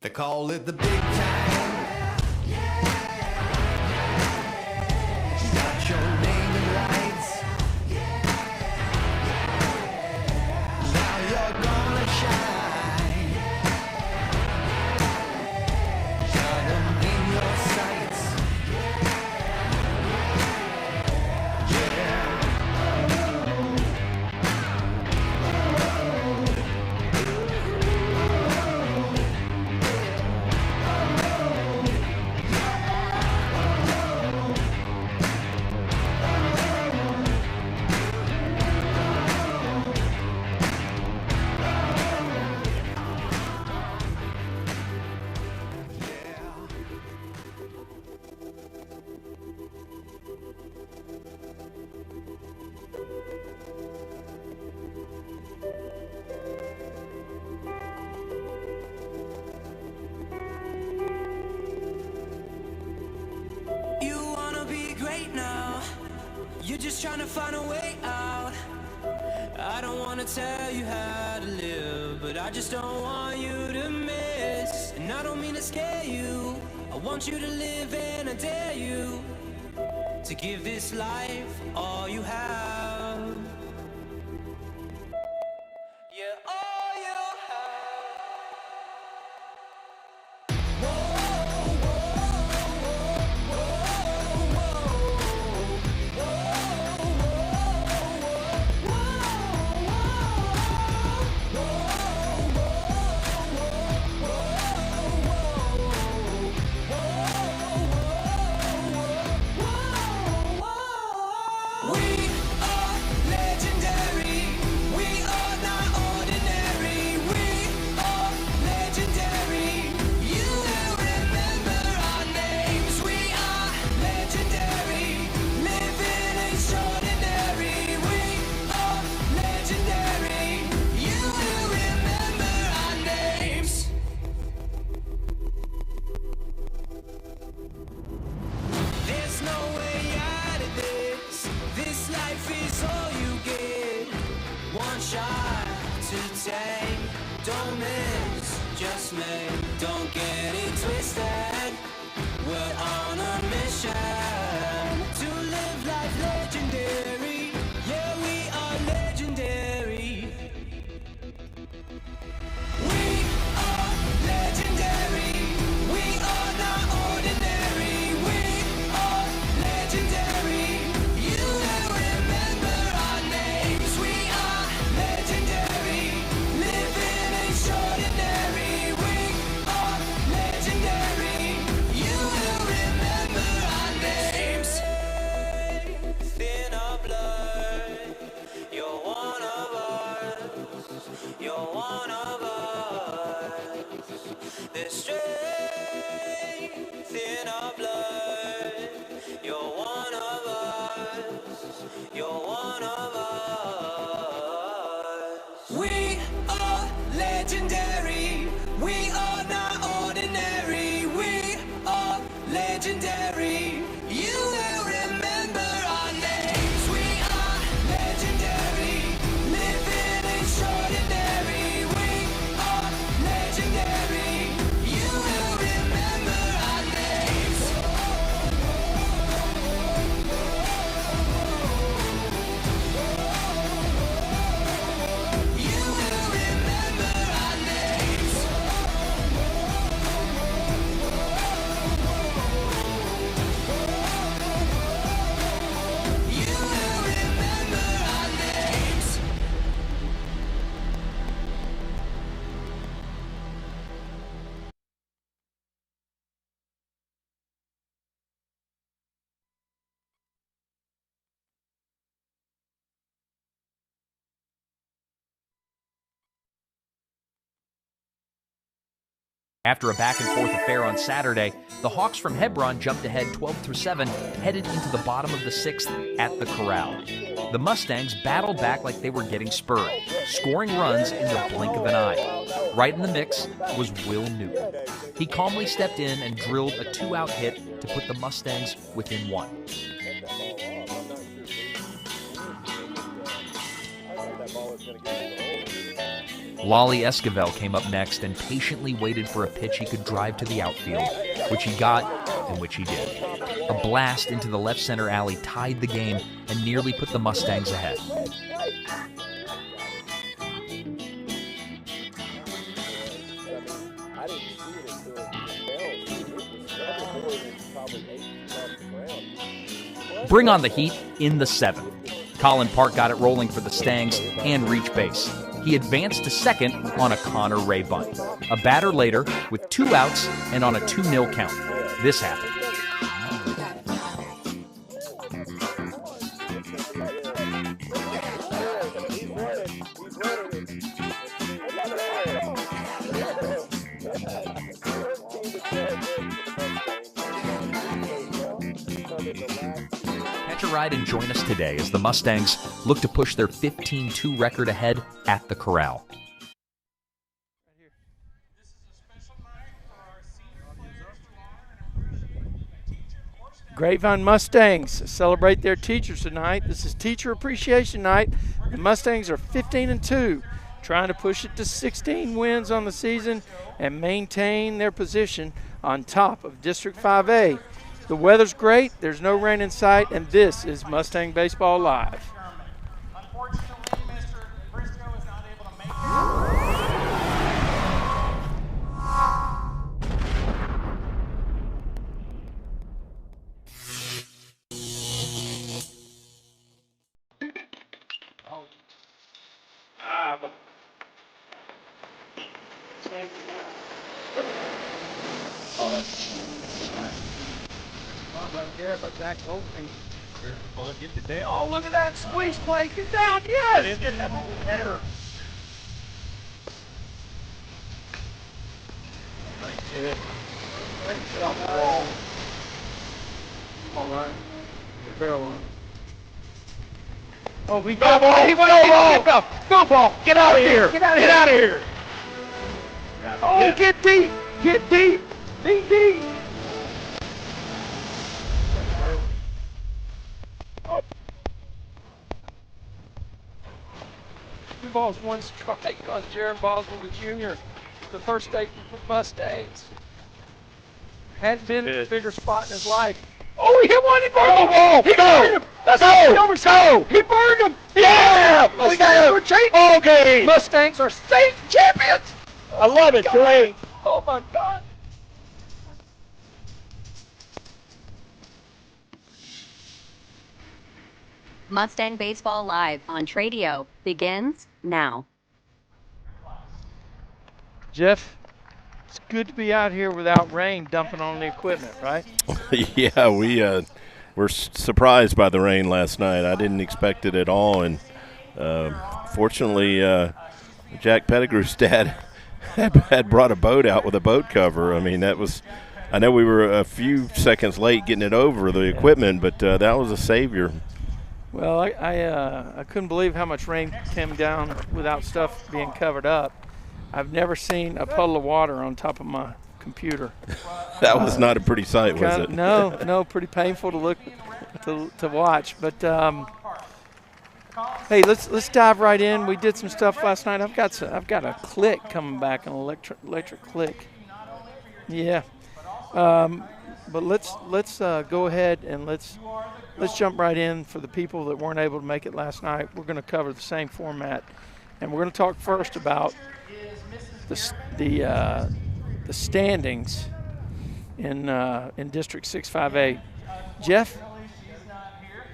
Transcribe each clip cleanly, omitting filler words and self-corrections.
They call it the big time. Got your name in lights. Now you're gonna shine. Got 'em in your sights. You're just trying to find a way out. I don't want to tell you how to live, but I just don't want you to miss. And I don't mean to scare you. I want you to live, and I dare you to give this life all you have. Yeah, all you have. Don't miss, just make, don't get it twisted. We're on a mission to live life legendary. Yeah, we are legendary. We are legendary. We are not ordinary. We are legendary. You will remember our names. We are legendary. Living extraordinary. We are legendary. You will remember our names. In our blood, you're one of us. You're one of us. There's strength in our blood. You're one of us. You're one of us. We are legendary. We are not ordinary. We are legendary. You will remember our names. We are legendary. Living extraordinary. We are legendary. You will remember our names. You will remember our names. You will remember our names. After a back-and-forth affair on Saturday, the Hawks from Hebron jumped ahead 12-7, headed into the bottom of the 6th at the Corral. The Mustangs battled back like they were getting spurred, scoring runs in the blink of an eye. Right in the mix was Will Newton. He calmly stepped in and drilled a 2-out hit to put the Mustangs within 1. Lolly Esquivel came up next and patiently waited for a pitch he could drive to the outfield, which he got and which he did. A blast into the left center alley tied the game and nearly put the Mustangs ahead. Bring on the heat in the 7th. Colin Park got it rolling for the Stangs and reached base. He advanced to second on a Connor Ray bunt. A batter later, with 2 outs and on a 2-0 count, this happened. Catch a ride and join us today as the Mustangs look to push their 15-2 record ahead at the Corral. Grapevine Mustangs celebrate their teachers tonight. This is Teacher Appreciation Night. The Mustangs are 15-2, trying to push it to 16 wins on the season and maintain their position on top of District 5A. The weather's great, there's no rain in sight, and this is Mustang Baseball Live. Unfortunately, Mr. Briscoe is not able to make it. Oh, look at that squeeze play. Get down. Yes. Get that better. All right. Oh, we go ball. He went ball. Go ball. Get out of here. Get out of here. Oh, get deep. Get deep. Deep. Two balls, 1 strike on Jared Boswell Jr., the first statement for Mustangs. Hadn't been in a bigger spot in his life. Oh, he hit one. He burned him. He burned him. Let's go. He burned him. Yeah. We got it. Okay. Mustangs are state champions. I love it, Trey. Oh, my God. Mustang Baseball Live on Tradio begins now. Jeff, it's good to be out here without rain dumping on the equipment, right? Yeah, we were surprised by the rain last night. I didn't expect it at all, and fortunately, Jack Pettigrew's dad had brought a boat out with a boat cover. I mean, I know we were a few seconds late getting it over the equipment, but that was a savior. Well, I couldn't believe how much rain came down without stuff being covered up. I've never seen a puddle of water on top of my computer. That was not a pretty sight, was it? No, pretty painful to look to watch. But hey, let's dive right in. We did some stuff last night. I've got a click coming back, an electric click. Yeah. But let's go ahead and let's jump right in for the people that weren't able to make it last night. We're going to cover the same format, and we're going to talk first about the standings in District 6-5A. Jeff,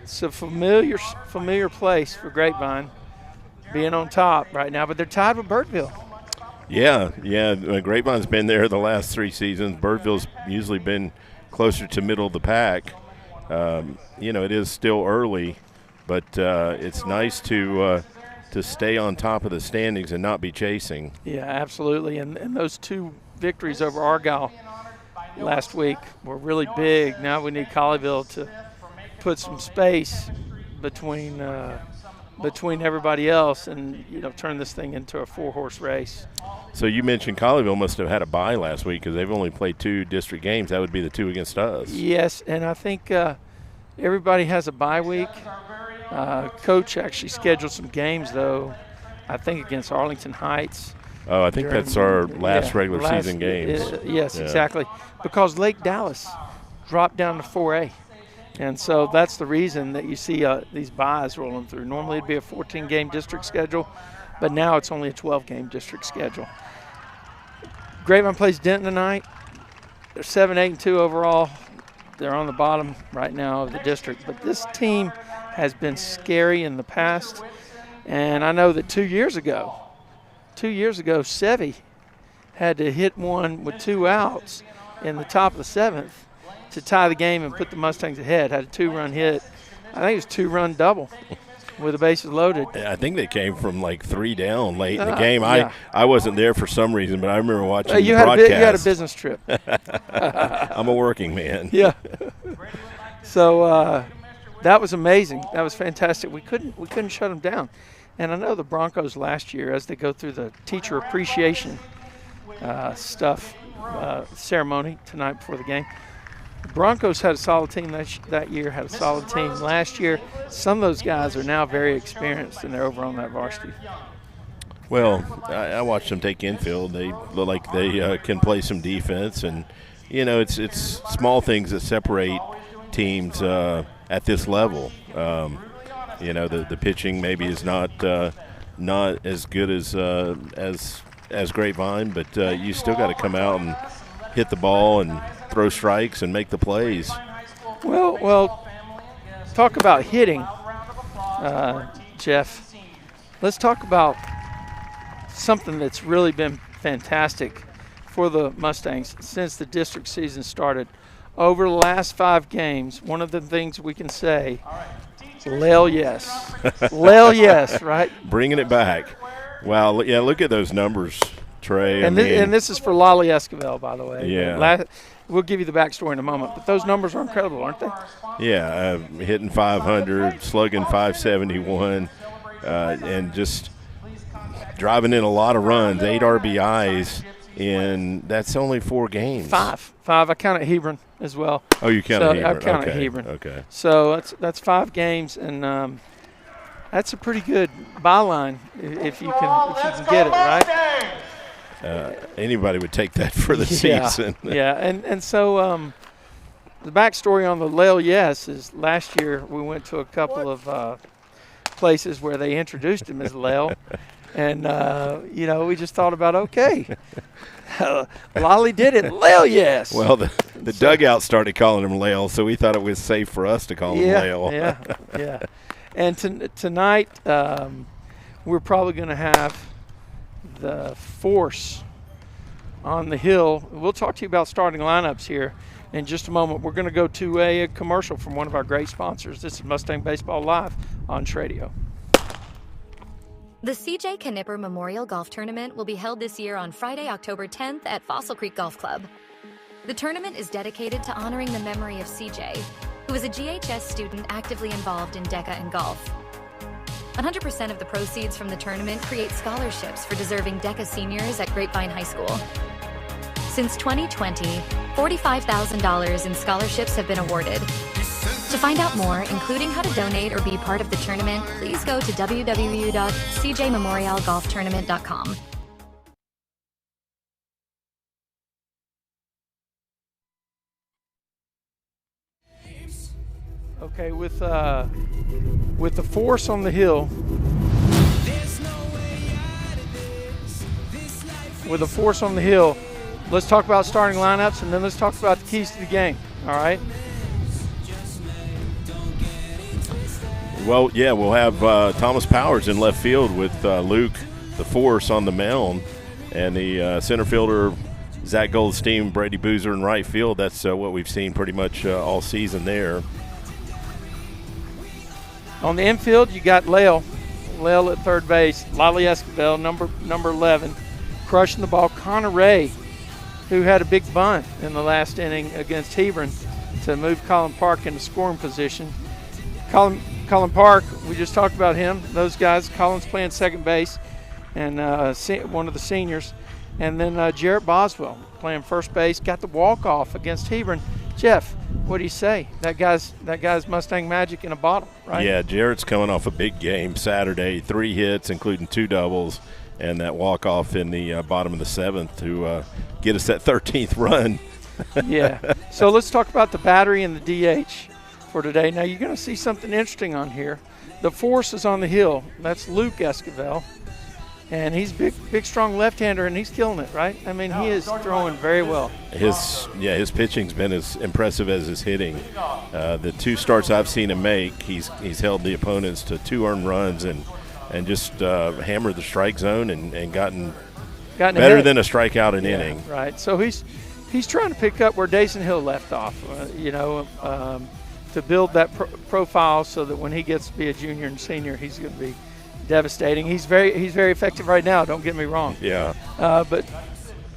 it's a familiar place for Grapevine, being on top right now, but they're tied with Birdville. Yeah. Grapevine's been there the last 3 seasons. Birdville's usually been closer to middle of the pack. It is still early, but it's nice to stay on top of the standings and not be chasing. Yeah, absolutely. And those 2 victories over Argyle last week were really big. Now we need Colleyville to put some space between everybody else and turn this thing into a 4-horse race. So you mentioned Colleyville must have had a bye last week because they've only played 2 district games. That would be the 2 against us. Yes, and I think everybody has a bye week. Coach actually scheduled some games, though, I think against Arlington Heights. Oh, I think during- that's our last regular last- season games. Yes, Yeah. exactly. Because Lake Dallas dropped down to 4A. And so that's the reason that you see these buys rolling through. Normally it'd be a 14-game district schedule, but now it's only a 12-game district schedule. Grapevine plays Denton tonight. They're 7-8-2 overall. They're on the bottom right now of the district. But this team has been scary in the past. And I know that 2 years ago, Sevy had to hit one with 2 outs in the top of the 7th to tie the game and put the Mustangs ahead. Had a 2-run hit. I think it was 2-run double with the bases loaded. I think they came from like 3 down late in the game. Yeah. I wasn't there for some reason, but I remember watching You the had broadcast. a business trip. I'm a working man. Yeah. So that was amazing. That was fantastic. We couldn't shut them down. And I know the Broncos last year, as they go through the teacher appreciation ceremony tonight before the game, the Broncos had a solid team that year, had a solid team last year. Some of those guys are now very experienced, and they're over on that varsity. Well, I watched them take infield. They look like they can play some defense, and it's small things that separate teams at this level. The pitching maybe is not as good as Grapevine, but you still got to come out and hit the ball and throw strikes and make the plays. Well, talk about hitting, Jeff. Let's talk about something that's really been fantastic for the Mustangs since the district season started. Over the last 5 games, one of the things we can say, Lale yes. Lale yes, right? Bringing it back. Wow, yeah, look at those numbers, Trey. And this is for Lolly Esquivel, by the way. Yeah. We'll give you the backstory in a moment, but those numbers are incredible, aren't they? Yeah, hitting 500, slugging 571, and just driving in a lot of runs, 8 RBIs, and that's only 4 games. 5. I counted Hebron as well. Oh, you counted Hebron. I counted okay. Hebron. Okay. So that's 5 games, and that's a pretty good byline if you can get it, right? Anybody would take that for the season. Yeah, and so the backstory on the Lale yes is last year we went to a couple of places where they introduced him as Lale, and we just thought about, okay, Lolly did it, Lale yes. Well, the dugout started calling him Lale, so we thought it was safe for us to call him Lale. Yeah. And tonight we're probably going to have the force on the hill. We'll talk to you about starting lineups here in just a moment. We're going to go to a commercial from one of our great sponsors. This is Mustang Baseball Live on Tradio. The C.J. Knipper Memorial Golf Tournament will be held this year on Friday, October 10th at Fossil Creek Golf Club. The tournament is dedicated to honoring the memory of C.J., who is a GHS student actively involved in DECA and golf. 100% of the proceeds from the tournament create scholarships for deserving DECA seniors at Grapevine High School. Since 2020, $45,000 in scholarships have been awarded. To find out more, including how to donate or be part of the tournament, please go to www.cjmemorialgolftournament.com. Okay, with the force on the hill, let's talk about starting lineups, and then let's talk about the keys to the game. All right. Well, yeah, we'll have Thomas Powers in left field with Luke, the force, on the mound, and the center fielder Zach Goldstein, Brady Boozer in right field. That's what we've seen pretty much all season there. On the infield, you got Lale at third base, Lolly Esquivel, number 11, crushing the ball. Connor Ray, who had a big bunt in the last inning against Hebron to move Colin Park into scoring position. Colin Park, we just talked about him. Those guys, Colin's playing second base, and one of the seniors. And then Jarrett Boswell playing first base, got the walk-off against Hebron. Jeff, what do you say? That guy's Mustang magic in a bottle, right? Yeah, Jarrett's coming off a big game Saturday, 3 hits, including 2 doubles, and that walk-off in the bottom of the 7th to get us that 13th run. Yeah. So let's talk about the battery and the DH for today. Now, you're going to see something interesting on here. The force is on the hill. That's Luke Esquivel. And he's big, strong left-hander, and he's killing it, right? I mean, he is throwing very well. His pitching's been as impressive as his hitting. The 2 starts I've seen him make, he's held the opponents to 2 earned runs and just hammered the strike zone and gotten better ahead. than a strikeout an inning. Right. So he's trying to pick up where Dason Hill left off, to build that profile so that when he gets to be a junior and senior, he's going to be devastating. He's very effective right now, don't get me wrong. Yeah. But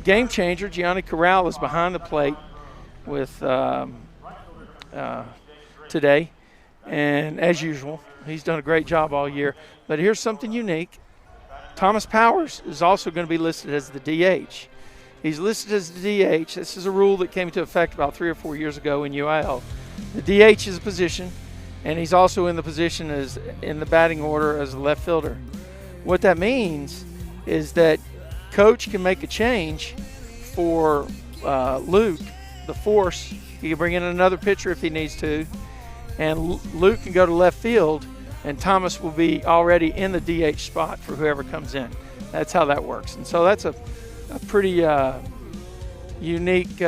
game changer, Gianni Corral is behind the plate with today. And as usual, he's done a great job all year. But here's something unique. Thomas Powers is also going to be listed as the DH. He's listed as the DH. This is a rule that came into effect about 3 or 4 years ago in UIL. The DH is a position, and he's also in the position as in the batting order as a left fielder. What that means is that coach can make a change for Luke, the force. He can bring in another pitcher if he needs to, and Luke can go to left field, and Thomas will be already in the DH spot for whoever comes in. That's how that works. And so that's a pretty unique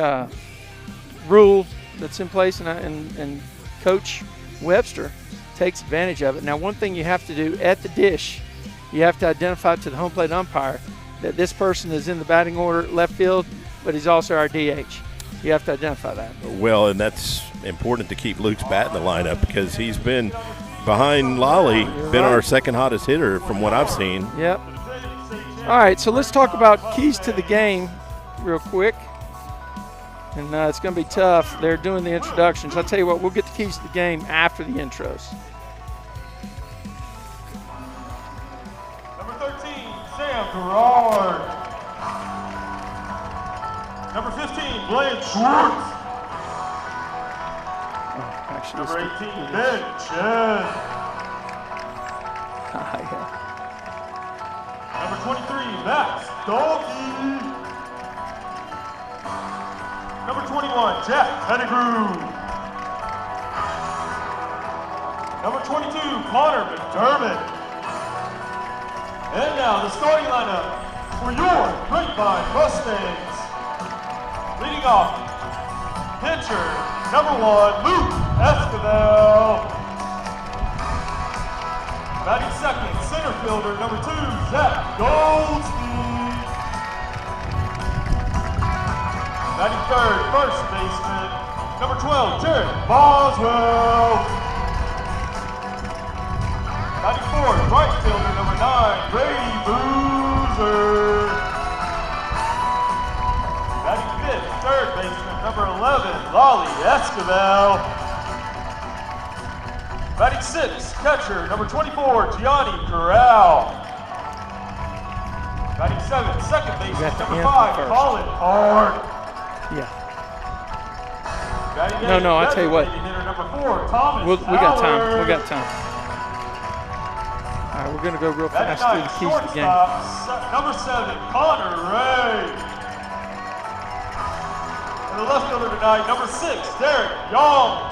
rule that's in place, and Coach Webster takes advantage of it. Now, one thing you have to do at the dish, you have to identify to the home plate umpire that this person is in the batting order left field, but he's also our DH. You have to identify that. Well, and that's important to keep Luke's bat in the lineup because he's been behind Lolly, been our second hottest hitter from what I've seen. Yep. All right, so let's talk about keys to the game real quick. And it's going to be tough. They're doing the introductions. I'll tell you what, we'll get the keys to the game after the intros. Number 13, Sam Gerard. Number 15, Blaine Schwartz. Number 18, Ben Chen. Number 23, Max Dalkey. Number 21, Jack Pettigrew. Number 22, Connor McDermott. And now the starting lineup for your Grapevine Mustangs. Leading off, pitcher, number 1, Luke Esquivel. Batting second, center fielder, number 2, Zach Goldsby. Batting third, first baseman, number 12, Jared Boswell. Batting fourth, right fielder, number 9, Brady Boozer. Batting fifth, third baseman, number 11, Lolly Esquivel. Batting sixth, catcher, number 24, Gianni Corral. Batting seventh, second baseman, number 5, Colin Hart. Yeah. No, I tell you what. We got time. We got time. All right, we're going to go real fast through the keys to the game. Number 7, Connor Ray. And the left fielder tonight, number 6, Derek Young.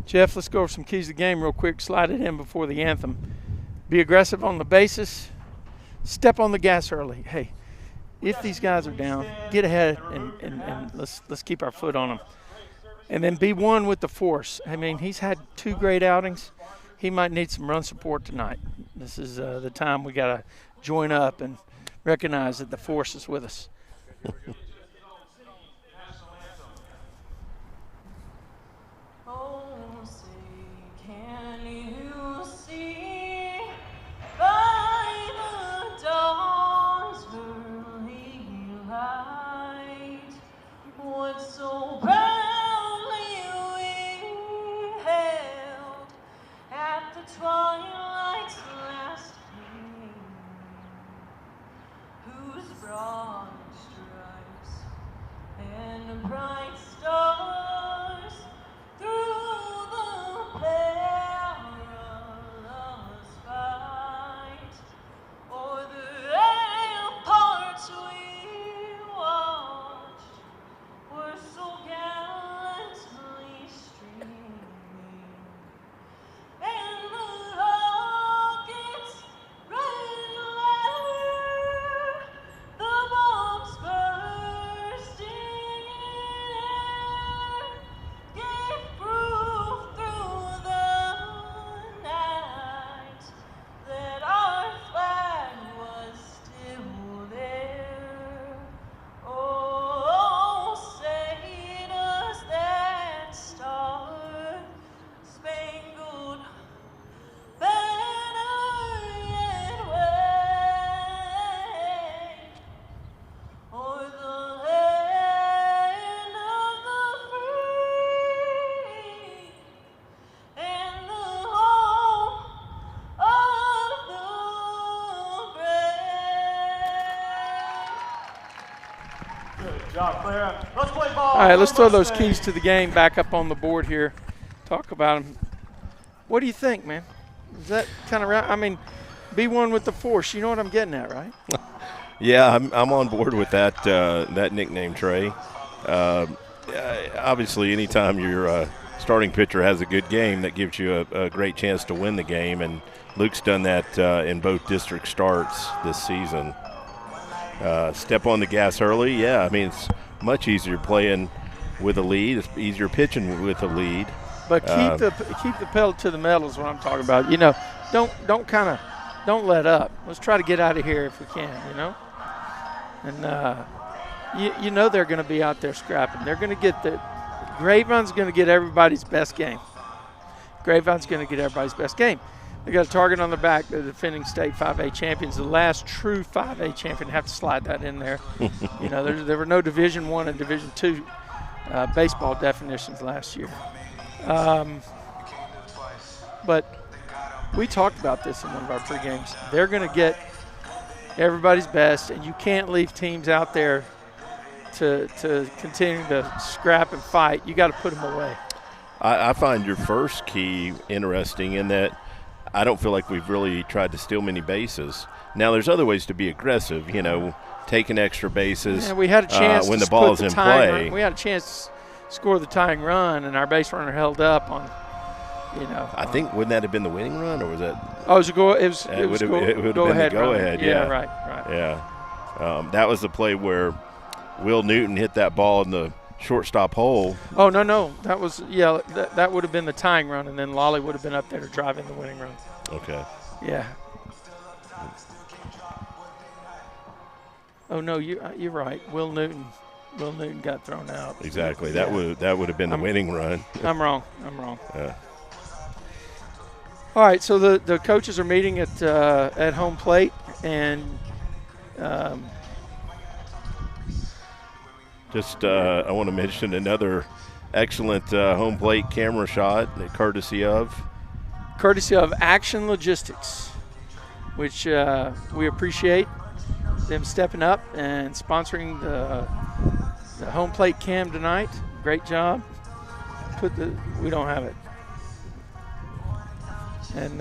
Jeff, let's go over some keys to the game real quick. Slide it in before the anthem. Be aggressive on the bases. Step on the gas early. Hey, if these guys are down, get ahead and let's keep our foot on them. And then be one with the force. I mean, he's had 2 great outings. He might need some run support tonight. This is the time we got to join up and recognize that the force is with us. So proudly we held at the twilight's last gleam, whose broad stripes and bright stars through Good job, Claire. Let's play ball. All right, let's throw those Mustangs. keys to the game back up on the board here. Talk about them. What do you think, man? Is that kind of right? I mean, be one with the force. You know what I'm getting at, right? Yeah, I'm on board with that that nickname, Trey. Obviously, anytime your starting pitcher has a good game, that gives you a great chance to win the game, and Luke's done that in both district starts this season. Step on the gas early, yeah. I mean, it's much easier playing with a lead. It's easier pitching with a lead. But keep the pedal to the metal is what I'm talking about. You know, don't let up. Let's try to get out of here if we can. You know, and you know they're going to be out there scrapping. They're going to get Grapevine's going to get everybody's best game. Grapevine's going to get everybody's best game. They got a target on their back. The defending state 5A champions, the last true 5A champion. Have to slide that in there. You know, there were no Division I and Division II baseball definitions last year. But we talked about this in one of our pregames. They're going to get everybody's best, and you can't leave teams out there to continue to scrap and fight. You got to put them away. I find your first key interesting in that I don't feel like we've really tried to steal many bases. Now, there's other ways to be aggressive, you know, taking extra bases. Yeah, we had a chance when to the ball's put in the tying play. run. We had a chance to score the tying run, and our base runner held up on, you know. I think, wouldn't that have been the winning run, or was that? Oh, it was a go. It was It would have go been the ahead. go-ahead, yeah. Right. Yeah. That was the play where Will Newton hit that ball in the shortstop hole. Oh, no. That was, that would have been the tying run, and then Lolly would have been up there to drive in the winning run. Okay. Yeah. Oh, no, you're right. Will Newton got thrown out. Exactly. Yeah. That would have been the winning run. I'm wrong. Yeah. All right, so the coaches are meeting at home plate, and I want to mention another excellent home plate camera shot, courtesy of Action Logistics, which we appreciate them stepping up and sponsoring the home plate cam tonight. Great job. We don't have it. And,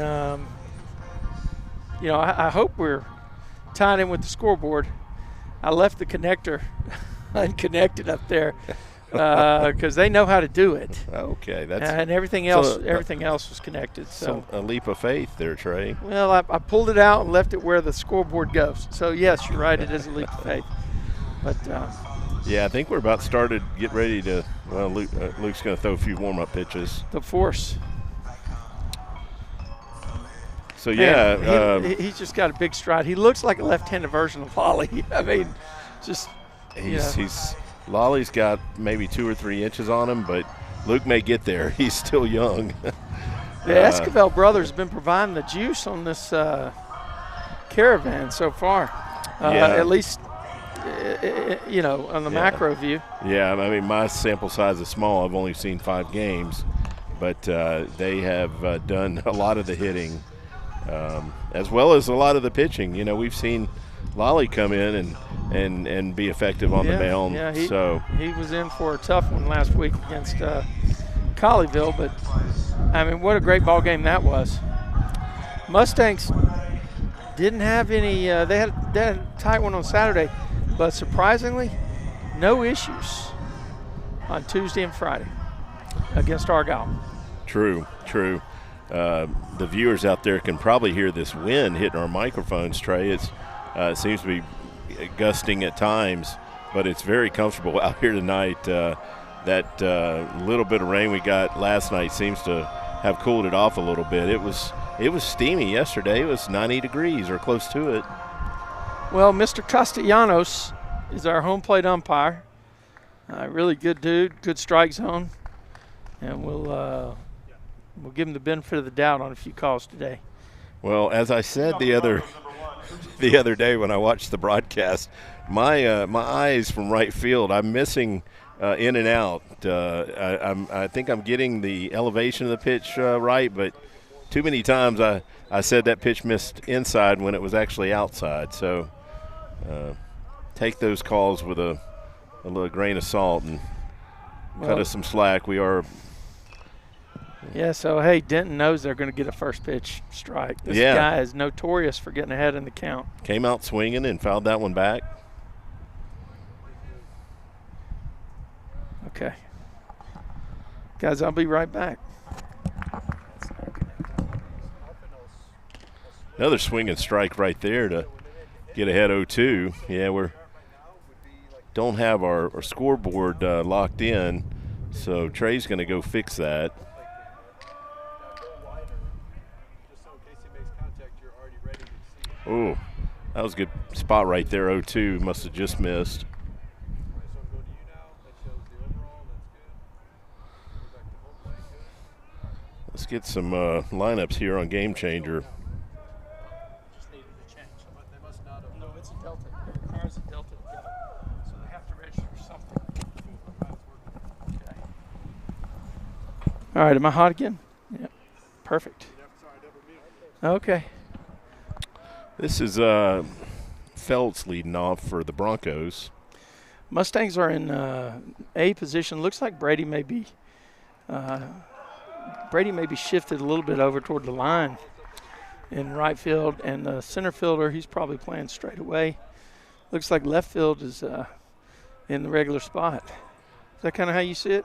you know, I hope we're tying in with the scoreboard. I left the connector unconnected up there because they know how to do it. Okay, and everything else was connected. So a leap of faith there, Trey. Well, I pulled it out and left it where the scoreboard goes. So yes, you're right. It is a leap of faith. But yeah, I think we're about started. Get ready to. Well, Luke's going to throw a few warm-up pitches. The force. So yeah, man, he's just got a big stride. He looks like a left-handed version of Lolly. I mean, just he's Lolly's got maybe 2 or 3 inches on him, but Luke may get there. He's still young. The Esquivel brothers have been providing the juice on this caravan so far. At least, you know, on the macro view. Yeah, I mean, my sample size is small. I've only seen 5 games, but they have done a lot of the hitting. As well as a lot of the pitching. You know, we've seen Lolly come in and be effective on the mound. Yeah, he was in for a tough one last week against Colleyville, but I mean, what a great ball game that was. Mustangs didn't have any. They had a tight one on Saturday, but surprisingly, no issues on Tuesday and Friday against Argyle. True. The viewers out there can probably hear this wind hitting our microphones, Trey. It seems to be gusting at times, but it's very comfortable out here tonight. That little bit of rain we got last night seems to have cooled it off a little bit. It was steamy yesterday. It was 90 degrees or close to it. Well, Mr. Castellanos is our home plate umpire. Really good dude, good strike zone, and we'll give him the benefit of the doubt on a few calls today. Well, as I said the other day when I watched the broadcast, my eyes from right field, I'm missing in and out. I think I'm getting the elevation of the pitch right, but too many times I said that pitch missed inside when it was actually outside. So take those calls with a a little grain of salt and cut Well, us some slack. We are. Yeah, so, hey, Denton knows they're going to get a first pitch strike. This guy is notorious for getting ahead in the count. Came out swinging and fouled that one back. Okay. Guys, I'll be right back. Another swinging strike right there to get ahead 0-2. Yeah, we don't have our scoreboard locked in, so Trey's going to go fix that. Oh, that was a good spot right there. 0-2 must have just missed. Let's get some lineups here on Game Changer. Just needed to change. They must not have. No, it's a Delta. Their car's a Delta together. So they have to register something. Okay. All right, am I hot again? Yeah. Perfect. Okay. This is Feltz leading off for the Broncos. Mustangs are in A position. Looks like Brady may be shifted a little bit over toward the line in right field, and the center fielder, he's probably playing straight away. Looks like left field is in the regular spot. Is that kind of how you see it?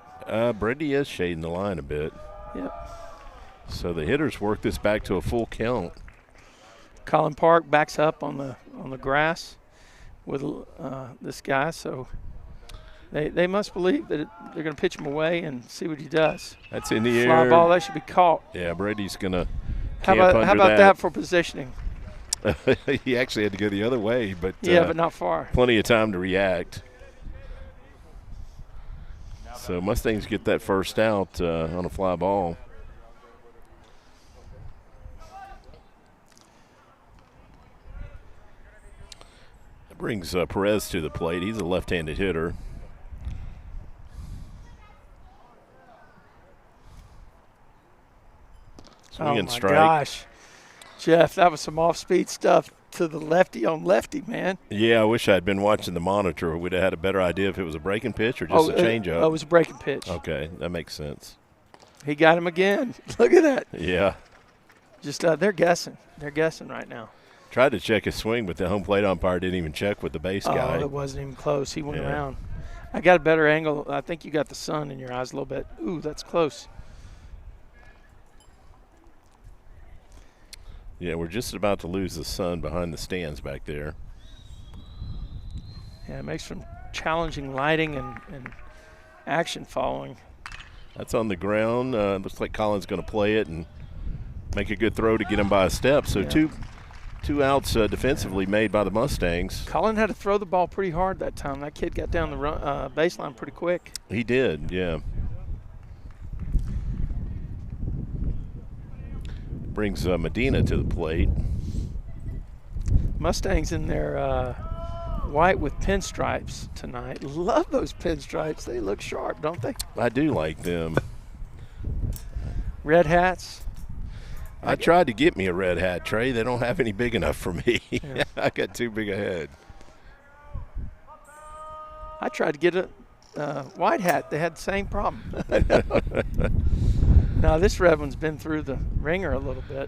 Brady is shading the line a bit. Yep. So the hitters work this back to a full count. Colin Park backs up on the grass with this guy, so they must believe that they're going to pitch him away and see what he does. That's in the Fly air. ball, that should be caught. Yeah, Brady's going to How about that for positioning? He actually had to go the other way, but but not far. Plenty of time to react. So Mustangs get that first out on a fly ball. That brings Perez to the plate. He's a left-handed hitter. Swinging strike. Oh, my gosh. Jeff, that was some off-speed stuff to the lefty on lefty, man. Yeah, I wish I'd been watching the monitor. We'd have had a better idea if it was a breaking pitch or just a changeup. It was a breaking pitch. Okay, that makes sense. He got him again. Look at that. Yeah. Just they're guessing. They're guessing right now. Tried to check his swing, but the home plate umpire didn't even check with the base guy. Oh, it wasn't even close. He went around. I got a better angle. I think you got the sun in your eyes a little bit. Ooh, that's close. Yeah, we're just about to lose the sun behind the stands back there. Yeah, it makes for challenging lighting and action following. That's on the ground. Looks like Colin's going to play it and make a good throw to get him by a step. So two outs defensively made by the Mustangs. Colin had to throw the ball pretty hard that time. That kid got down the baseline pretty quick. He did, yeah. Brings Medina to the plate. Mustangs in their white with pinstripes tonight. Love those pinstripes. They look sharp, don't they? I do like them. Red hats. I tried to get me a red hat, Trey. They don't have any big enough for me. Yeah. I got too big a head. I tried to get a white hat. They had the same problem. Now, this red one's been through the ringer a little bit.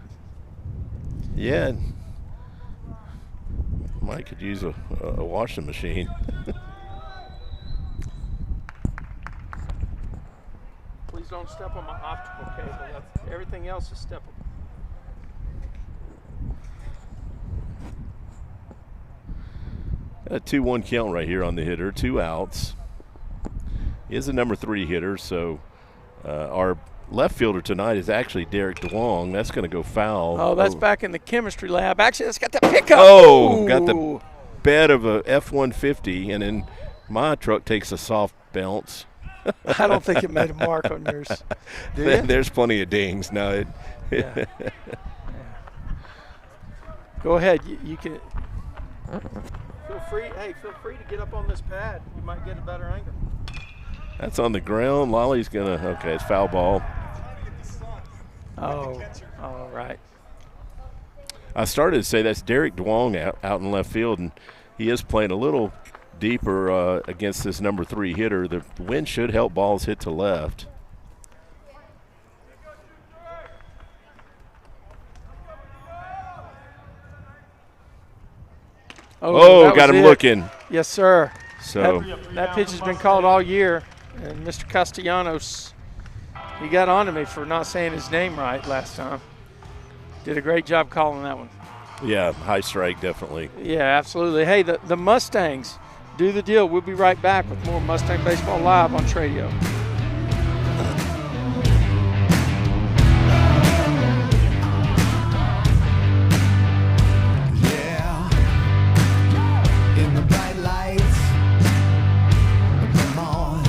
Yeah. Mike could use a washing machine. Please don't step on my optical cable. Everything else is steppable. A 2-1 count right here on the hitter. 2 outs. He is a number 3 hitter, so our left fielder tonight is actually Derek DeWong. That's going to go foul. Oh, that's back in the chemistry lab. Actually, that's got the pickup. Oh, got the bed of a F-150, and then my truck takes a soft bounce. I don't think it made a mark on yours. Do you? There's plenty of dings. No, Yeah. Go ahead. You can. Feel free to get up on this pad. You might get a better angle. That's on the ground. Lolly's going to, okay, it's foul ball. Oh, all right. I started to say that's Derek DeWong out in left field, and he is playing a little deeper against this number 3 hitter. The wind should help balls hit to left. Oh, got him looking. Yes, sir. So that pitch has been called all year, and Mr. Castellanos, he got on to me for not saying his name right last time. Did a great job calling that one. yeah, high strike definitely. Yeah, absolutely. Hey, the Mustangs, do the deal. We'll be right back with more Mustang Baseball Live on Tradio. Yeah, in the bright lights. Come on,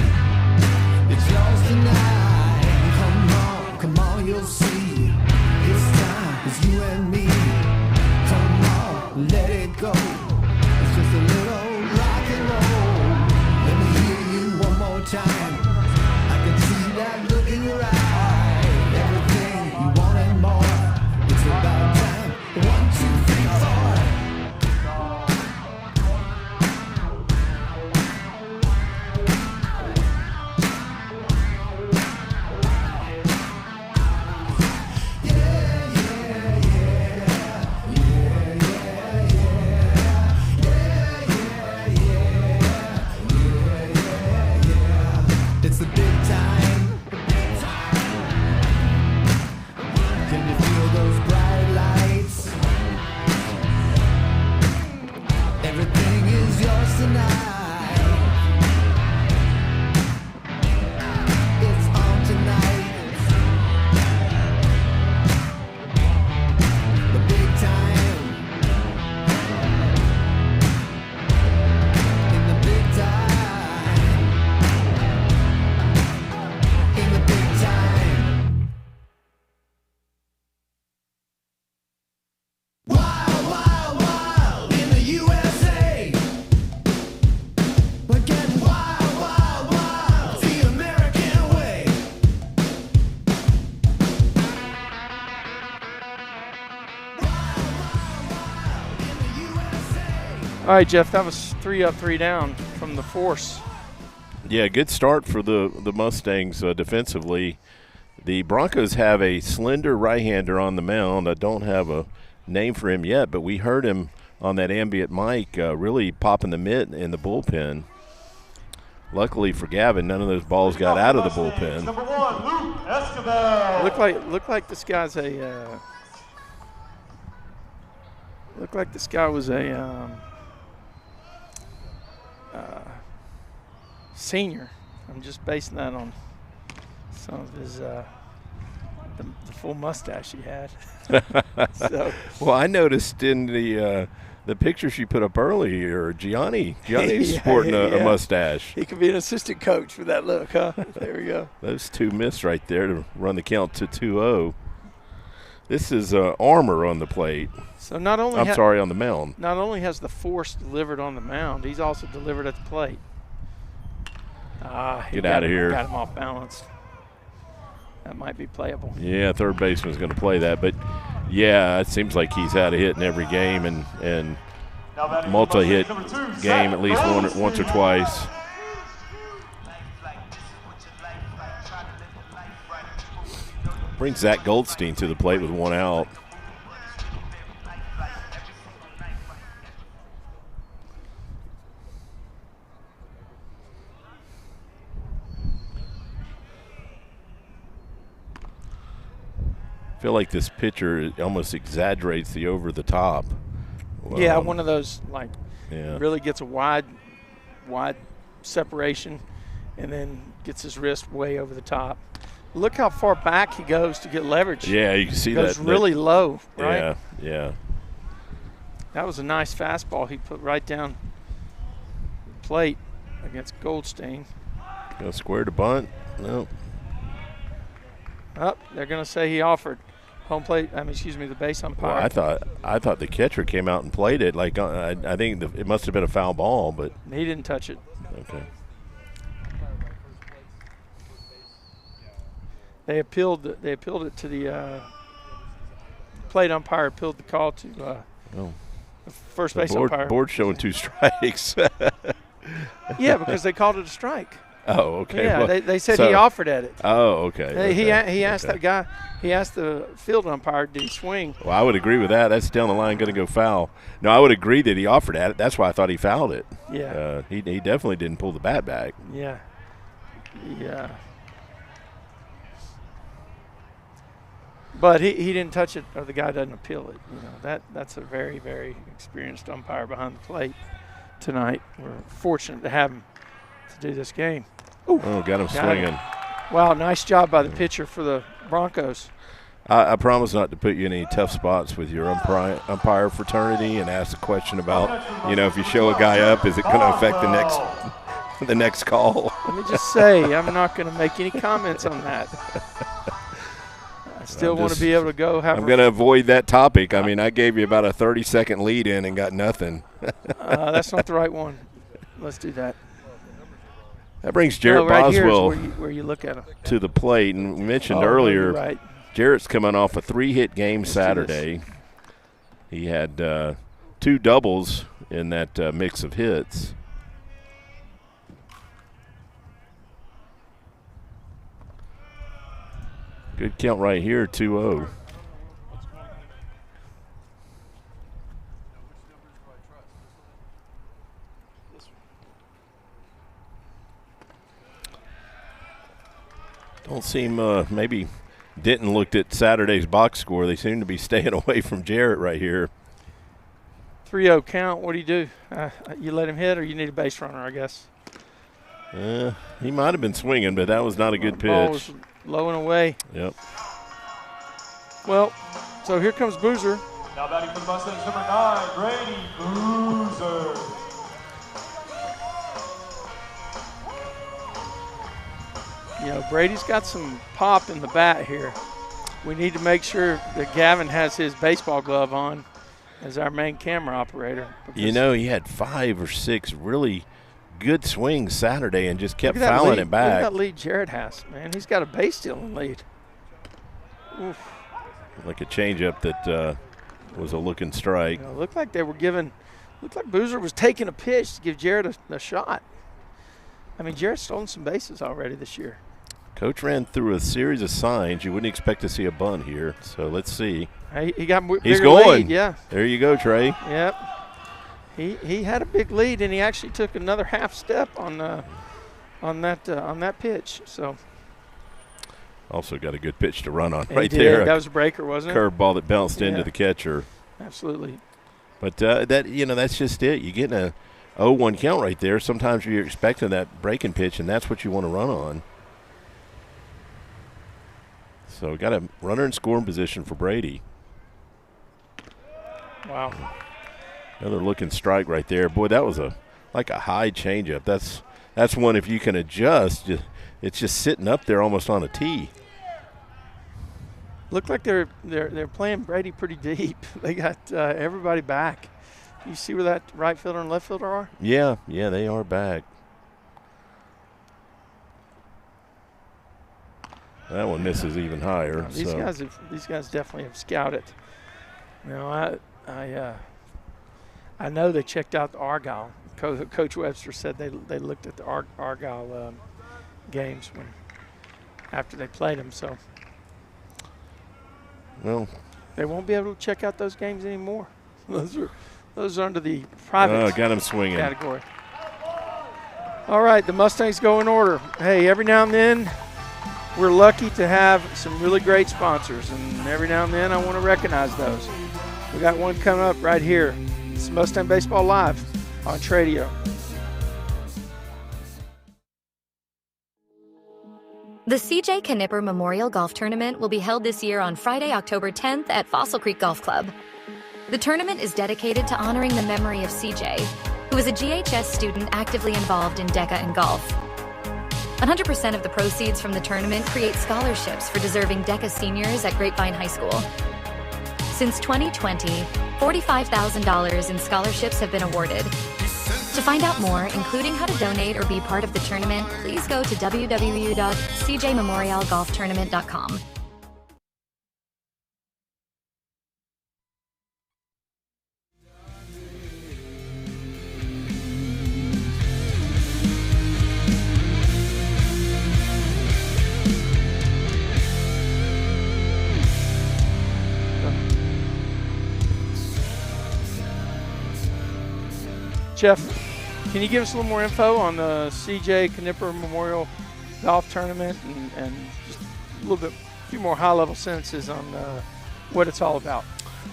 it's yours tonight. Come on, you'll see. It's time, it's you and me. Come on, let it go. It's just a little rock and roll. Let me hear you one more time. I can see that look in your eye. Everything you want and more. It's about time. 1, 2, 3, 4. It's the big time. Can you feel those bright lights? Everything is yours tonight. It's on tonight. The big time. In the big time. In the big time. Wild, wild, wild in the USA. We're getting wild, wild, wild the American way. All right, Jeff, that was 3 up, 3 down from the force. Yeah, good start for the Mustangs defensively. The Broncos have a slender right-hander on the mound. I don't have a name for him yet, but we heard him on that ambient mic really popping the mitt in the bullpen. Luckily for Gavin, none of those balls got out of the bullpen. Number 1, Luke Escobar. Looked like this guy's a. Looked like this guy was a senior. I'm just basing that on some of his the full mustache he had. So Well, I noticed in the picture she put up earlier, Gianni's Yeah, sporting a yeah. mustache. he could be an assistant coach with that look, huh? There we go. Those two missed right there to run the count to 2-0. This is Armour on the plate. So not only I'm sorry, on the mound. not only has the force delivered on the mound, he's also delivered at the plate. Get out of here. Got him off balance. That might be playable. Yeah, third baseman's going to play that. But, yeah, it seems like he's had a hit in every game and Now batting multi-hit number 2, game Zach at least once or twice. Brings Zach Goldstein to the plate with 1 out. I feel like this pitcher almost exaggerates the over the top. Yeah, one of those like Yeah. really gets a wide separation, and then gets his wrist way over the top. Look how far back he goes to get leverage. Yeah, you can see that. Goes really low, right? Yeah, yeah. That was a nice fastball he put right down the plate against Goldstein. Gonna square to bunt. No. Oh, they're going to say he offered home plate. The base umpire. Well, I thought the catcher came out and played it. Like I think it must have been a foul ball, but He didn't touch it. okay. They appealed it to the plate umpire. Appealed the call to Oh. the first base Board, umpire. board showing 2 strikes. Yeah, because they called it a strike. Oh, okay. Yeah, Well, they said so- he offered at it. Oh, okay. He okay, asked okay. that guy. He asked the field umpire, did he swing? Well, I would agree with that. That's down the line going to go foul. No, I would agree that he offered at it. That's why I thought he fouled it. Yeah. He definitely didn't pull the bat back. Yeah. Yeah. But he didn't touch it, or the guy doesn't appeal it. You know, that's a very, very experienced umpire behind the plate tonight. We're fortunate to have him to do this game. Ooh, Oh, got him swinging. Wow, nice job by the pitcher for the Broncos. I promise not to put you in any tough spots with your umpire fraternity and ask a question about, if you show a guy up, is it going to affect the next call? Let me just say, I'm not going to make any comments on that. I still want to be able to go have I'm going to avoid that topic. I mean, I gave you about a 30-second lead in and got nothing. That's not the right one. Let's do that. That brings Jarrett right Boswell here is where you look at him. to the plate. And we mentioned You're earlier, right. Jarrett's coming off a 3-hit game Saturday. He had 2 doubles in that mix of hits. Good count right here, 2-0. Don't seem maybe Denton looked at Saturday's box score. They seem to be staying away from Jarrett right here. 3-0 count. What do you do? You let him hit, or you need a base runner, I guess. He might have been swinging, but that was not a good Ball pitch. was low and away. Yep. Well, so here comes Boozer. Now batting for the Mustangs, number 9, Brady Boozer. Brady's got some pop in the bat here. We need to make sure that Gavin has his baseball glove on as our main camera operator. He had 5 or 6 really good swings Saturday and just kept Look at that fouling lead. it back. Look at that lead Jarrett has, man. He's got a base stealing lead. Oof. Like a changeup that was a looking strike. Looked like Boozer was taking a pitch to give Jarrett a shot. I mean, Jarrett's stolen some bases already this year. Coach ran through a series of signs. You wouldn't expect to see a bunt here, so let's see. He got bigger He's going. lead, yeah. There you go, Trey. Yep. He had a big lead, and he actually took another half step on that pitch. So Also got a good pitch to run on he right did. there. That was a breaker, wasn't it? Curveball that bounced into Yeah. the catcher. Absolutely. But that's just it. You get a 0-1 count right there. Sometimes you're expecting that breaking pitch, and that's what you want to run on. So got a runner in scoring position for Brady. Wow. Another looking strike right there. Boy, that was like a high changeup. That's one, if you can adjust, it's just sitting up there almost on a tee. Looked like they're playing Brady pretty deep. They got everybody back. You see where that right fielder and left fielder are? Yeah, they are back. That one misses even higher. These guys definitely have scouted. I know they checked out the Argyle. Coach Webster said they looked at the Argyle games after they played them. So Well, they won't be able to check out those games anymore. Those are under the private got him swinging. category. All right, the Mustangs go in order. Hey, every now and then we're lucky to have some really great sponsors, and every now and then I want to recognize those. We got one coming up right here. It's Mustang Baseball Live on Tradio. The CJ Knipper Memorial Golf Tournament will be held this year on Friday, October 10th at Fossil Creek Golf Club. The tournament is dedicated to honoring the memory of CJ, who was a GHS student actively involved in DECA and golf. 100% of the proceeds from the tournament create scholarships for deserving DECA seniors at Grapevine High School. Since 2020, $45,000 in scholarships have been awarded. To find out more, including how to donate or be part of the tournament, please go to www.cjmemorialgolftournament.com. Jeff, can you give us a little more info on the CJ Knipper Memorial Golf Tournament and just a few more high-level sentences on what it's all about?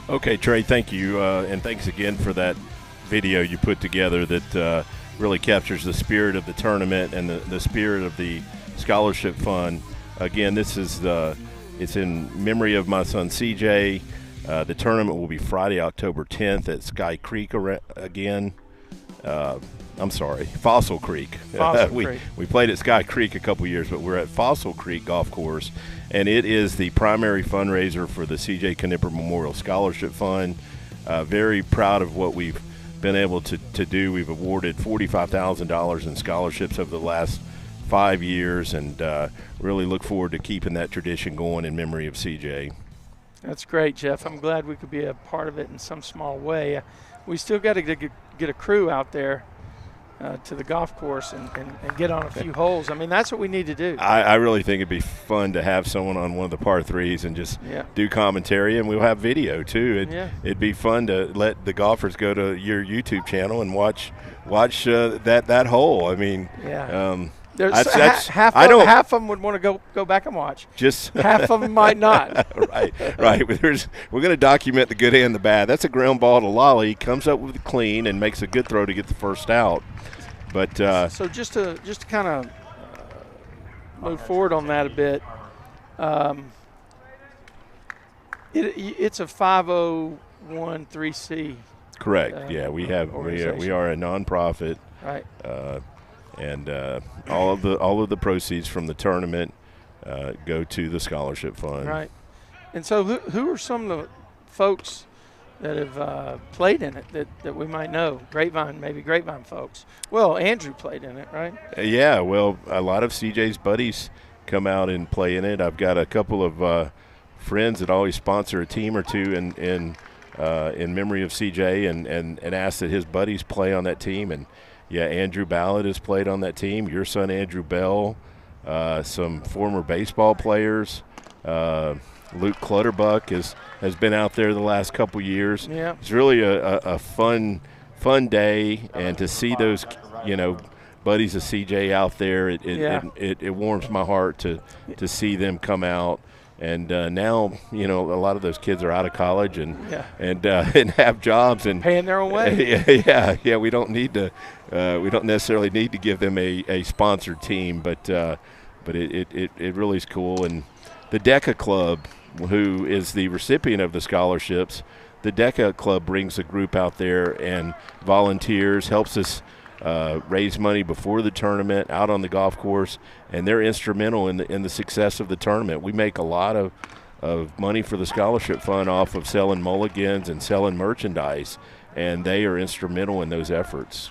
Okay, Trey, thank you, and thanks again for that video you put together that really captures the spirit of the tournament and the spirit of the scholarship fund. Again, this is it's in memory of my son CJ. The tournament will be Friday, October 10th at Sky Creek again. I'm sorry, Fossil Creek. We played at Sky Creek a couple years, but we're at Fossil Creek Golf Course, and it is the primary fundraiser for the CJ Knipper Memorial Scholarship Fund. Very proud of what we've been able to do. We've awarded $45,000 in scholarships over the last 5 years, and really look forward to keeping that tradition going in memory of CJ. That's great, Jeff. I'm glad we could be a part of it in some small way. We still got to get a crew out there to the golf course and get on a few holes. I mean, that's what we need to do. I really think it'd be fun to have someone on one of the par threes and just do commentary, and we'll have video too. It'd be fun to let the golfers go to your YouTube channel and watch that hole. I mean, half of them would want to go back and watch. Just half of them might not. Right. We're going to document the good and the bad. That's a ground ball to Lolly. Comes up with the clean and makes a good throw to get the first out. But so just to kind of move forward on that a bit, it's a 501(c)(3). Correct. We are a nonprofit. Right. And all of the proceeds from the tournament go to the scholarship fund. Right. And so who are some of the folks that have played in it that we might know? Grapevine folks. Well, Andrew played in it, right? Yeah, well, a lot of CJ's buddies come out and play in it. I've got a couple of friends that always sponsor a team or two in memory of CJ and ask that his buddies play on that team. And Andrew Ballard has played on that team. Your son, Andrew Bell, some former baseball players. Luke Clutterbuck has been out there the last couple years. Yeah. It's really a fun day, and to see those, buddies of CJ out there, it warms my heart to see them come out. And now, a lot of those kids are out of college and have jobs and paying their own way. We don't need to. We don't necessarily need to give them a sponsored team, but it really is cool. And the DECA Club, who is the recipient of the scholarships, the DECA Club brings a group out there and volunteers, helps us raise money before the tournament out on the golf course, and they're instrumental in the success of the tournament. We make a lot of money for the scholarship fund off of selling mulligans and selling merchandise, and they are instrumental in those efforts.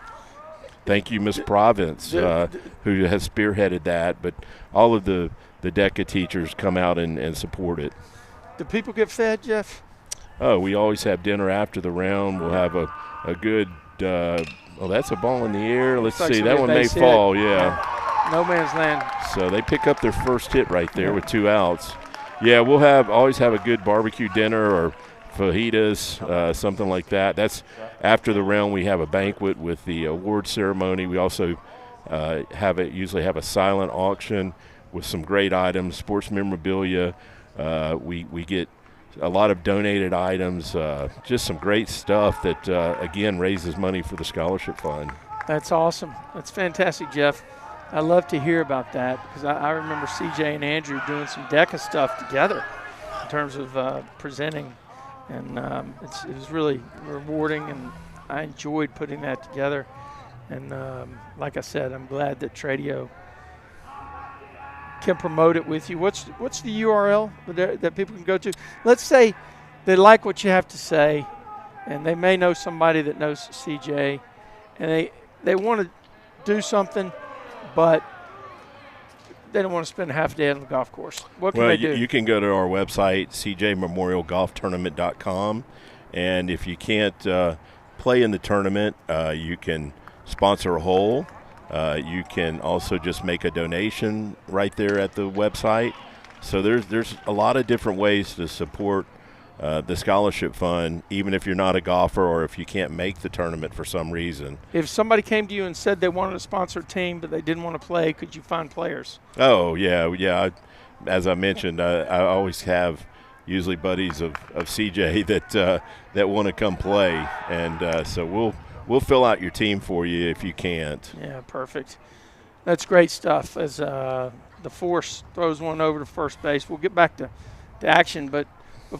Thank you, Ms. Province, who has spearheaded that, but all of the DECA teachers come out and support it. Do people get fed, Jeff? Oh, we always have dinner after the round. We'll have a good that's a ball in the air. Let's see. That one may fall, No man's land. So they pick up their first hit right there with 2 outs. Yeah, we'll always have a good barbecue dinner or fajitas, something like that. That's after the round. We have a banquet with the award ceremony. We also usually have a silent auction with some great items, sports memorabilia. We get a lot of donated items, just some great stuff that, again, raises money for the scholarship fund. That's awesome. That's fantastic, Jeff. I love to hear about that because I remember CJ and Andrew doing some DECA stuff together in terms of presenting, and it was really rewarding, and I enjoyed putting that together. And like I said, I'm glad that Tradio can promote it with you. What's the URL that people can go to? Let's say they like what you have to say, and they may know somebody that knows CJ, and they want to do something, but they don't want to spend half a day on the golf course. What can they do? You can go to our website, cjmemorialgolftournament.com, and if you can't play in the tournament, you can sponsor a hole. You can also just make a donation right there at the website. So there's a lot of different ways to support the scholarship fund, even if you're not a golfer or if you can't make the tournament for some reason. If somebody came to you and said they wanted to sponsor a team but they didn't want to play, could you find players? Oh, yeah. As I mentioned, I always have usually buddies of CJ that want to come play, and so we'll fill out your team for you if you can't. Yeah, perfect. That's great stuff. As the Force throws one over to first base, we'll get back to action, but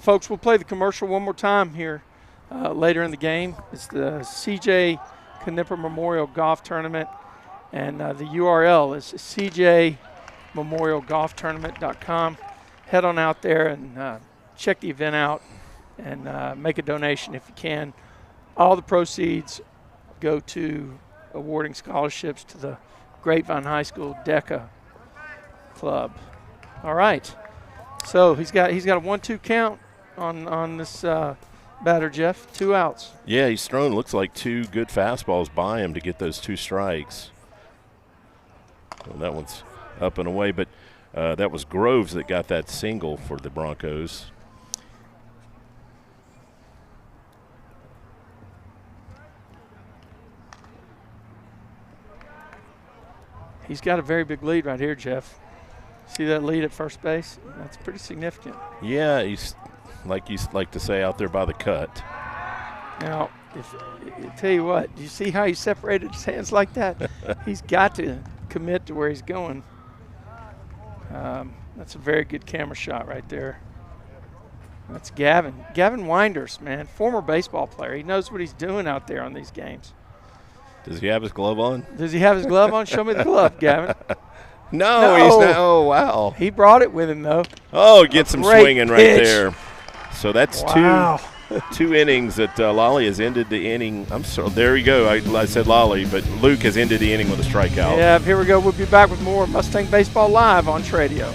folks, we'll play the commercial one more time here later in the game. It's the CJ Knipper Memorial Golf Tournament, and the URL is cjmemorialgolftournament.com. Head on out there and check the event out and make a donation if you can. All the proceeds go to awarding scholarships to the Grapevine High School DECA Club. All right. So he's got a 1-2 count on this batter, Jeff. 2 outs. Yeah, he's thrown, looks like 2 good fastballs by him to get those 2 strikes. Well, that one's up and away, but that was Groves that got that single for the Broncos. He's got a very big lead right here, Jeff. See that lead at first base? That's pretty significant. Yeah, he's like you like to say, out there by the cut. Now, I tell you what, do you see how he separated his hands like that? He's got to commit to where he's going. That's a very good camera shot right there. That's Gavin. Gavin Winders, man, former baseball player. He knows what he's doing out there on these games. Does he have his glove on? Does he have his glove on? Show me the glove, Gavin. No, he's not. Oh, wow. He brought it with him, though. Oh, gets him swinging right there. So that's wow. two innings that Lolly has ended the inning. I'm sorry. There you go. I said Lolly, but Luke has ended the inning with a strikeout. Yeah, here we go. We'll be back with more Mustang Baseball Live on Tradio.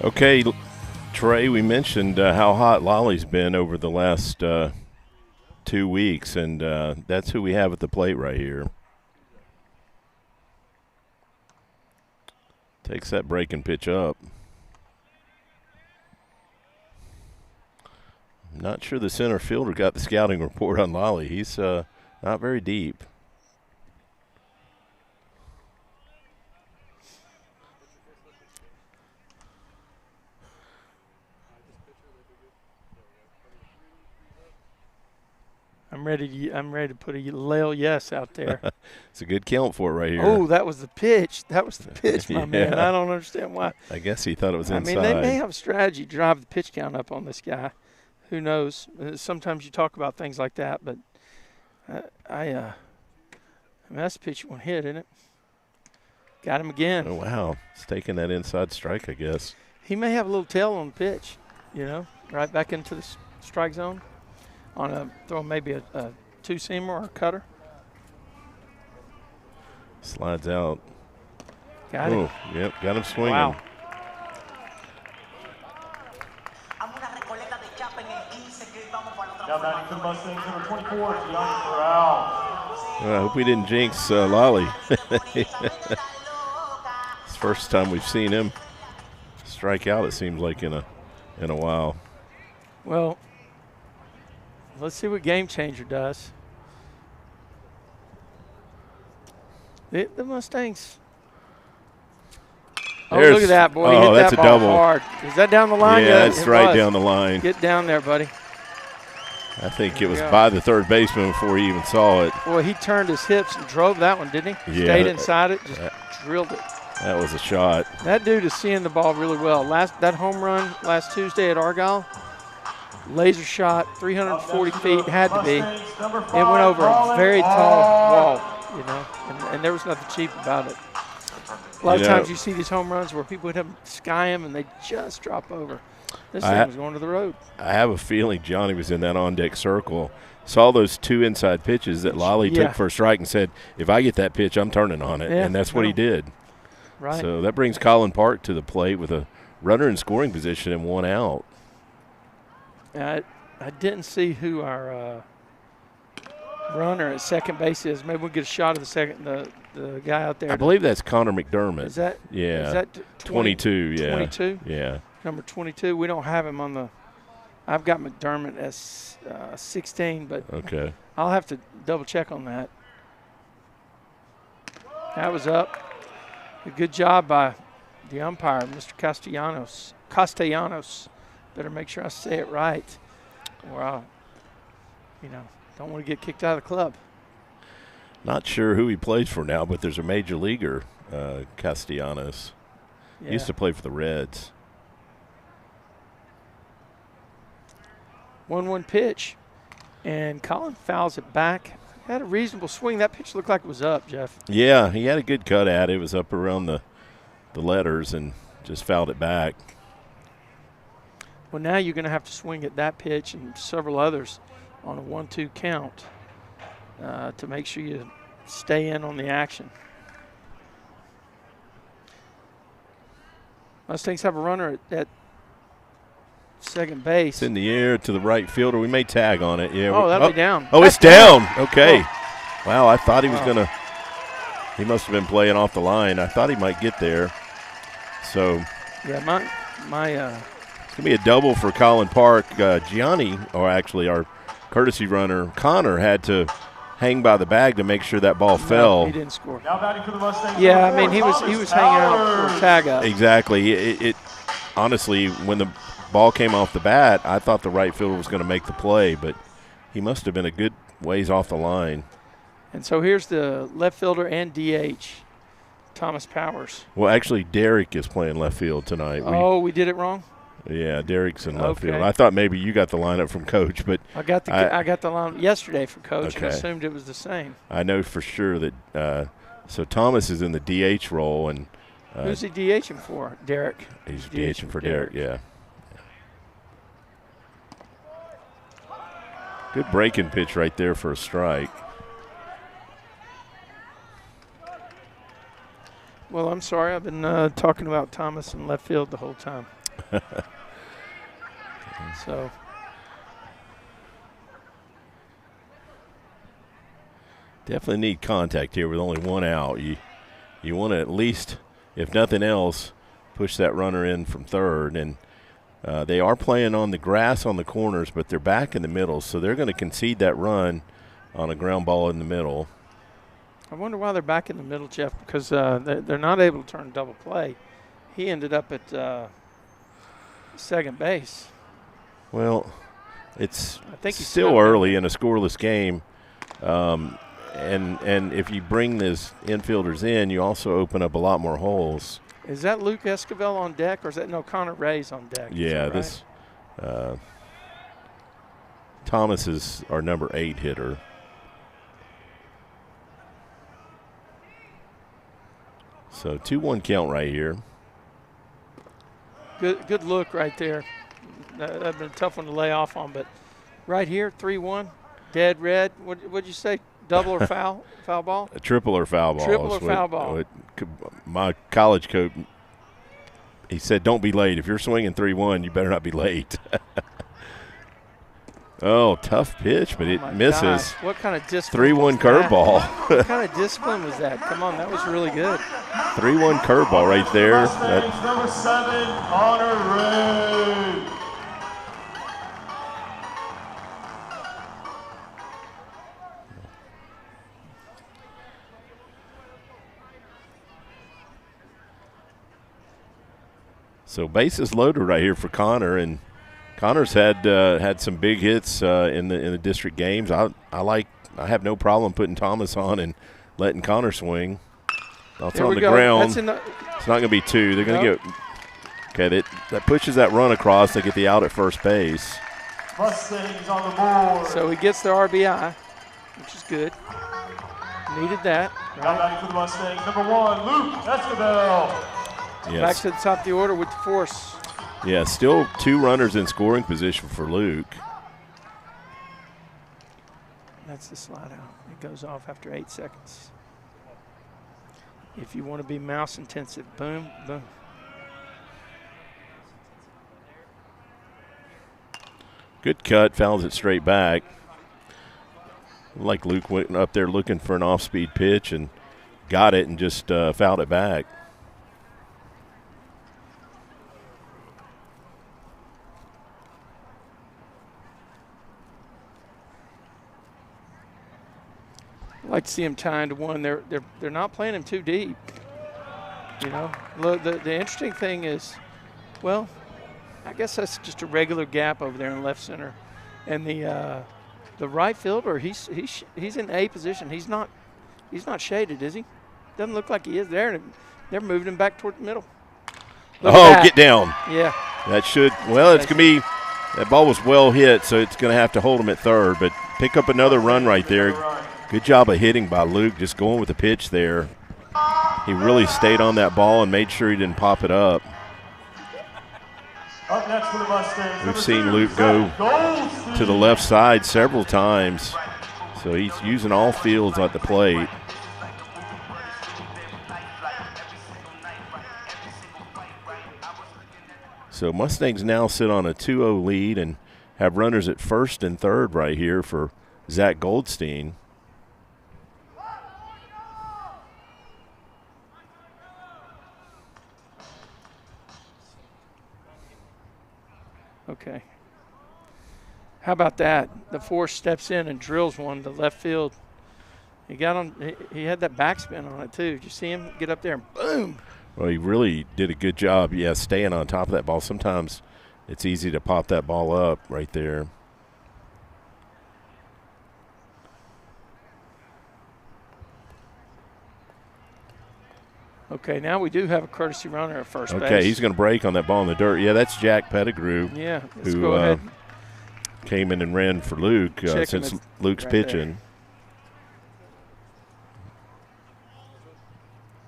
Okay, Trey, we mentioned how hot Lolly's been over the last 2 weeks, and that's who we have at the plate right here. Takes that breaking pitch up. I'm not sure the center fielder got the scouting report on Lolly. He's not very deep. I'm ready to put a Lale yes out there. It's a good count for it right here. Oh, that was the pitch. That was the pitch, my man. I don't understand why. I guess he thought it was inside. I mean, they may have a strategy to drive the pitch count up on this guy. Who knows? Sometimes you talk about things like that, but I mean, that's the pitch you want to hit, isn't it? Got him again. Oh, wow. He's taking that inside strike, I guess. He may have a little tail on the pitch, right back into the strike zone on a throw, maybe a two-seamer or a cutter. Slides out. Got him. Yep, got him swinging. Wow. Now batting for the Mustangs, number 24, Gianni Corral. I hope we didn't jinx Lolly. It's the first time we've seen him strike out, it seems like, in a while. Well, let's see what Game Changer does. The Mustangs. There's, look at that, boy. Oh, He hit that's that a ball double. hard. Is that down the line? Yeah, it's it right was. down the line. Get down there, buddy. I think it was by the third baseman before he even saw it. Boy, he turned his hips and drove that one, didn't he? Yeah, Stayed inside it, just drilled it. That was a shot. That dude is seeing the ball really well. That home run last Tuesday at Argyle, laser shot, 340 feet, had to be. It went over a very tall wall, and there was nothing cheap about it. A lot of times you see these home runs where people would sky them and they just drop over. This thing was going to the road. I have a feeling Johnny was in that on-deck circle, saw those two inside pitches that Lolly took for a strike and said, if I get that pitch, I'm turning on it. And that's what he did. Right. So that brings Colin Park to the plate with a runner in scoring position and 1 out. I didn't see who our runner at second base is. Maybe we'll get a shot of the guy out there. I believe that's Connor McDermott. Is that? Yeah. Is that 22, yeah. 22? Yeah. Number 22. We don't have him on the – I've got McDermott as 16, but okay. I'll have to double check on that. That was up. A good job by the umpire, Mr. Castellanos. Better make sure I say it right, or I'll, don't want to get kicked out of the club. Not sure who he plays for now, but there's a major leaguer, Castellanos. Yeah. He used to play for the Reds. 1-1 pitch, and Colin fouls it back. Had a reasonable swing. That pitch looked like it was up, Jeff. Yeah, he had a good cut at it. It was up around the letters and just fouled it back. Well, now you're going to have to swing at that pitch and several others on a 1-2 count to make sure you stay in on the action. Mustangs have a runner at second base. It's in the air to the right fielder. We may tag on it. Yeah. That'll be down. Oh, it's down. Okay. Wow, I thought he was going to – he must have been playing off the line. I thought he might get there. So – yeah, my it's going to be a double for Colin Park. Gianni, or actually our courtesy runner, Connor, had to hang by the bag to make sure that ball fell. He didn't score. Now batting for the Mustangs. Yeah, I mean, he was hanging out for a tag up. Exactly. It honestly, when the ball came off the bat, I thought the right fielder was going to make the play, but he must have been a good ways off the line. And so here's the left fielder and DH, Thomas Powers. Well, actually, Derek is playing left field tonight. We did it wrong? Yeah, Derek's in left field. I thought maybe you got the lineup from Coach, but I got the line yesterday from Coach and assumed it was the same. I know for sure that so Thomas is in the DH role. And who's he DHing for? Derek. He's DHing for Derek, yeah. Good breaking pitch right there for a strike. Well, I'm sorry. I've been talking about Thomas in left field the whole time. So definitely need contact here with only 1 out. You want to at least, if nothing else, push that runner in from third. And they are playing on the grass on the corners, but they're back in the middle, so they're going to concede that run on a ground ball in the middle. I wonder why they're back in the middle, Jeff, because they're not able to turn double play. He ended up at second base. Well, it's I think still early in a scoreless game. And if you bring these infielders in, you also open up a lot more holes. Is that Luke Esquivel on deck, or is that Connor Ray's on deck? Yeah, right? this Thomas is our number 8 hitter. So 2-1 count right here. Good look right there. That'd been a tough one to lay off on, but right here, 3-1, dead red. What'd you say? Double or foul? Foul ball? A triple or foul ball. Triple or foul ball. My college coach, he said, don't be late. If you're swinging 3-1, you better not be late. Oh, tough pitch, but it misses. Gosh, what kind of discipline? 3-1 curveball. What kind of discipline was that? Come on, that was really good. 3-1 curveball right there. Mustangs, number 7, Connor Ray. So bases loaded right here for Connor, and Connor's had some big hits in the district games. I have no problem putting Thomas on and letting Connor swing. It's on the ground. It's not going to be 2. They're going to get – okay, that pushes that run across. They get the out at first base. Mustangs on the board. So he gets the RBI, which is good. Needed that. Now batting for the Mustangs, number 1, Luke Escobar. Yes. Back to the top of the order with the force. Yeah, still 2 runners in scoring position for Luke. That's the slide out. It goes off after 8 seconds. If you want to be mouse intensive, boom, boom. Good cut, fouls it straight back. Like Luke went up there looking for an off-speed pitch and got it and just fouled it back. I like to see him tying to 1. They're not playing him too deep. You know, look, the interesting thing is, well, I guess that's just a regular gap over there in left center, and the right fielder he's in A position. He's not shaded, is he? Doesn't look like he is there. And they're moving him back toward the middle. Get down. Yeah. That should. Well, it's gonna be. That ball was well hit, so it's gonna have to hold him at third, but pick up another run right there. Good job of hitting by Luke, just going with the pitch there. He really stayed on that ball and made sure he didn't pop it up. Up next for the Mustangs. We've seen Luke go to the left side several times, so he's using all fields at the plate. So Mustangs now sit on a 2-0 lead and have runners at first and third right here for Zach Goldstein. Okay. How about that? The force steps in and drills one to left field. He got on. He had that backspin on it too. Did you see him get up there and boom? Well, he really did a good job, staying on top of that ball. Sometimes it's easy to pop that ball up right there. Okay, now we do have a courtesy runner at first base. Okay, he's going to break on that ball in the dirt. Yeah, that's Jack Pettigrew. Yeah, let's who go ahead. Came in and ran for Luke since Luke's right pitching. There.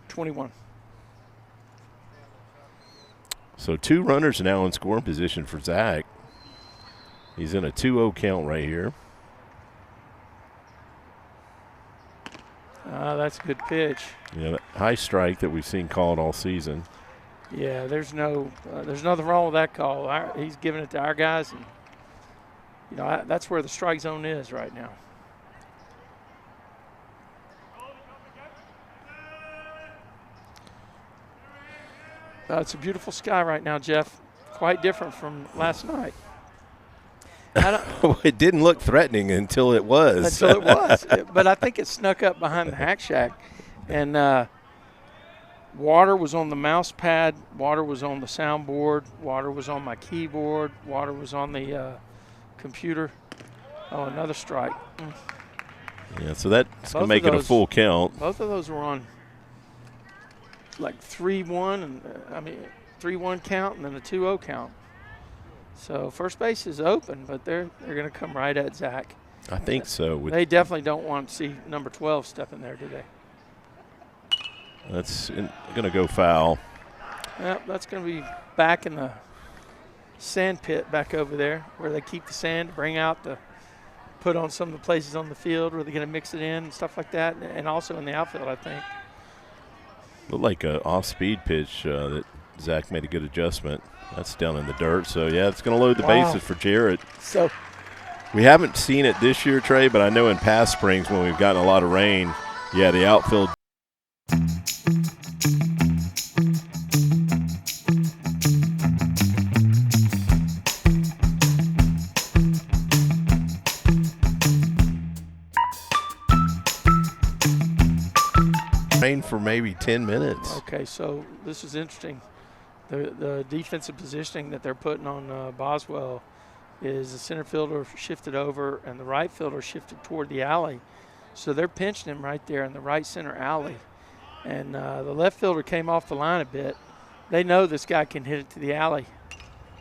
21. So 2 runners now in scoring position for Zach. He's in a 2-0 count right here. That's a good pitch. Yeah, that high strike that we've seen called all season. Yeah, there's nothing wrong with that call. He's giving it to our guys, and that's where the strike zone is right now. It's a beautiful sky right now, Jeff. Quite different from last night. It didn't look threatening until it was. But I think it snuck up behind the hack shack. And water was on the mouse pad. Water was on the soundboard. Water was on my keyboard. Water was on the computer. Oh, another strike. Yeah, so that's going to make it a full count. Both of those were on like 3-1, and 3-1 count and then a 2-0 count. So first base is open, but they're going to come right at Zach. I think so. They definitely don't want to see number 12 step in there, do they? That's going to go foul. Yep, that's going to be back in the sand pit back over there where they keep the sand to bring out the put on some of the places on the field where they're going to mix it in and stuff like that, and also in the outfield, I think. Looked like an off-speed pitch that Zach made a good adjustment. That's down in the dirt. So, yeah, it's going to load the bases for Jarrett. So we haven't seen it this year, Trey, but I know in past springs when we've gotten a lot of rain, yeah, the outfield. Rain for maybe 10 minutes. Okay, so this is interesting. The defensive positioning that they're putting on Boswell is the center fielder shifted over and the right fielder shifted toward the alley. So they're pinching him right there in the right center alley. And the left fielder came off the line a bit. They know this guy can hit it to the alley.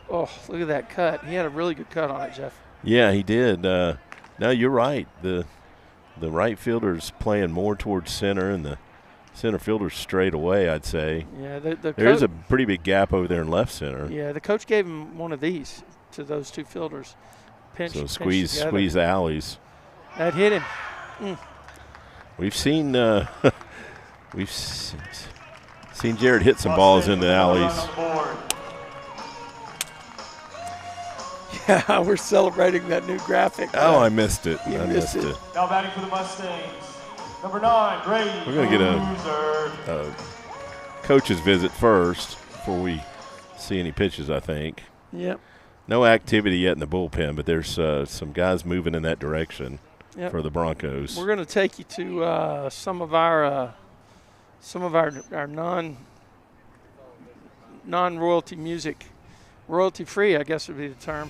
Oh, look at that cut. He had a really good cut on it, Jeff. Yeah, he did. No, you're right. The right fielder's playing more towards center and the center fielder's straight away, I'd say. Yeah, there's a pretty big gap over there in left center. Yeah, the coach gave him one of these to those two fielders. So squeeze the alleys. That hit him. We've seen seen Jarrett hit some balls in the alleys. Yeah, we're celebrating that new graphic. Oh, I missed it. I missed it. Now batting for the Mustangs, number 9, Brady. We're going to get a coach's visit first before we see any pitches, I think. Yep. No activity yet in the bullpen, but there's some guys moving in that direction for the Broncos. We're going to take you to some of our non-royalty music. Royalty-free, I guess would be the term.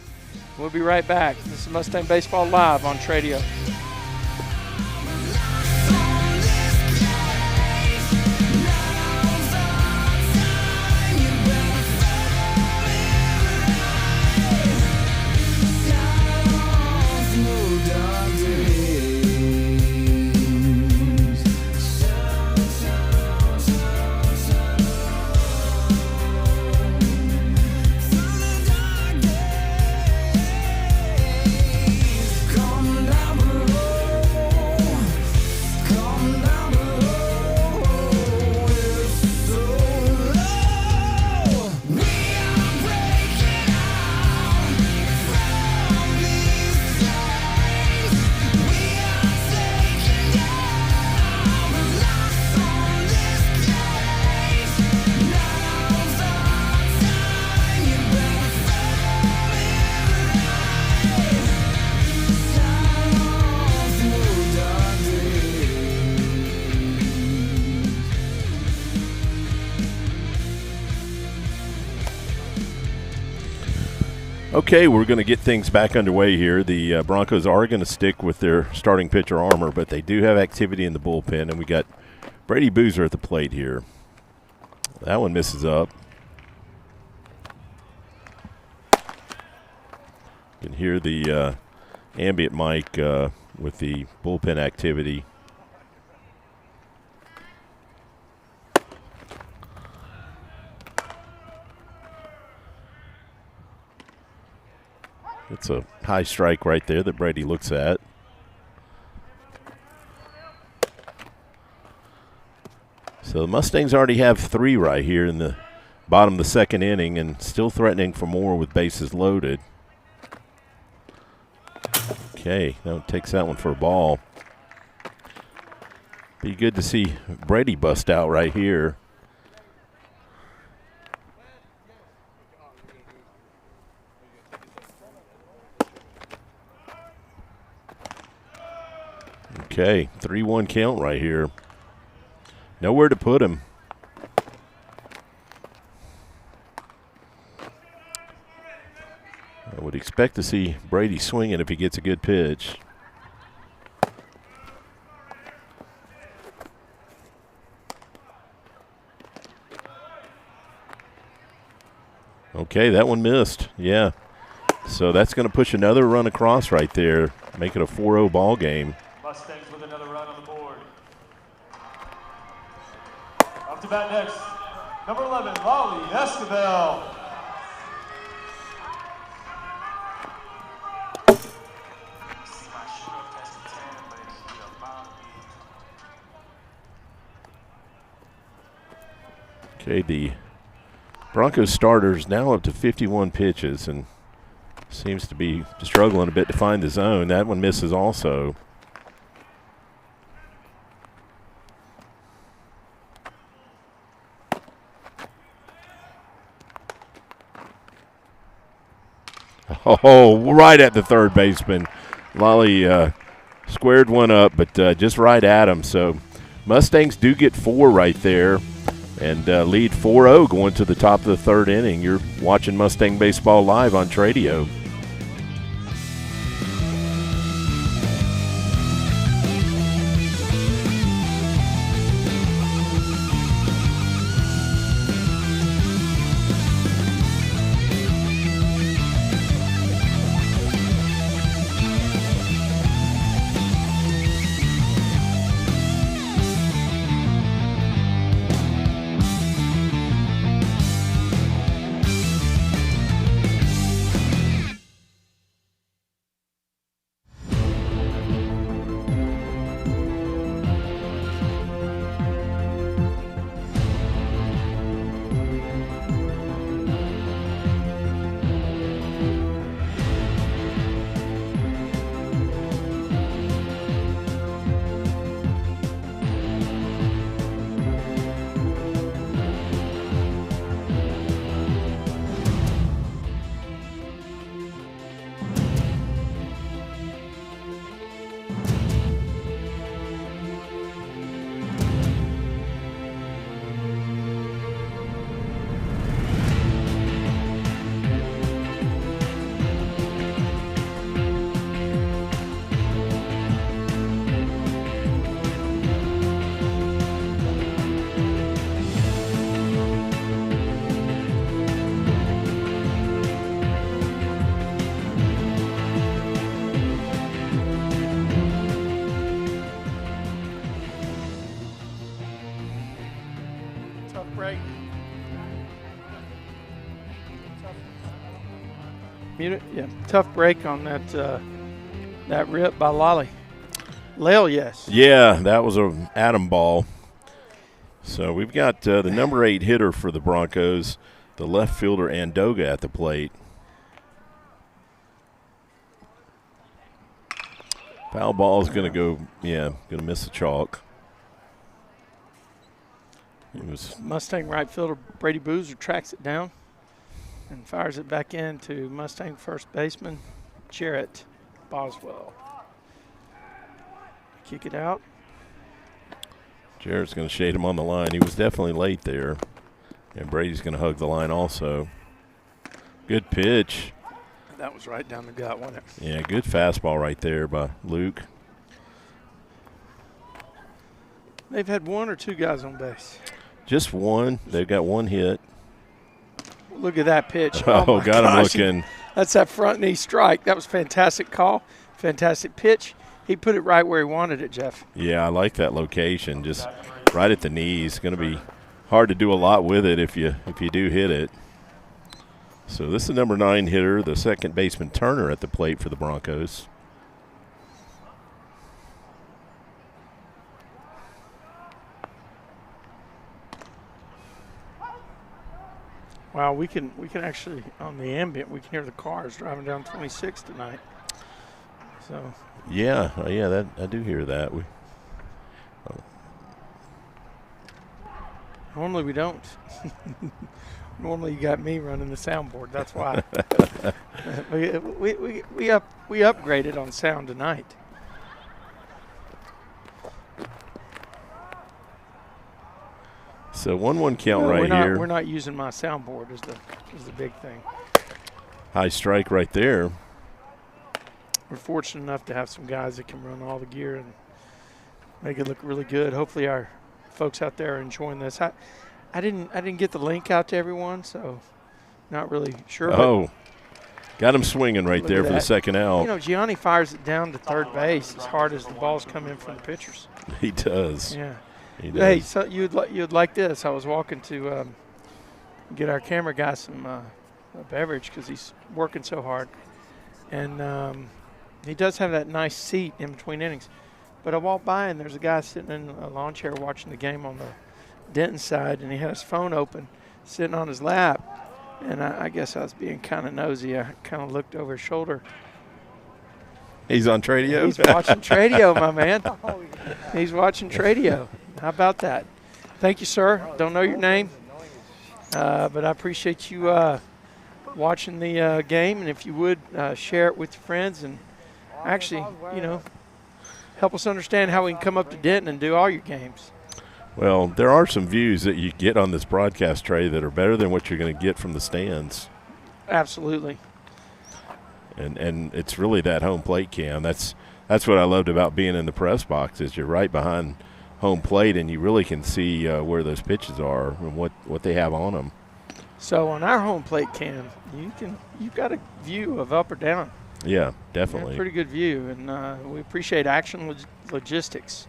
We'll be right back. This is Mustang Baseball Live on Tradio. Okay, we're going to get things back underway here. The Broncos are going to stick with their starting pitcher armor, but they do have activity in the bullpen, and we got Brady Boozer at the plate here. That one misses up. You can hear the ambient mic with the bullpen activity. It's a high strike right there that Brady looks at. So the Mustangs already have 3 right here in the bottom of the second inning and still threatening for more with bases loaded. Okay, that takes that one for a ball. Be good to see Brady bust out right here. Okay, 3-1 count right here. Nowhere to put him. I would expect to see Brady swinging if he gets a good pitch. Okay, that one missed. Yeah. So that's going to push another run across right there, make it a 4-0 ball game. Mustangs with another run on the board. To bat next, number 11, Lolly Esquivel. Okay, the Broncos starters now up to 51 pitches and seems to be struggling a bit to find the zone. That one misses also. Oh, right at the third baseman. Lolly squared one up, but just right at him. So Mustangs do get 4 right there and lead 4-0 going to the top of the third inning. You're watching Mustang Baseball live on Tradio. Yeah, tough break on that rip by Lolly. Lale, yes. Yeah, that was a atom ball. So we've got the number 8 hitter for the Broncos, the left fielder Andoga at the plate. Foul ball is going to go, going to miss the chalk. It was Mustang right fielder Brady Boozer tracks it down and fires it back in to Mustang first baseman Jarrett Boswell. Kick it out. Jarrett's going to shade him on the line. He was definitely late there. And Brady's going to hug the line also. Good pitch. That was right down the gut, wasn't it? Yeah, good fastball right there by Luke. They've had 1 or 2 guys on base. Just one. They've got 1 hit. Look at that pitch. Oh, my got him gosh. looking. That's that front knee strike. That was fantastic call, fantastic pitch. He put it right where he wanted it, Jeff. Yeah, I like that location. Just right at the knees. Going to be hard to do a lot with it if you do hit it. So this is number 9 hitter, the second baseman Turner at the plate for the Broncos. Wow, we can actually, on the ambient, we can hear the cars driving down 26 tonight. So Yeah, that I do hear that. Normally we don't. Normally you got me running the soundboard. That's why. we upgraded on sound tonight. So 1-1 count No, here. We're not using my soundboard is the big thing. High strike right there. We're fortunate enough to have some guys that can run all the gear and make it look really good. Hopefully our folks out there are enjoying this. I didn't get the link out to everyone, so not really sure. Oh, got him swinging right there for the second out. You know, Gianni fires it down to third base as hard as the balls come in from the pitchers. He does. Yeah. He does. Hey, so you'd like this. I was walking to get our camera guy some a beverage because he's working so hard. And he does have that nice seat in between innings. But I walked by, and there's a guy sitting in a lawn chair watching the game on the Denton side, and he had his phone open, sitting on his lap. And I guess I was being kind of nosy. I kind of looked over his shoulder. He's on Tradio? He's watching Tradio, my man. He's watching Tradio. How about that? Thank you, sir. Don't know your name, but I appreciate you watching the game. And if you would, share it with your friends and actually, help us understand how we can come up to Denton and do all your games. Well, there are some views that you get on this broadcast tray that are better than what you're going to get from the stands. Absolutely. And it's really that home plate cam. That's what I loved about being in the press box is you're right behind home plate and you really can see where those pitches are and what they have on them. So on our home plate cam, you've got a view of up or down. Yeah, definitely. Pretty good view, and we appreciate Action Logistics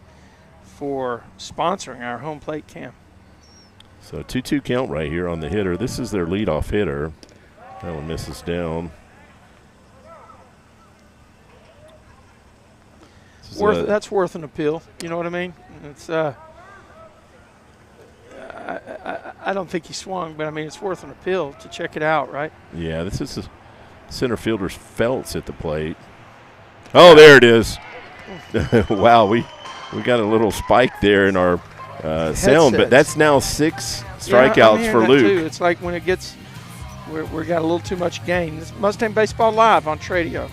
for sponsoring our home plate cam. So 2-2 count right here on the hitter. This is their leadoff hitter. That one misses down. That's worth an appeal. You know what I mean? It's I don't think he swung, but I mean it's worth an appeal to check it out, right? Yeah, this is the center fielder's Feltz at the plate. Oh, there it is. Wow, we got a little spike there in our sound, but that's now 6 strikeouts for Luke. Too. It's like when it gets, we got a little too much gain. This Mustang Baseball Live on Tradio.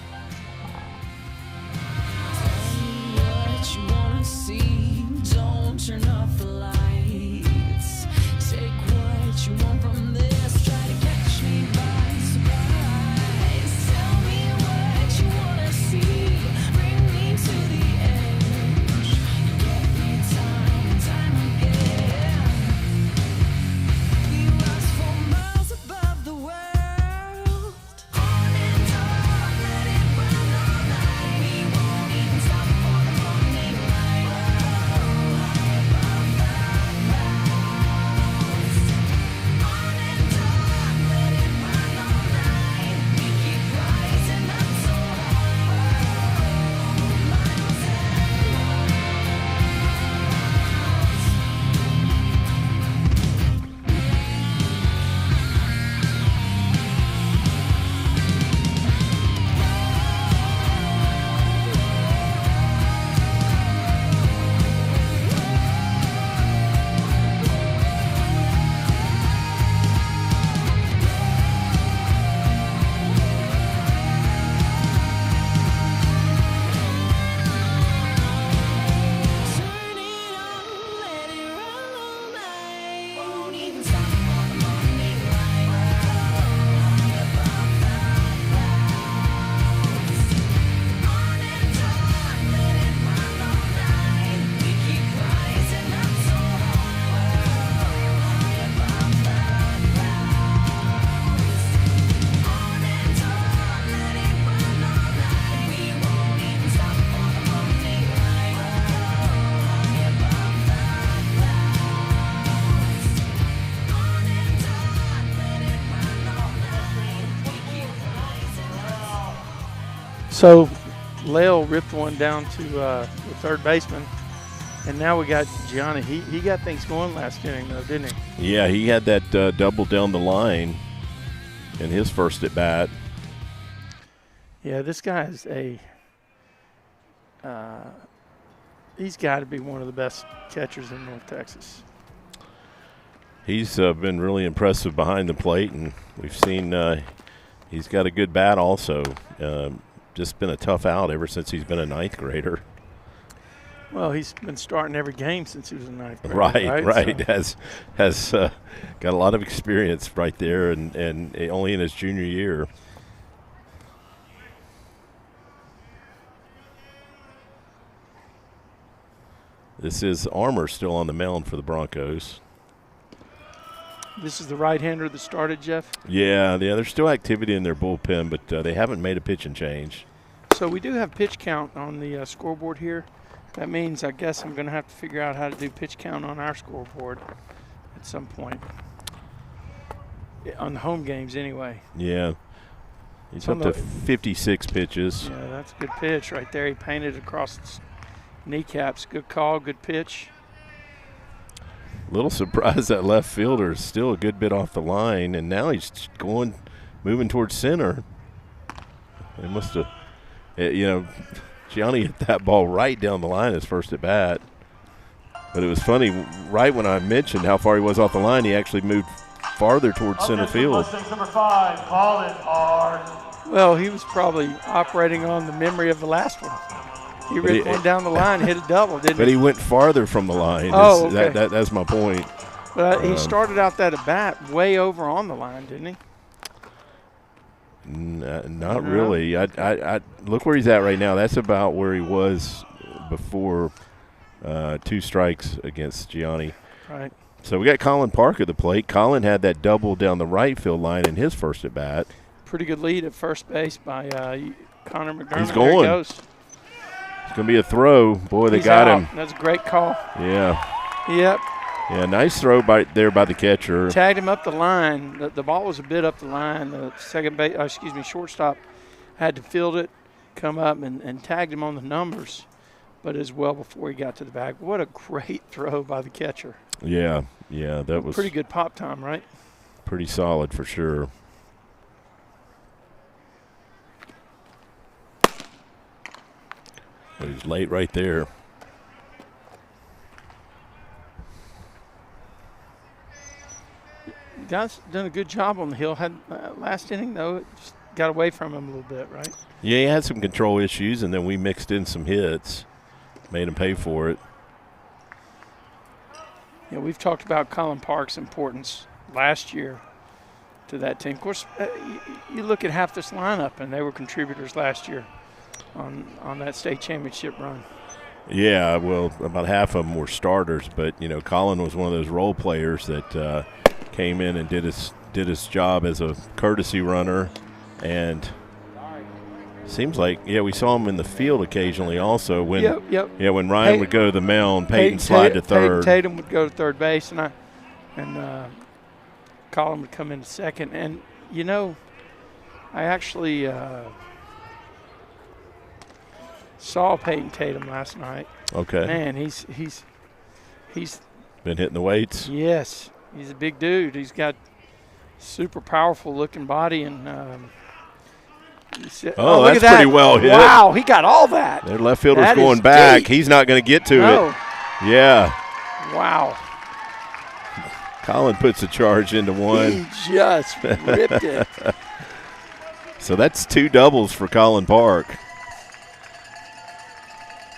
So Lale ripped one down to the third baseman, and now we got Gianni. He got things going last inning, though, didn't he? Yeah, he had that double down the line in his first at bat. Yeah, this guy is he's got to be one of the best catchers in North Texas. He's been really impressive behind the plate, and we've seen he's got a good bat also. Just been a tough out ever since he's been a ninth grader. Well, he's been starting every game since he was a ninth grader. Right. So. Has got a lot of experience right there, and only in his junior year. This is Armour still on the mound for the Broncos. This is the right-hander that started, Jeff? Yeah, there's still activity in their bullpen, but they haven't made a pitching change. So we do have pitch count on the scoreboard here. That means I guess I'm going to have to figure out how to do pitch count on our scoreboard at some point. On the home games anyway. Yeah. He's up to 56 pitches. Yeah, that's a good pitch right there. He painted across his kneecaps. Good call, good pitch. Little surprised that left fielder is still a good bit off the line, and now he's moving towards center. They must have, Gianni hit that ball right down the line his first at bat. But it was funny, right when I mentioned how far he was off the line, he actually moved farther towards center field. Mustangs number 5, Colin Park. Well, he was probably operating on the memory of the last one. He ripped one down the line, hit a double, didn't he? But he went farther from the line. Oh, okay. That's my point. But he started out that at bat way over on the line, didn't he? Not really. I look where he's at right now. That's about where he was before 2 strikes against Gianni. Right. So we got Colin Park at the plate. Colin had that double down the right field line in his first at bat. Pretty good lead at first base by Connor McDermott. He's going. There he goes. It's going to be a throw. Boy, they He's got out. him. That's a great call. Yeah. Yep. Yeah, nice throw by the catcher. Tagged him up the line. The ball was a bit up the line. The shortstop had to field it, come up and tagged him on the numbers, but as well before he got to the bag. What a great throw by the catcher. Yeah, that was pretty good pop time, right? Pretty solid for sure. But he's late right there. Guys done a good job on the hill. Had last inning though, it just got away from him a little bit, right? Yeah, he had some control issues, and then we mixed in some hits, made him pay for it. Yeah, we've talked about Colin Park's importance last year to that team. Of course, you look at half this lineup, and they were contributors last year on that state championship run. Yeah, well, about half of them were starters, but Colin was one of those role players that came in and did his job as a courtesy runner, and seems like we saw him in the field occasionally also when when Ryan would go to the mound, Peyton slide to third. Tatum would go to third base, and Colin would come in second. And I actually saw Peyton Tatum last night. Okay. Man, he's been hitting the weights. Yes, he's a big dude. He's got super powerful looking body, and that's pretty well hit. Wow, he got all that. Their left fielder's going back. Deep. He's not going to get to it. Yeah. Wow. Colin puts a charge into one. He just ripped it. So that's 2 doubles for Colin Park.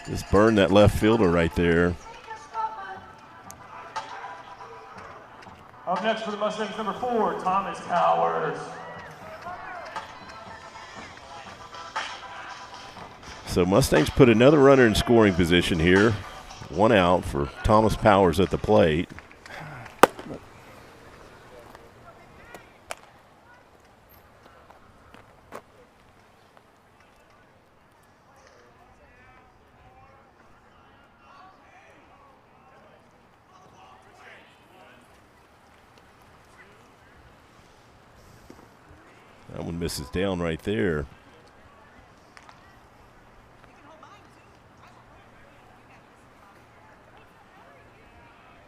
Just burned that left fielder right there. Up next for the Mustangs, number 4, Thomas Powers. So Mustangs put another runner in scoring position here. 1 out for Thomas Powers at the plate. That one misses down right there.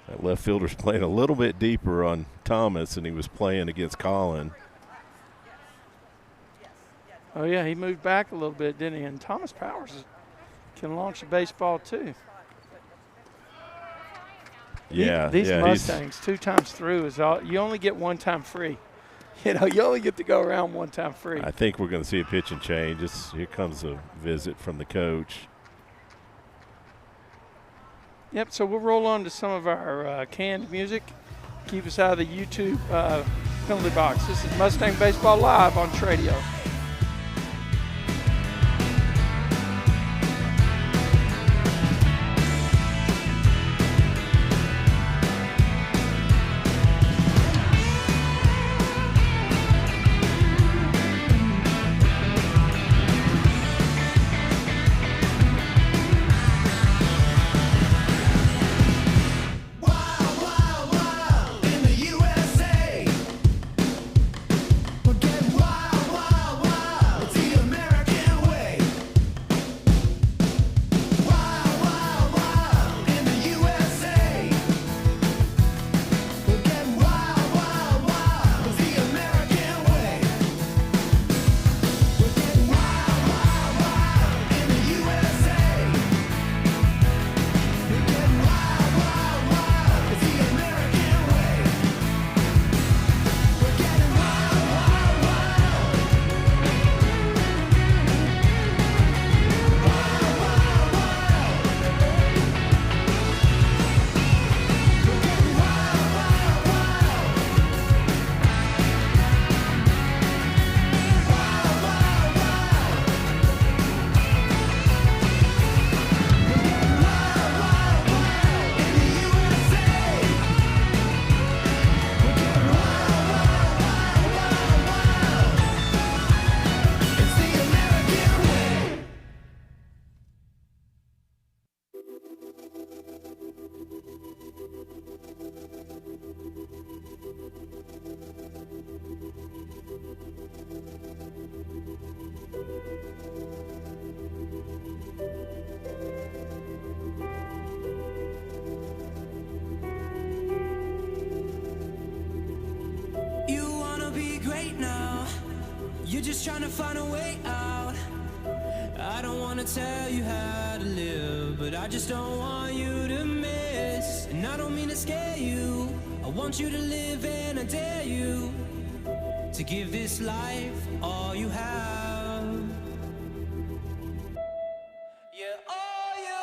That left fielder's playing a little bit deeper on Thomas than he was playing against Colin. Oh, yeah, he moved back a little bit, didn't he? And Thomas Powers can launch a baseball, too. Yeah. These Mustangs, 2 times through is all. You only get 1 time free. You only get to go around 1 time free. I think we're going to see a pitching change. Here comes a visit from the coach. Yep, so we'll roll on to some of our canned music. Keep us out of the YouTube penalty box. This is Mustang Baseball Live on Tradio. just trying to find a way out. I don't want to tell you how to live, but I just don't want you to miss. And I don't mean to scare you, I want you to live, and I dare you to give this life all you have. Yeah, all you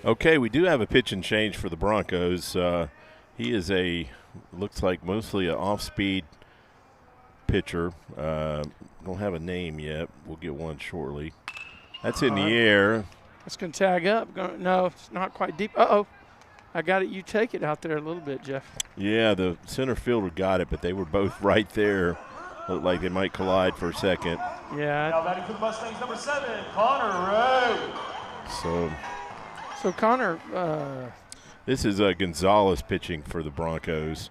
Okay, we do have a pitch and change for the Broncos. He is looks like mostly an off-speed pitcher. Don't have a name yet. We'll get one shortly. That's in the air. That's going to tag up. No, it's not quite deep. Uh-oh. I got it. You take it out there a little bit, Jeff. Yeah, the center fielder got it, but they were both right there. Looked like they might collide for a second. Yeah. Now batting for the Mustangs, number 7, Connor Ray. So Connor, this is Gonzalez pitching for the Broncos.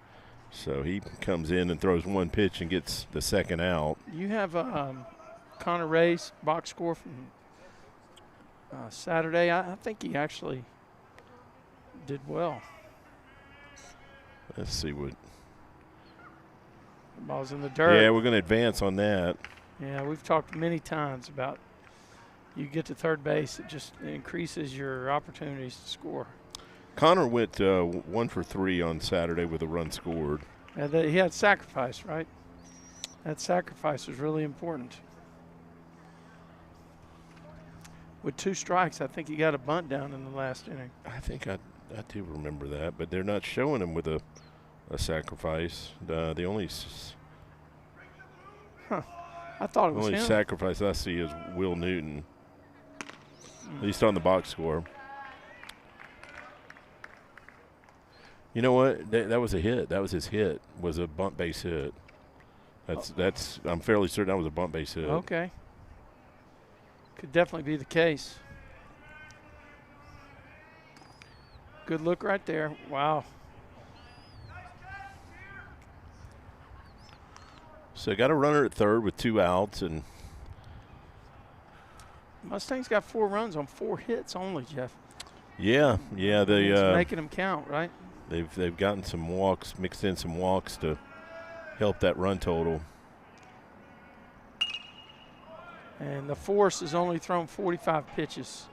So he comes in and throws one pitch and gets the second out. you have Connor Ray's box score from Saturday. I think he actually did well. Let's see what. The ball's in the dirt. Yeah, we're going to advance on that. Yeah, we've talked many times about you get to third base, it just increases your opportunities to score. Connor went 1 for 3 on Saturday with a run scored. He had sacrifice, right? That sacrifice was really important. With 2 strikes, I think he got a bunt down in the last inning. I think I do remember that, but they're not showing him with a sacrifice. The only I thought it was only him. sacrifice I see is Will Newton, at least on the box score. You know what? That was a hit. That was his hit. Was a bunt base hit. That's. I'm fairly certain that was a bunt base hit. Okay. Could definitely be the case. Good look right there. Wow. So got a runner at third with 2 outs, and Mustangs got 4 runs on 4 hits only, Jeff. yeah, they It's making them count, right? they've gotten some walks, mixed in some walks to help that run total. And the Force has only thrown 45 pitches.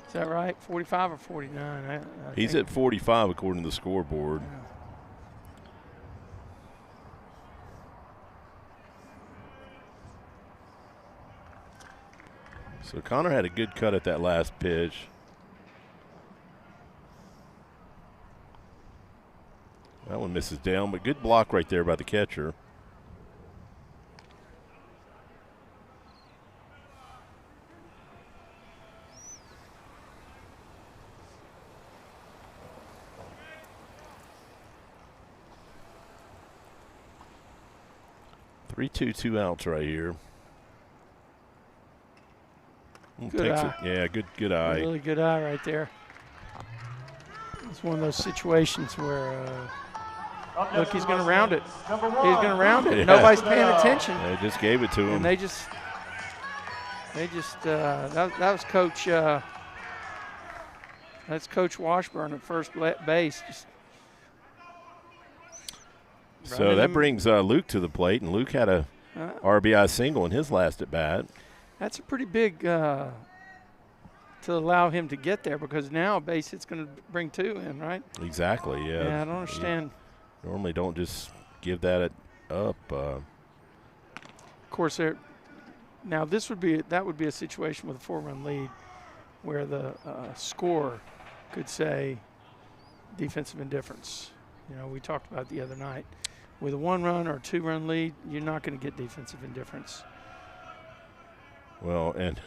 Is that right? 45 or 49? I He's think. at 45 according to the scoreboard. Yeah. So Connor had a good cut at that last pitch. That one misses down, but good block right there by the catcher. Two outs right here. Good eye. Yeah, good eye. Really good eye right there. It's one of those situations where, look, he's going to round it. He's going to round it. Yeah. Nobody's paying attention. They just gave it to him. And they just that was Coach. That's Coach Washburn at first base. Just so that brings Luke to the plate, and Luke had a RBI single in his last at bat. That's a pretty big to allow him to get there, because now a base hit's going to bring 2 in, right? Exactly. Yeah. Yeah, I don't understand. You normally don't just give that up. Of course, now that would be a situation with a 4-run lead where the scorer could say, defensive indifference. You know, we talked about it the other night. With a 1-run or 2-run lead, you're not going to get defensive indifference. Well, and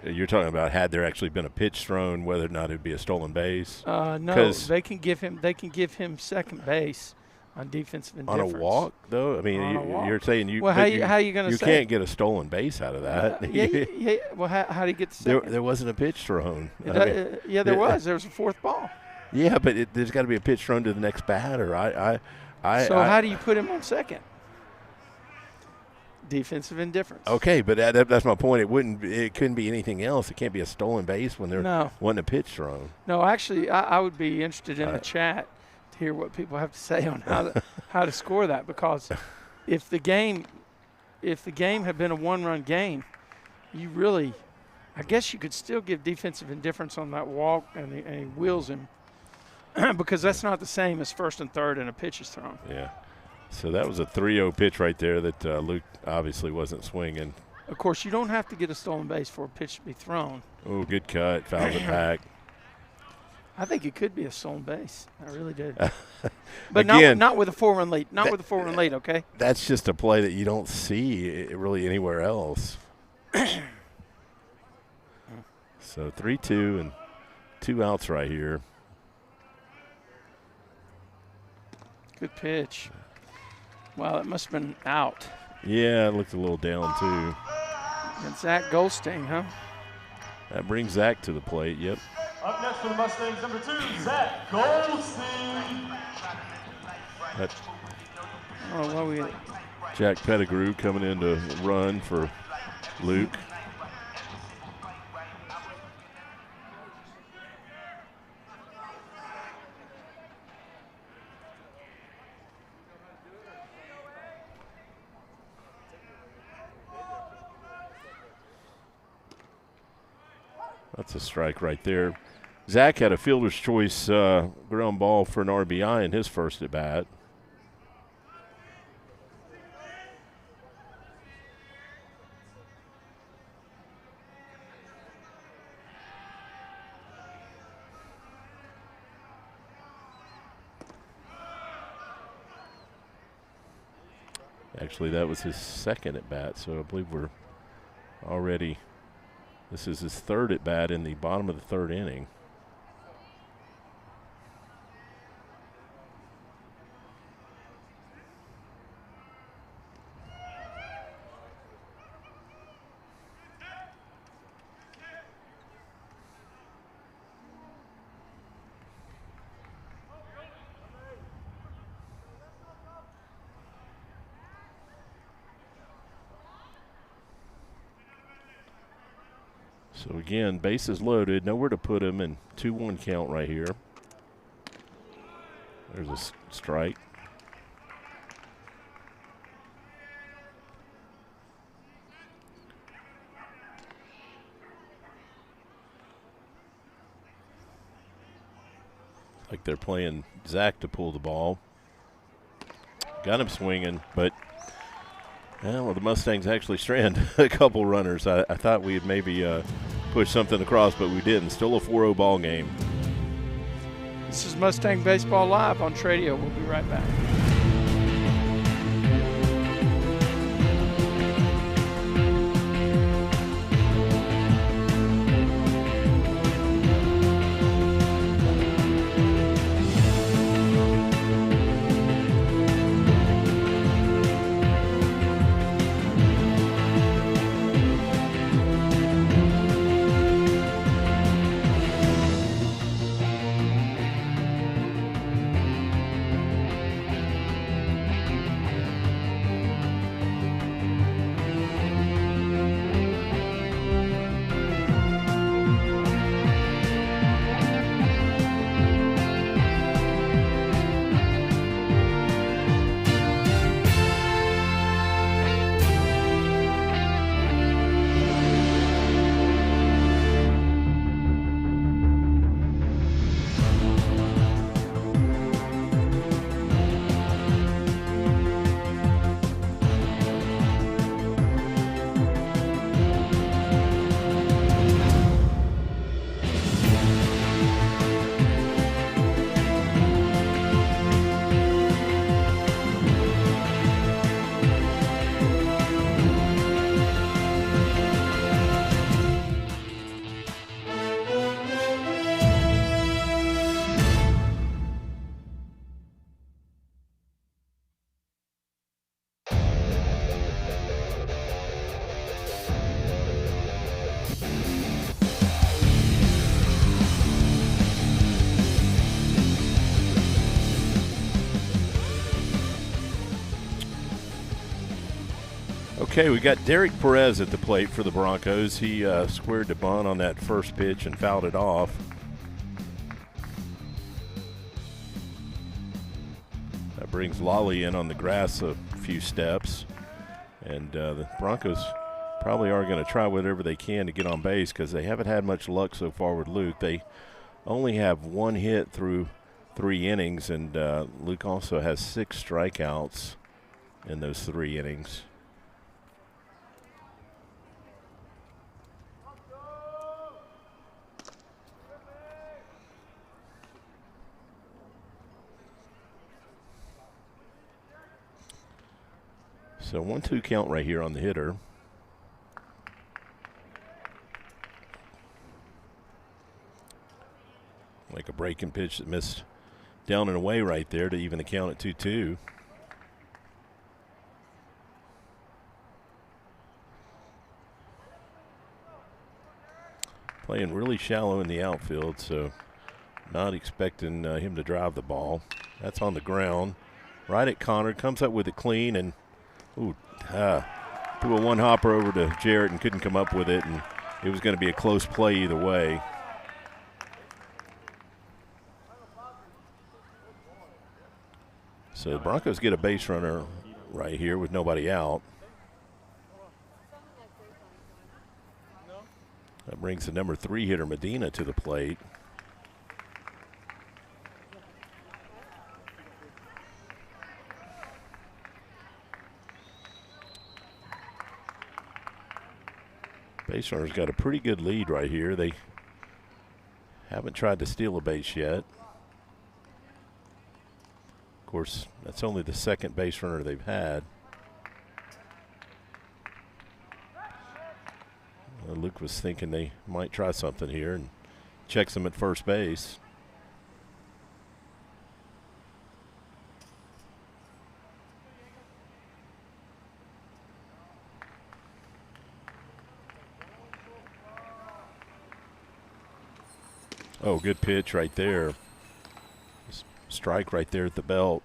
you're talking about had there actually been a pitch thrown, whether or not it'd be a stolen base. No, they can give him second base on defensive indifference. On a walk, though. I mean, you're saying you. Well, how you going to say? You can't get a stolen base out of that. Yeah. Well, how do you get the second? There wasn't a pitch thrown. There was. There was a fourth ball. Yeah, but there's got to be a pitch thrown to the next batter. So how do you put him on second? Defensive indifference. Okay, but that's my point. It couldn't be anything else. It can't be a stolen base when there wasn't a pitch thrown. No, actually, I would be interested in the chat to hear what people have to say on how to score that, because if the game had been a 1-run game, you really, I guess you could still give defensive indifference on that walk, and he wheels him, because that's not the same as first and third and a pitch is thrown. Yeah. So that was a 3-0 pitch right there that Luke obviously wasn't swinging. Of course, you don't have to get a stolen base for a pitch to be thrown. Oh, good cut. Fouls it back. I think it could be a stolen base. I really do. But again, not with a 4-run lead. Not with a 4-run lead, okay? That's just a play that you don't see really anywhere else. So 3-2 and 2 outs right here. Good pitch. Wow, it must have been out. Yeah, it looked a little down, too. And Zach Goldstein, huh? That brings Zach to the plate, yep. Up next for the Mustangs, number 2, Zach Goldstein. Jack Pettigrew coming in to run for Luke. That's a strike right there. Zach had a fielder's choice ground ball for an RBI in his first at bat. Actually, that was his second at bat, so I believe we're already. This is his third at bat in the bottom of the third inning. So again, bases loaded, nowhere to put him, and 2-1 count right here. There's a strike. Like they're playing Zach to pull the ball. Got him swinging, but well, the Mustangs actually stranded a couple runners. I thought we'd maybe push something across, but we didn't. Still a 4-0 ball game. This is Mustang Baseball Live on Tradio. We'll be right back. Okay, we got Derek Perez at the plate for the Broncos. He squared the bunt on that first pitch and fouled it off. That brings Lolly in on the grass a few steps. And the Broncos probably are going to try whatever they can to get on base because they haven't had much luck so far with Luke. They only have one hit through 3 innings, and Luke also has 6 strikeouts in those 3 innings. So 1-2 count right here on the hitter. Like a breaking pitch that missed down and away right there to even the count at 2-2. Playing really shallow in the outfield, so not expecting him to drive the ball. That's on the ground. Right at Connor, comes up with it clean and threw a one-hopper over to Jarrett and couldn't come up with it, and it was going to be a close play either way. So the Broncos get a base runner right here with nobody out. That brings the number 3 hitter Medina to the plate. Base runner's got a pretty good lead right here. They haven't tried to steal a base yet. Of course, that's only the 2nd base runner they've had. Luke was thinking they might try something here and checks him at first base. Oh, good pitch right there. Strike right there at the belt.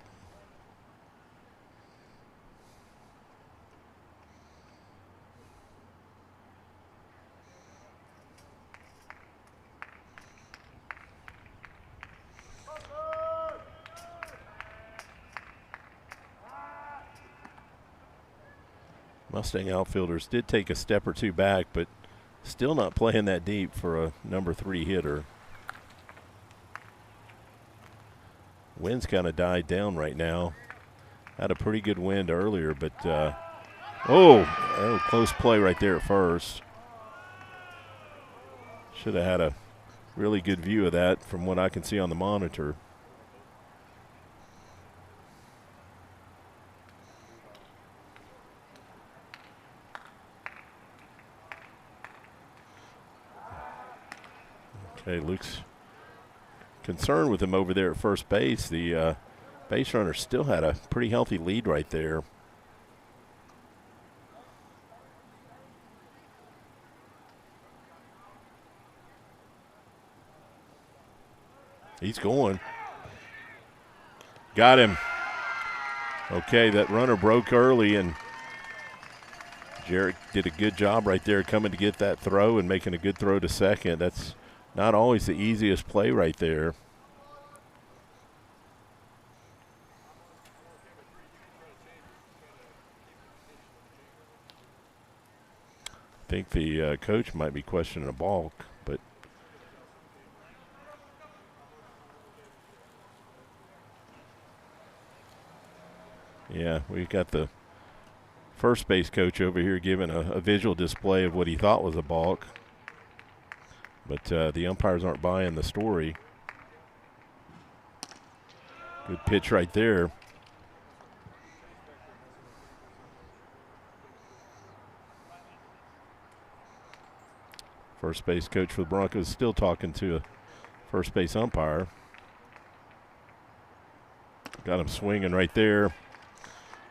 Mustang outfielders did take a step or 2 back, but still not playing that deep for a number 3 hitter. Wind's kind of died down right now. Had a pretty good wind earlier, but close play right there at first. Should have had a really good view of that from what I can see on the monitor. Okay, Luke's concerned with him over there at first base. The base runner still had a pretty healthy lead right there. He's going. Got him. Okay, that runner broke early, and Jarrett did a good job right there coming to get that throw and making a good throw to second. That's not always the easiest play right there. I think the coach might be questioning a balk, but yeah, we got the first base coach over here giving a visual display of what he thought was a balk. But the umpires aren't buying the story. Good pitch right there. First base coach for the Broncos still talking to a first base umpire. Got him swinging right there.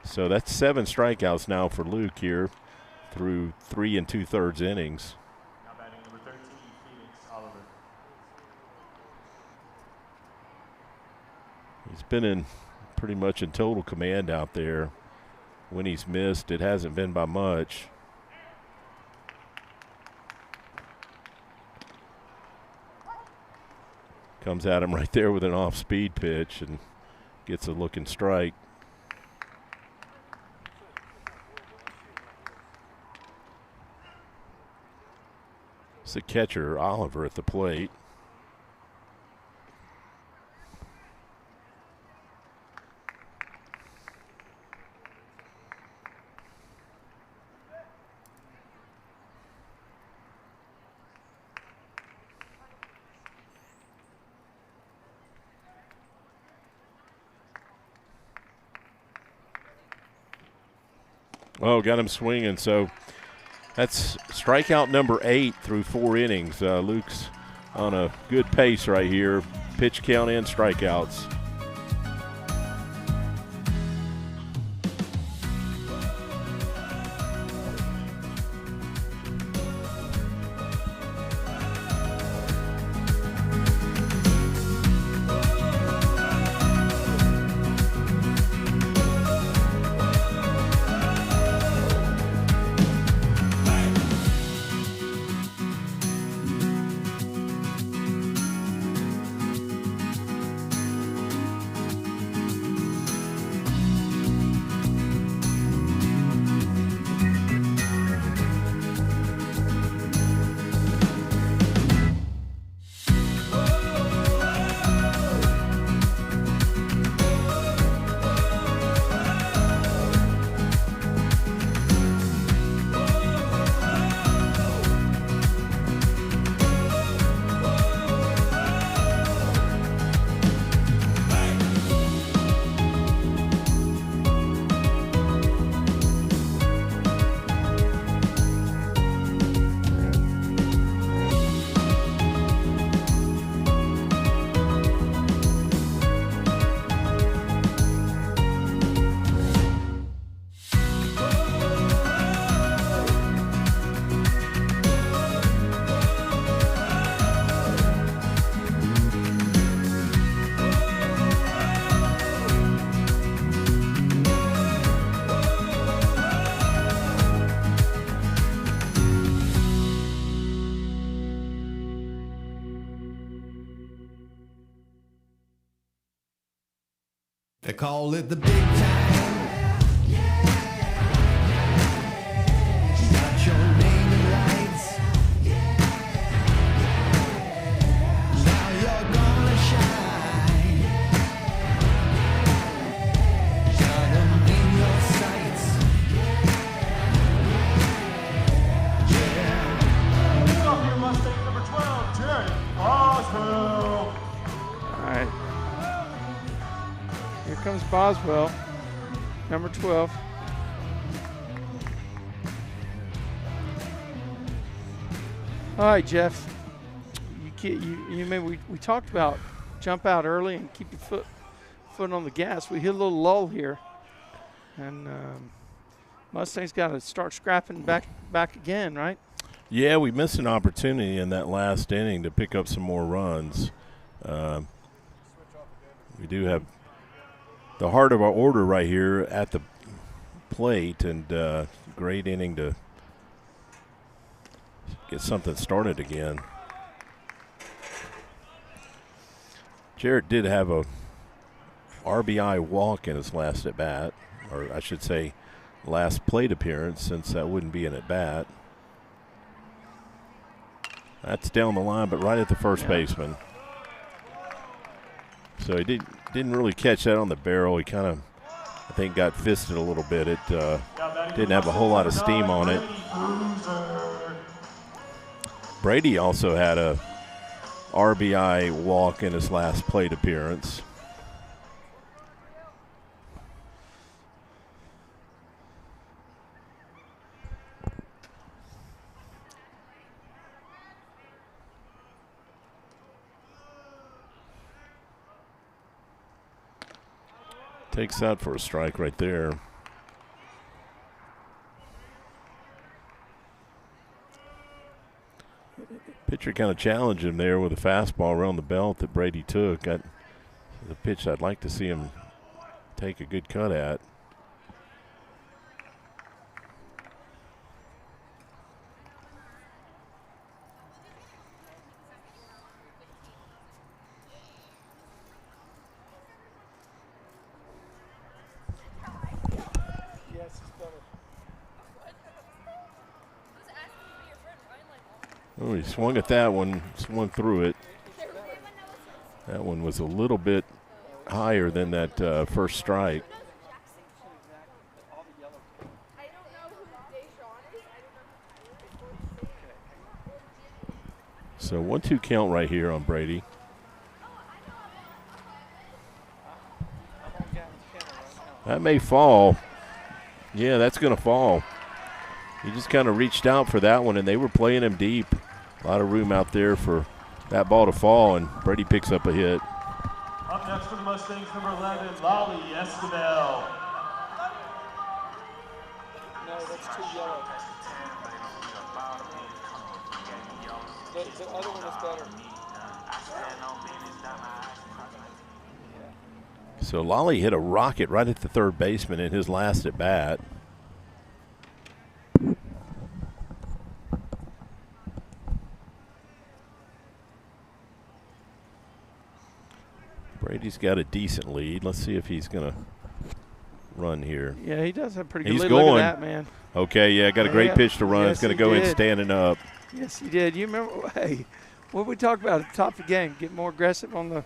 So that's 7 strikeouts now for Luke here through 3 2/3 innings. He's been in pretty much in total command out there. When he's missed, it hasn't been by much. Comes at him right there with an off-speed pitch and gets a looking strike. It's the catcher, Oliver, at the plate. Oh, got him swinging. So that's strikeout number 8 through 4 innings. Luke's on a good pace right here. Pitch count and strikeouts. They call it the big time. You got your name in lights. Now you're gonna shine. Got 'em in your sights. Yeah. Leading off here, Mustang number 12, Jared Boswell. All right. Here comes Boswell, number 12. All right, Jeff. We talked about jump out early and keep your foot on the gas. We hit a little lull here, and Mustang's got to start scrapping back again, right? Yeah, we missed an opportunity in that last inning to pick up some more runs. We do have the heart of our order right here at the plate, and great inning to get something started again. Jarrett did have a RBI walk in his last at bat, or I should say last plate appearance, since that wouldn't be an at bat. That's down the line, but right at the first baseman. So he didn't really catch that on the barrel. He kind of, I think, got fisted a little bit. It didn't have a whole lot of steam on it. Brady also had a RBI walk in his last plate appearance. Takes out for a strike right there. Pitcher kind of challenged him there with a fastball around the belt that Brady took. The pitch I'd like to see him take a good cut at. Oh, he swung at that one, swung through it. That one was a little bit higher than that first strike. So 1-2 count right here on Brady. That may fall. Yeah, that's going to fall. He just kind of reached out for that one, and they were playing him deep. A lot of room out there for that ball to fall, and Brady picks up a hit. Up next for the Mustangs, number 11, Lolly Esquivel. No, that's too yellow. The other one is better. So Lolly hit a rocket right at the third baseman in his last at bat. Brady's got a decent lead. Let's see if he's going to run here. Yeah, he does have a pretty good He's lead. going. Look at that, man. Okay, yeah, got a great Yeah. pitch to run. Yes, It's going he to go in did. standing up. Yes, he did. You remember, hey, what we talked about at the top of the game, get more aggressive on the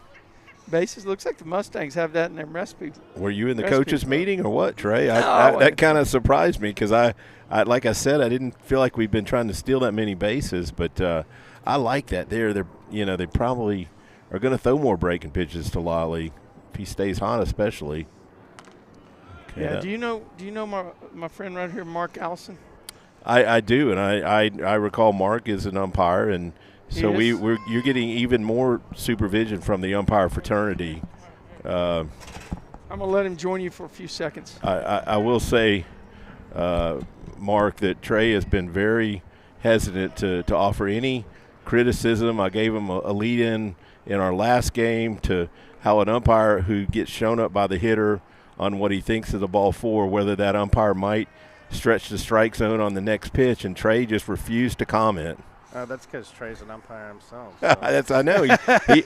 bases. Looks like the Mustangs have that in their recipe. Were you in the Recipe coaches' for- meeting or what, Trey? No, That kind of surprised me because I, like I said, I didn't feel like we've been trying to steal that many bases, but I like that. They probably are going to throw more breaking pitches to Lolly if he stays hot, especially. Okay, Yeah. Do you know my friend right here, Mark Allison? I do, and I recall Mark is an umpire, and so He is? you're getting even more supervision from the umpire fraternity. I'm gonna let him join you for a few seconds. I will say, Mark, that Trey has been very hesitant to offer any criticism. I gave him a lead-in our last game to how an umpire who gets shown up by the hitter on what he thinks is a ball four, whether that umpire might stretch the strike zone on the next pitch, and Trey just refused to comment. That's because Trey's an umpire himself. So. I know. He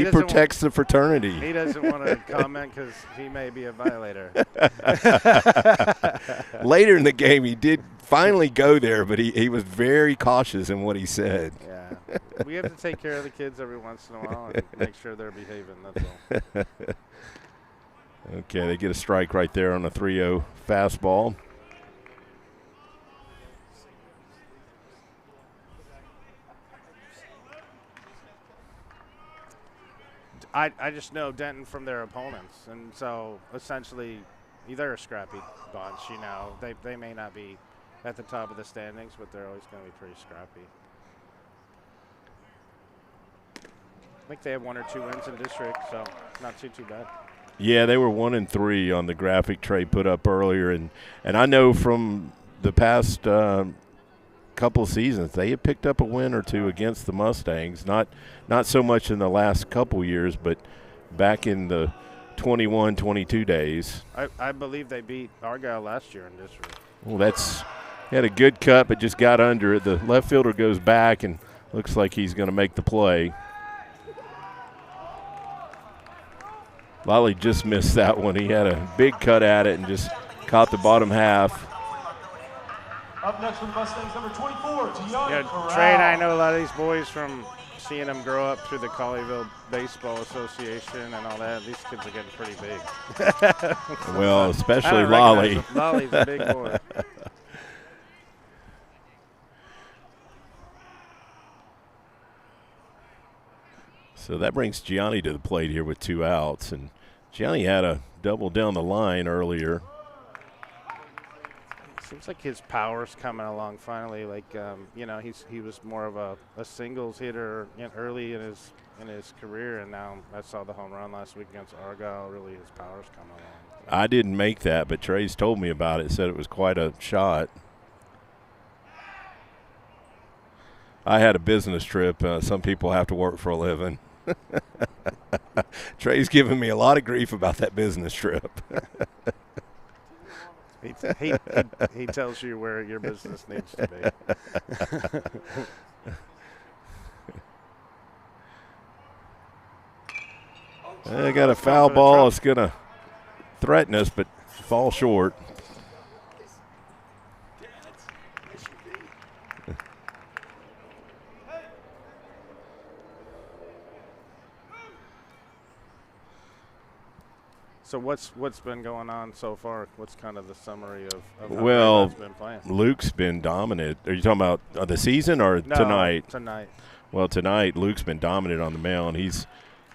doesn't protects the fraternity. He doesn't want to comment because he may be a violator. Later in the game, he did finally go there, but he was very cautious in what he said. Yeah. We have to take care of the kids every once in a while and make sure they're behaving, that's all. Okay, they get a strike right there on a 3-0 fastball. I just know Denton from their opponents, and so essentially they're a scrappy bunch, you know. They may not be at the top of the standings, but they're always going to be pretty scrappy. I think they have 1 or 2 wins in district, so not too bad. Yeah, they were 1-3 on the graphic Trey put up earlier, and I know from the past couple of seasons they have picked up a win or 2 against the Mustangs. Not so much in the last couple years, but back in the 21-22 days. I believe they beat Argyle last year in district. Well, he had a good cut, but just got under it. The left fielder goes back and looks like he's going to make the play. Lolly just missed that one. He had a big cut at it and just caught the bottom half. Up next for the Mustangs, number 24, Gianni Yeah, Corral. Trey and I know a lot of these boys from seeing them grow up through the Colleyville Baseball Association and all that. These kids are getting pretty big. Well, especially I Lolly. recognize him. Lolly's a big boy. So that brings Gianni to the plate here with 2 outs. And Gianni had a double down the line earlier. Seems like his power's coming along finally. Like he was more of a singles hitter early in his career, and now I saw the home run last week against Argyle. Really, his power's coming along. I didn't make that, but Trey's told me about it. Said it was quite a shot. I had a business trip. Some people have to work for a living. Trey's giving me a lot of grief about that business trip. He tells you where your business needs to be. I got a foul ball. It's going to threaten us, but fall short. So what's been going on so far? What's kind of the summary of how Well, Grapevine's been playing? Luke's been dominant. Are you talking about the season or No, tonight? Tonight. Well, tonight Luke's been dominant on the mound. He's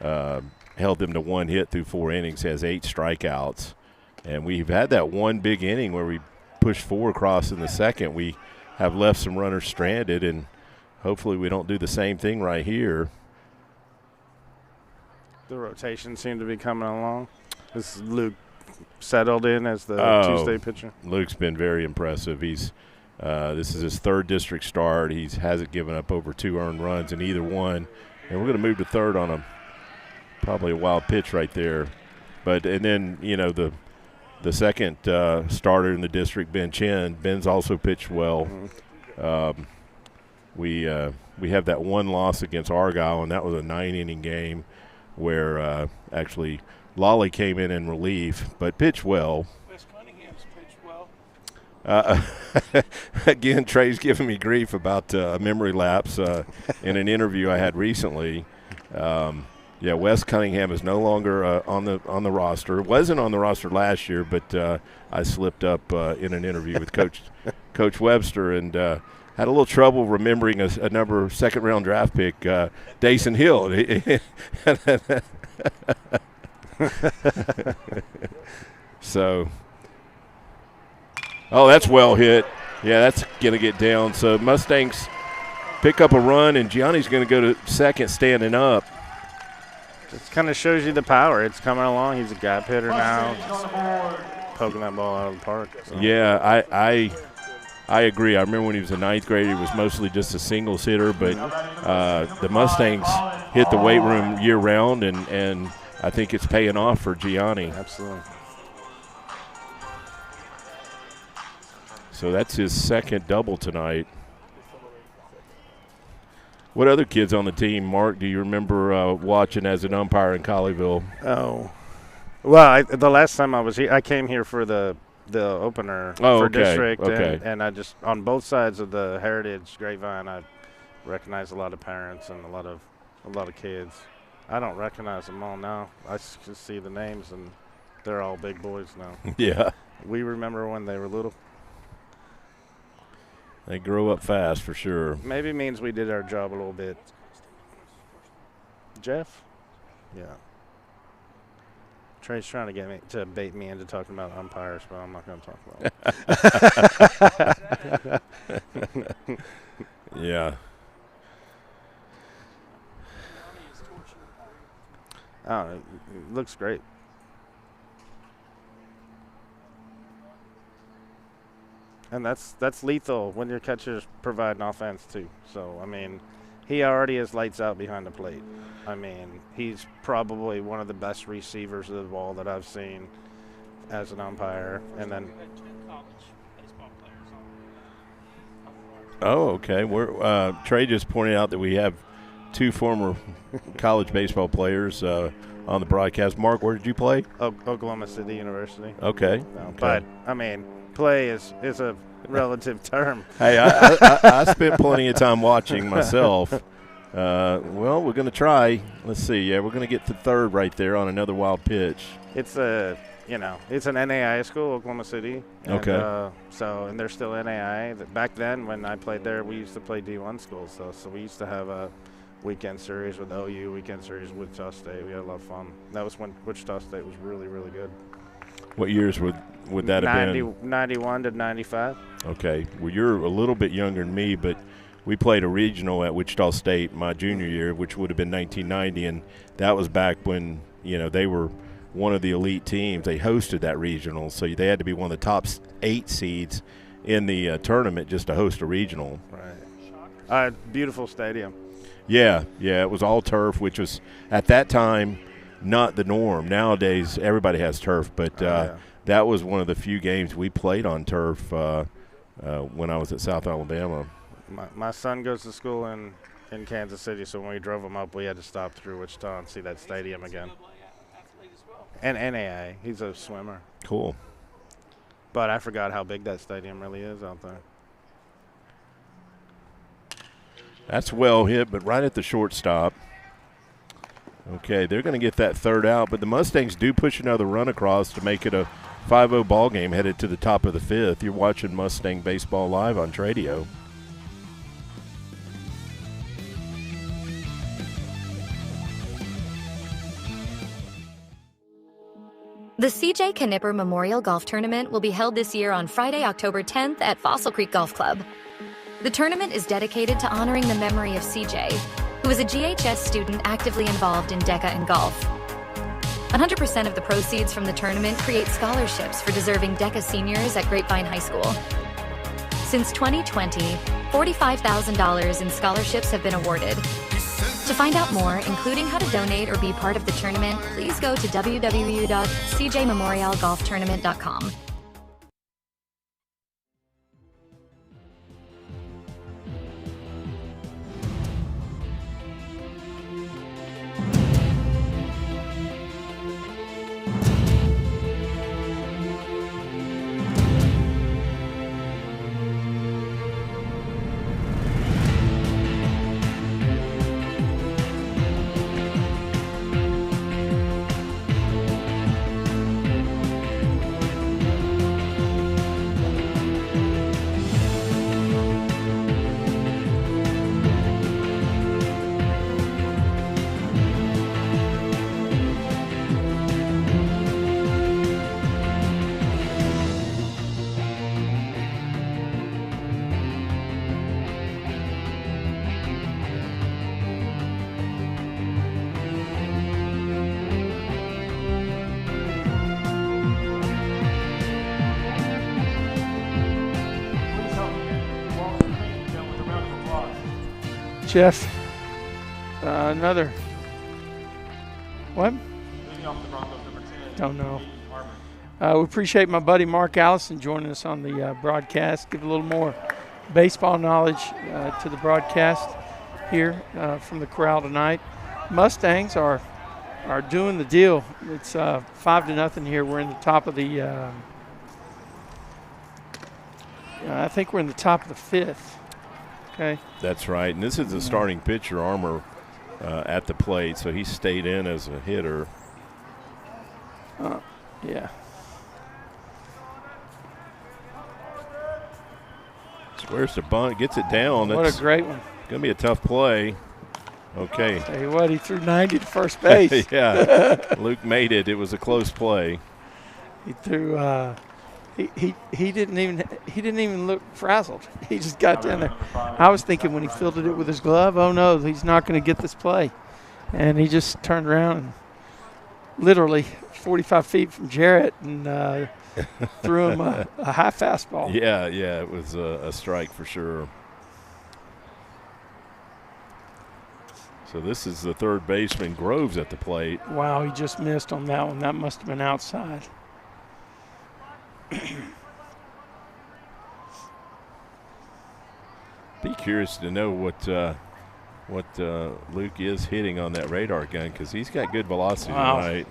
held them to 1 hit through 4 innings, has 8 strikeouts. And we've had that one big inning where we pushed 4 across in the second. We have left some runners stranded, and hopefully we don't do the same thing right here. The rotation seemed to be coming along. This is Luke settled in as the Tuesday pitcher. Luke's been very impressive. He's this is his 3rd district start. He hasn't given up over 2 earned runs in either one. And we're going to move to third on probably a wild pitch right there. And then, the second starter in the district, Ben Chen. Ben's also pitched well. We have that one loss against Argyle, and that was a 9-inning game where actually Lolly came in relief, but pitched well. Wes Cunningham's pitched well. Again, Trey's giving me grief about a memory lapse in an interview I had recently. Wes Cunningham is no longer on the roster. Wasn't on the roster last year, but I slipped up in an interview with Coach Webster and had a little trouble remembering a number 2nd round draft pick, Dason Hill. So, that's well hit. Yeah, that's going to get down. So Mustangs pick up a run, and Gianni's going to go to second standing up. It kind of shows you the power. It's coming along. He's a gap hitter now, poking that ball out of the park. So. Yeah, I agree. I remember when he was a 9th grader, he was mostly just a singles hitter, but the Mustangs hit the weight room year-round, and I think it's paying off for Gianni. Absolutely. So that's his 2nd double tonight. What other kids on the team, Mark, do you remember watching as an umpire in Colleyville? Oh. Well, the last time I was here, I came here for the opener for district, and I just, on both sides of the Heritage Grapevine, I recognized a lot of parents and a lot of kids. I don't recognize them all now. I just see the names, and they're all big boys now. Yeah. We remember when they were little. They grow up fast for sure. Maybe means we did our job a little bit. Jeff? Yeah. Trey's trying to get me to bait me into talking about umpires, but I'm not going to talk about it. Yeah. Oh, it looks great. And that's lethal when your catcher's providing offense too. So, I mean, he already is lights out behind the plate. I mean, he's probably one of the best receivers of the ball that I've seen as an umpire. And then Oh, okay. Trey just pointed out that we have 2 former college baseball players on the broadcast. Mark, where did you play? Oklahoma City University. Okay. But, I mean, play is a relative term. Hey, I spent plenty of time watching myself. Well, we're going to try. Let's see. Yeah, we're going to get to third right there on another wild pitch. It's it's an NAIA school, Oklahoma City. And, Okay. And they're still NAIA. Back then, when I played there, we used to play D1 schools. So we used to have a weekend series with OU, weekend series with Wichita State. We had a lot of fun. That was when Wichita State was really, really good. What years would that have been? 91 to 95. Okay. Well, you're a little bit younger than me, but we played a regional at Wichita State my junior year, which would have been 1990, and that was back when, they were one of the elite teams. They hosted that regional, so they had to be one of the top 8 seeds in the tournament just to host a regional. Right. Beautiful stadium. Yeah, it was all turf, which was at that time not the norm. Nowadays, everybody has turf, but that was one of the few games we played on turf when I was at South Alabama. My son goes to school in Kansas City, so when we drove him up, we had to stop through Wichita and see that stadium again. And NAIA, he's a swimmer. Cool. But I forgot how big that stadium really is out there. That's well hit, but right at the shortstop. Okay, they're going to get that third out, but the Mustangs do push another run across to make it a 5-0 ball game headed to the top of the fifth. You're watching Mustang Baseball Live on Tradio. The CJ Knipper Memorial Golf Tournament will be held this year on Friday, October 10th at Fossil Creek Golf Club. The tournament is dedicated to honoring the memory of CJ, who was a GHS student actively involved in DECA and golf. 100% of the proceeds from the tournament create scholarships for deserving DECA seniors at Grapevine High School. Since 2020, $45,000 in scholarships have been awarded. To find out more, including how to donate or be part of the tournament, please go to www.cjmemorialgolftournament.com. Jeff, another. What? Leading off the Broncos, number 10. Don't know. Armor. We appreciate my buddy Mark Allison joining us on the broadcast. Give a little more baseball knowledge to the broadcast here from the Corral tonight. Mustangs are doing the deal. It's 5-0 here. We're in the top of the. I think we're in the top of the fifth. Okay. That's right, and this is the starting pitcher, Armor, at the plate, so he stayed in as a hitter. Yeah. Squares to bunt, gets it down. What a great one. Going to be a tough play. Okay. Tell you what, he threw 90 to first base. Yeah, Luke made it. It was a close play. He threw. He didn't even look frazzled. He just got down there. I was thinking when he fielded it with his glove, oh no, he's not going to get this play, and he just turned around and literally 45 feet from Jarrett and threw him a high fastball. Yeah, it was a strike for sure. So this is the third baseman, Groves, at the plate. Wow, he just missed on that one. That must have been outside. Be curious to know what Luke is hitting on that radar gun, because he's got good velocity tonight.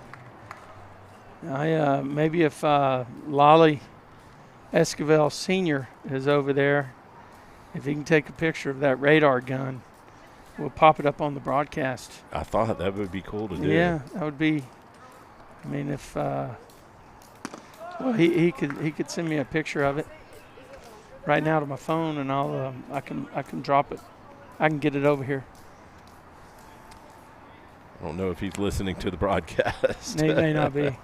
Maybe if Lolly Esquivel Sr. is over there, if he can take a picture of that radar gun, we'll pop it up on the broadcast. I thought that would be cool to do. Yeah, that would be. I mean, if well, he could send me a picture of it right now to my phone, and I can drop it. I can get it over here. I don't know if he's listening to the broadcast. He may not be.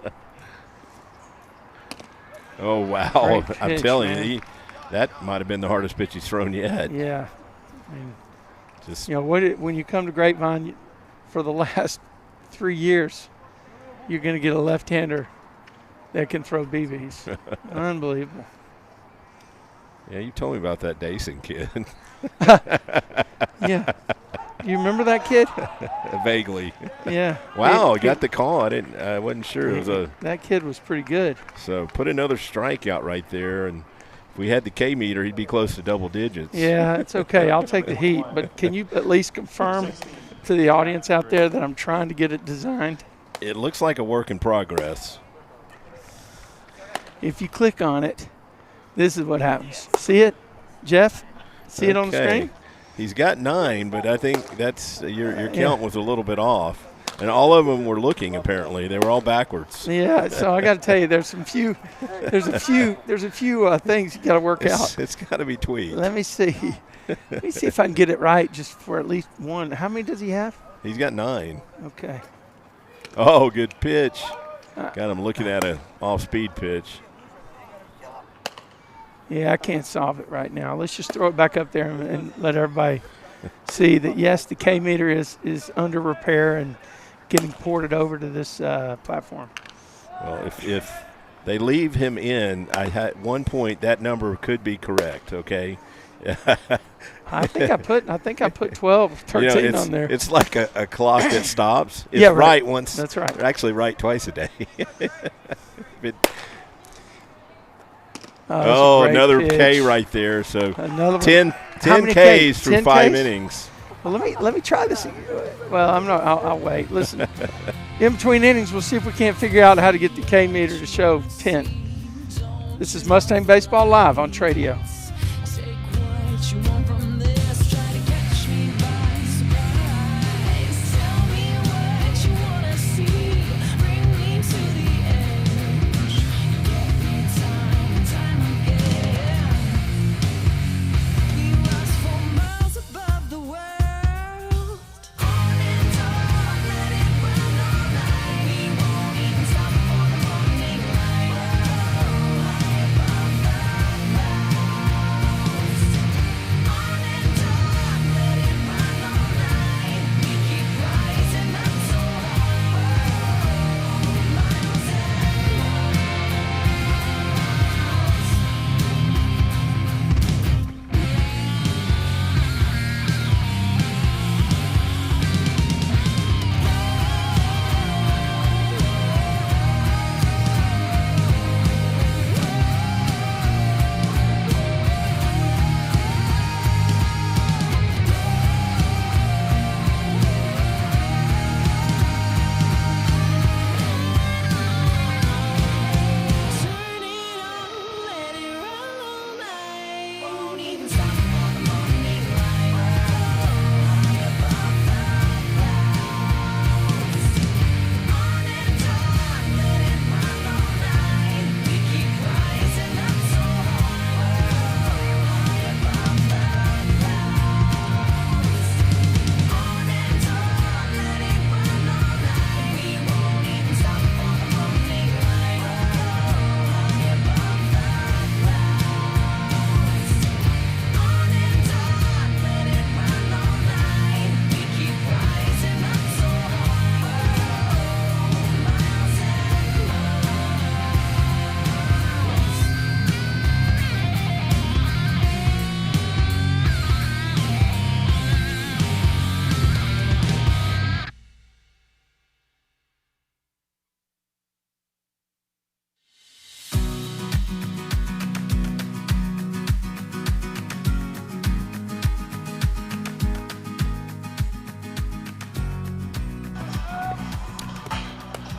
Oh wow! Great I'm pitch, telling you, that might have been the hardest pitch he's thrown yet. Yeah, I mean, just when you come to Grapevine, for the last 3 years, you're going to get a left-hander that can throw BBs. Unbelievable. Yeah, you told me about that Dason kid. Yeah. You remember that kid? Vaguely. Yeah. Wow, got the call. I wasn't sure it was that kid was pretty good. So put another strikeout right there, and if we had the K meter, he'd be close to double digits. Yeah, it's okay. I'll take the heat. But can you at least confirm to the audience out there that I'm trying to get it designed? It looks like a work in progress. If you click on it, this is what happens. See it, Jeff? See it on the screen? He's got 9, but I think that's your count was a little bit off. And all of them were looking, apparently. They were all backwards. Yeah, so I got to tell you, there's a few things you got to work out. It's got to be tweaked. Let me see. Let me see if I can get it right just for at least one. How many does he have? He's got 9. Okay. Oh, good pitch. Got him looking at an off-speed pitch. Yeah, I can't solve it right now. Let's just throw it back up there and let everybody see that, yes, the K-meter is under repair and getting ported over to this platform. Well, if they leave him in, at one point that number could be correct, okay? I think I put 12, 13 on there. It's like a clock that stops. It's yeah, right once. That's right. Actually right twice a day. Another pitch. K right there. So another 10 Ks through 5 innings. Well, let me try this. Well, I'll wait. Listen, in between innings, we'll see if we can't figure out how to get the K meter to show 10. This is Mustang Baseball Live on Tradio.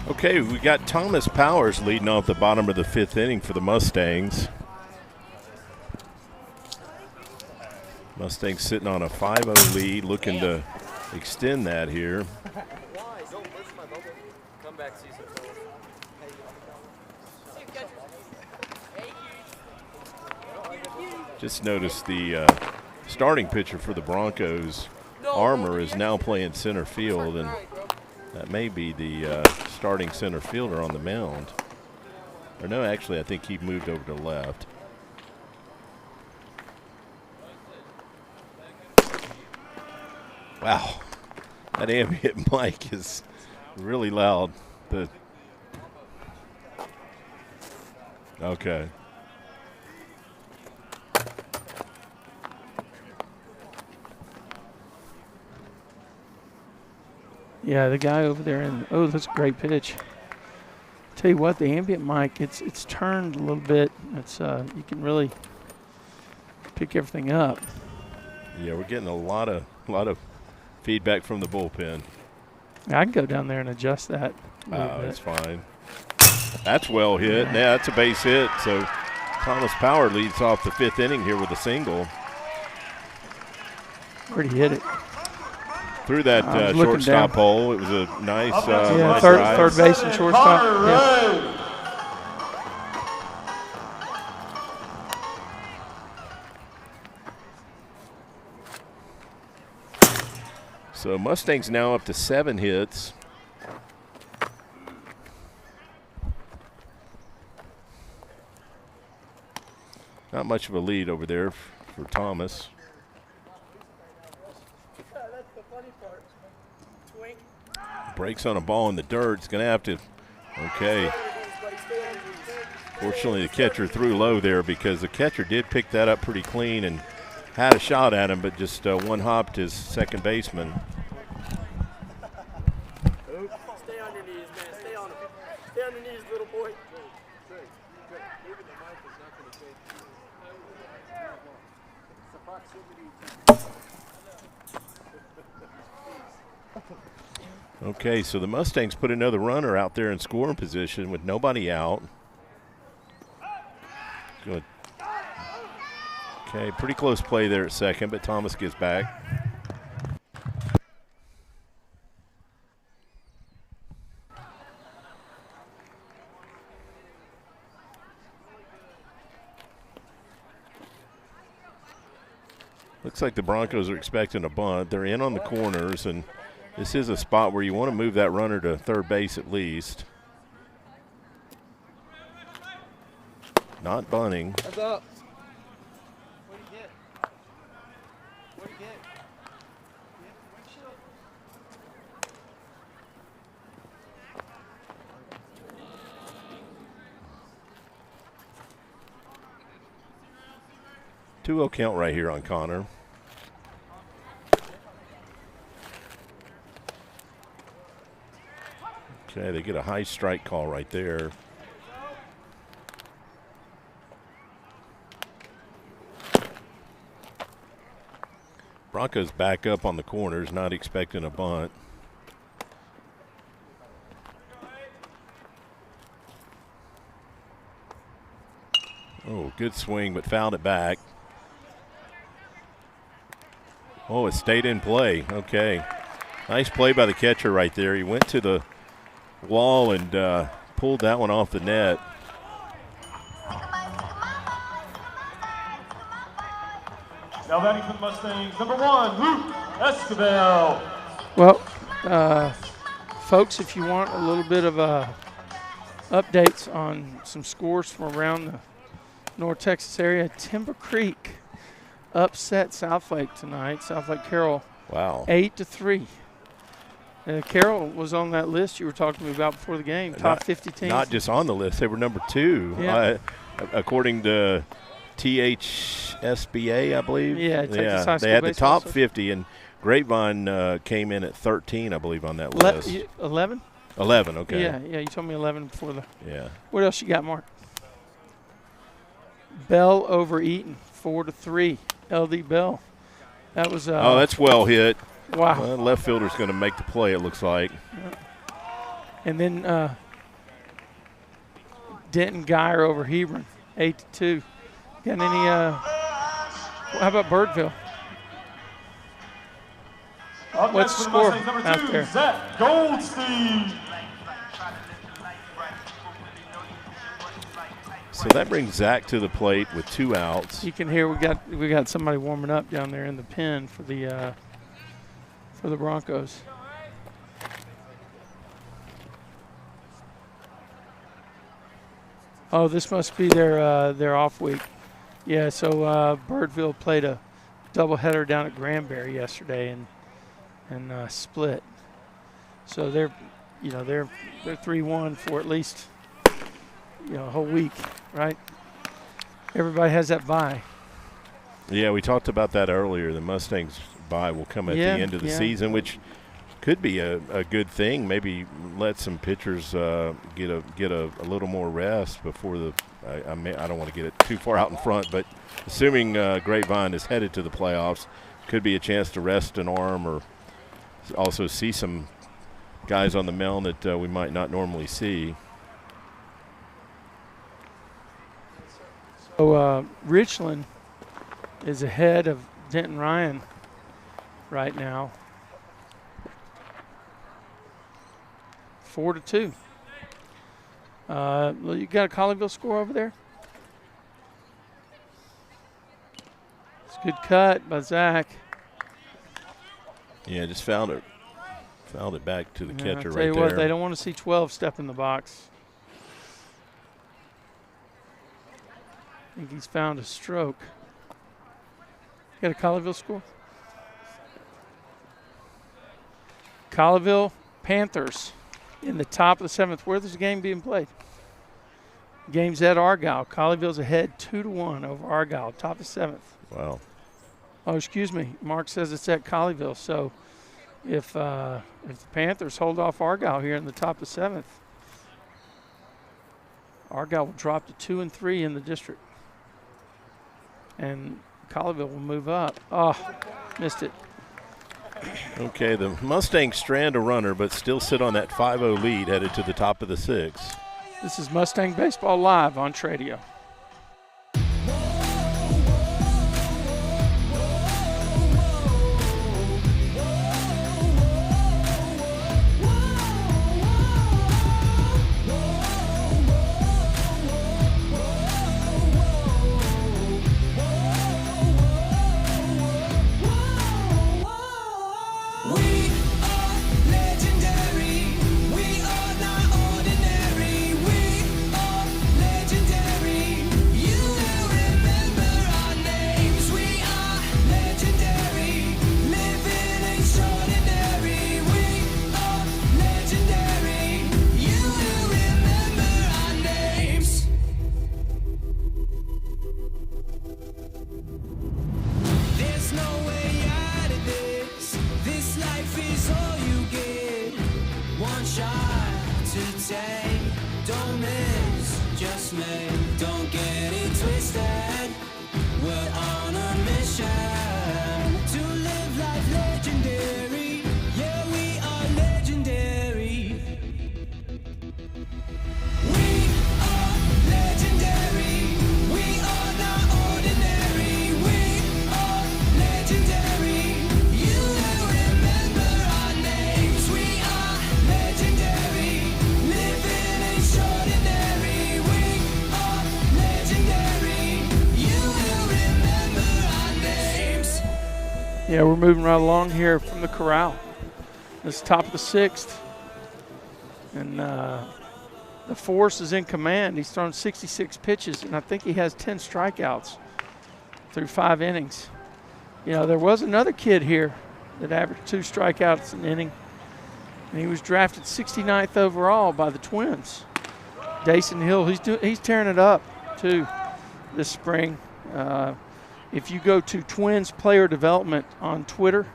Okay, we got Thomas Powers leading off the bottom of the 5th inning for the Mustangs. Mustangs sitting on a 5-0 lead, looking to extend that here. Just noticed the starting pitcher for the Broncos, Armour, is now playing center field, and that may be the starting center fielder on the mound. Or no, actually, I think he moved over to left. Wow, that ambient mic is really loud. Okay. Yeah, the guy over there, that's a great pitch. Tell you what, the ambient mic, it's turned a little bit. It's you can really pick everything up. Yeah, we're getting a lot of feedback from the bullpen. I can go down there and adjust that. It's fine. That's well hit. Yeah, that's a base hit. So Thomas Power leads off the 5th inning here with a single. Where'd he hit it? through that shortstop hole. It was a nice, nice third base and shortstop. Yeah. So Mustangs now up to 7 hits. Not much of a lead over there for Thomas. Breaks on a ball in the dirt. It's going to have to, okay. Fortunately, the catcher threw low there because the catcher did pick that up pretty clean and had a shot at him, but just one-hopped his second baseman. Stay on your knees, man. Stay on them. Stay on your knees, little boy. Okay, so the Mustangs put another runner out there in scoring position with nobody out. Good. Okay, pretty close play there at second, but Thomas gets back. Looks like the Broncos are expecting a bunt. They're in on the corners, and this is a spot where you want to move that runner to third base at least. Not bunting. What's up? What do you get? What do you get? Two-0 count right here on Connor. Okay, they get a high strike call right there. Broncos back up on the corners, not expecting a bunt. Oh, good swing, but fouled it back. Oh, it stayed in play. Okay. Nice play by the catcher right there. He went to the wall and pulled that one off the net. Now batting for the Mustangs, number 1, Luke Escobar. Well, folks, if you want a little bit of updates on some scores from around the North Texas area, Timber Creek upset Southlake tonight. Southlake Carroll. Wow. 8-3. Carroll was on that list you were talking to me about before the game, top 50 teams. Not just on the list, they were number 2, yeah. According to THSBA, I believe. Yeah, Texas High School they had the top Association. 50, and Grapevine came in at 13, I believe, on that list. 11? 11, okay. Yeah, you told me 11 before the. Yeah. What else you got, Mark? Bell over Eaton, 4-3. LD Bell. That was. Oh, that's well hit. Wow. Left fielder's going to make the play, it looks like. Yeah. And then Denton Geyer over Hebron, 8-2. Got any? How about Birdville? Up What's next the for score the Mustangs, number out 2, there? Zach Goldstein. So that brings Zach to the plate with 2 outs. You can hear we got somebody warming up down there in the pen for the Broncos. Oh, this must be their off week. Yeah, so Birdville played a doubleheader down at Granbury yesterday and split. So they're 3-1 for at least a whole week, right? Everybody has that bye. Yeah, we talked about that earlier. The Mustangs bye will come at the end of the season, which could be a good thing. Maybe let some pitchers get a little more rest before the. I don't want to get it too far out in front, but assuming Grapevine is headed to the playoffs, could be a chance to rest an arm or also see some guys on the mound that we might not normally see. So Richland is ahead of Denton Ryan right now. 4-2. You got a Colleyville score over there? It's a good cut by Zach. Yeah, just found it back to the catcher Tell you right what, there. they don't want to see 12 step in the box. I think he's found a stroke. Got a Colleyville score? Colleyville Panthers in the top of the 7th. Where's the game being played? Game's at Argyle. Colleyville's ahead 2-1 over Argyle, top of 7th. Wow. Oh, excuse me. Mark says it's at Colleyville. So if the Panthers hold off Argyle here in the top of 7th, Argyle will drop to 2-3 in the district. And Colleyville will move up. Oh, missed it. Okay, the Mustangs strand a runner, but still sit on that 5-0 lead headed to the top of the 6th. This is Mustang Baseball Live on Tradio. Yeah, we're moving right along here from the Corral. This is top of the 6th. And the Force is in command. He's thrown 66 pitches, and I think he has 10 strikeouts through 5 innings. You know, there was another kid here that averaged 2 strikeouts an inning, and he was drafted 69th overall by the Twins. Dason Hill, he's tearing it up, too, this spring. If you go to Twins Player Development on Twitter,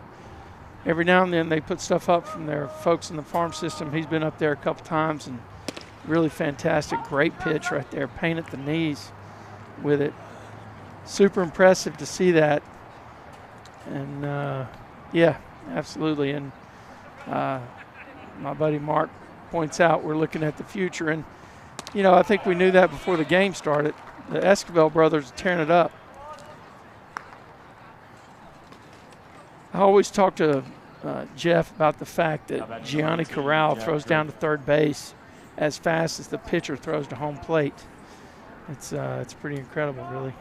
every now and then they put stuff up from their folks in the farm system. He's been up there a couple times and really fantastic. Great pitch right there. Pain at the knees with it. Super impressive to see that. And, yeah, absolutely. And my buddy Mark points out we're looking at the future. And, you know, I think we knew that before the game started. The Esquivel brothers are tearing it up. I always talk to Jeff about the fact that Gianni Corral throws down to third base as fast as the pitcher throws to home plate. It's pretty incredible, really.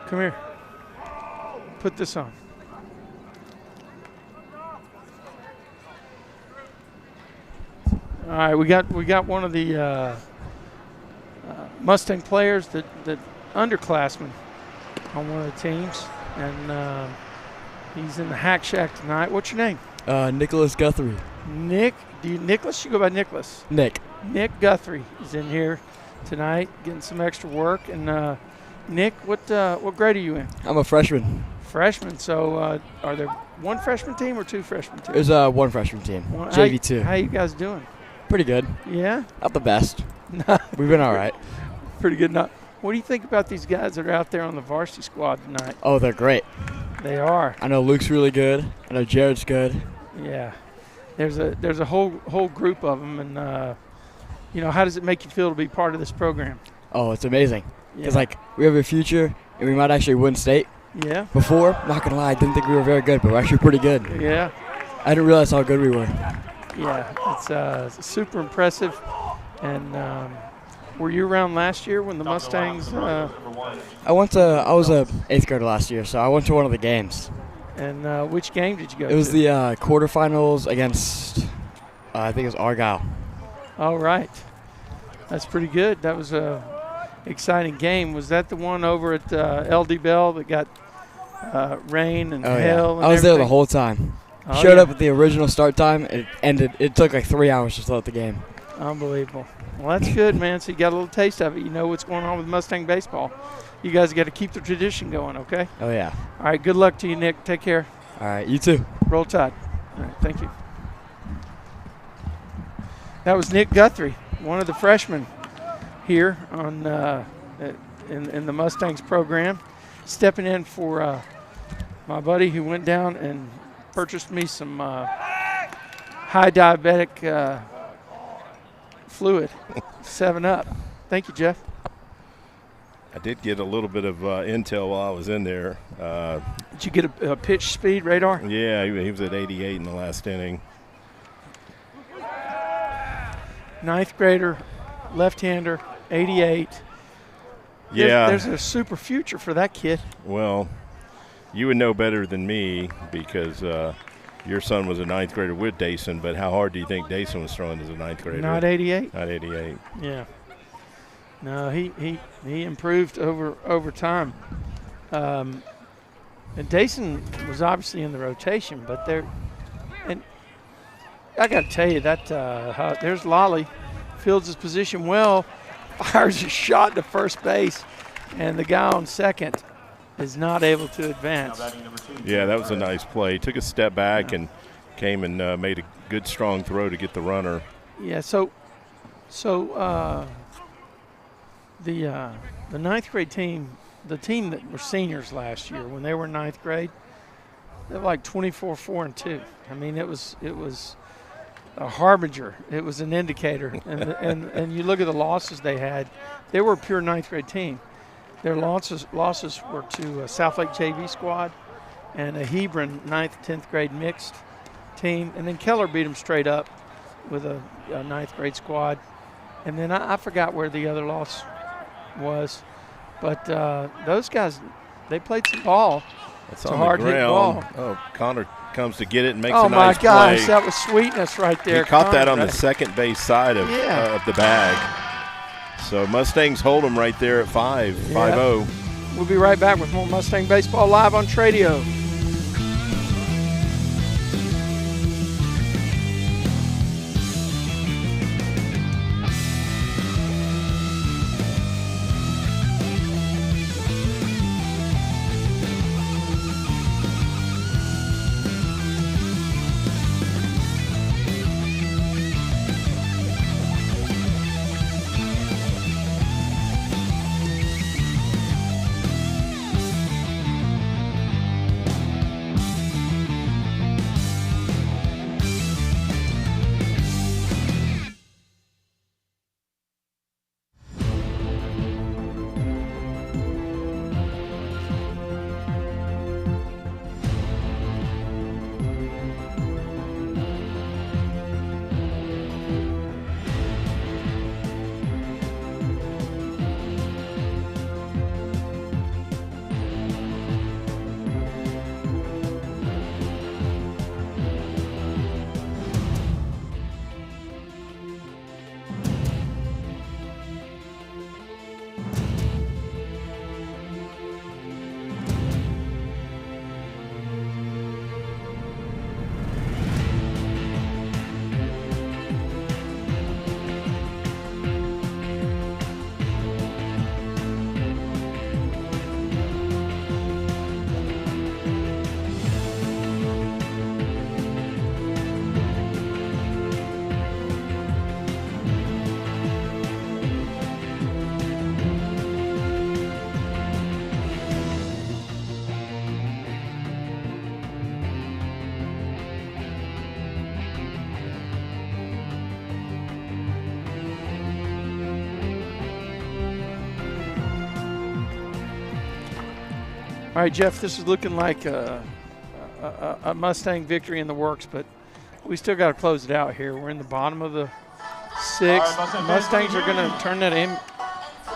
Come here. Put this on. All right, we got one of the Mustang players that underclassmen on one of the teams, and he's in the Hack Shack tonight. What's your name? Nicholas Guthrie. Nicholas? You go by Nicholas. Nick Guthrie is in here tonight, getting some extra work. And Nick, what grade are you in? I'm a freshman. Freshman. So are there one freshman team or 2 freshman teams? There's one freshman team. JV2. How you guys doing? Pretty good. Yeah? Not the best. We've been all right. Pretty good. What do you think about these guys that are out there on the varsity squad tonight? Oh, they're great. They are. I know Luke's really good. I know Jared's good. Yeah. There's a whole group of them, and how does it make you feel to be part of this program? Oh, it's amazing. Because, Yeah. we have a future, and we might actually win state. Yeah. Before, not going to lie, I didn't think we were very good, but we're actually pretty good. Yeah. I didn't realize how good we were. Yeah. It's super impressive. And were you around last year when the Mustangs? I was a 8th grader last year, so I went to one of the games. And which game did you go to? It was the quarterfinals against, I think it was Argyle. All right. That's pretty good. That was a exciting game. Was that the one over at LD Bell that got rain and hail? And I was there the everything? whole time. Oh, Showed yeah. up at the original start time. It ended. It took like 3 hours to start the game. Unbelievable. Well, that's good, man. So you got a little taste of it. You know what's going on with Mustang baseball. You guys got to keep the tradition going, okay? Oh, yeah. All right, good luck to you, Nick. Take care. All right, you too. Roll Tide. All right, thank you. That was Nick Guthrie, one of the freshmen here on in the Mustangs program, stepping in for my buddy who went down and purchased me some high diabetic fluid, 7-Up. Thank you, Jeff. I did get a little bit of intel while I was in there. Did you get a pitch speed radar? Yeah, he was at 88 in the last inning. 9th grader, left-hander, 88. Yeah. There's a super future for that kid. Well, you would know better than me because your son was a 9th grader with Dason, but how hard do you think Dason was throwing as a 9th grader? Not 88? Not 88. Yeah. No, he improved over time. And Dason was obviously in the rotation, but and I got to tell you that there's Lolly, fields his position well, fires a shot to first base, and the guy on second is not able to advance. Yeah, that was a nice play. He took a step back and came and made a good, strong throw to get the runner. Yeah, so the 9th grade team, the team that were seniors last year when they were 9th grade, they were like 24-4-2. I mean, it was a harbinger. It was an indicator. And you look at the losses they had. They were a pure 9th grade team. Their losses were to a South Lake JV squad and a Hebron 9th, 10th grade mixed team. And then Keller beat them straight up with a 9th grade squad. And then I forgot where the other loss was. But those guys, they played some ball. It's a on hard the hit ground. ball. Oh, Connor comes to get it and makes Oh a nice my gosh, play. that was sweetness right there. He caught that Connor, on the second base side of Yeah. the bag. So Mustangs hold them right there at 5-0. We'll be right back with more Mustang Baseball live on Tradio. All right, Jeff, this is looking like a Mustang victory in the works, but we still got to close it out here. We're in the bottom of the 6th. All right, Mustangs are going to turn that in.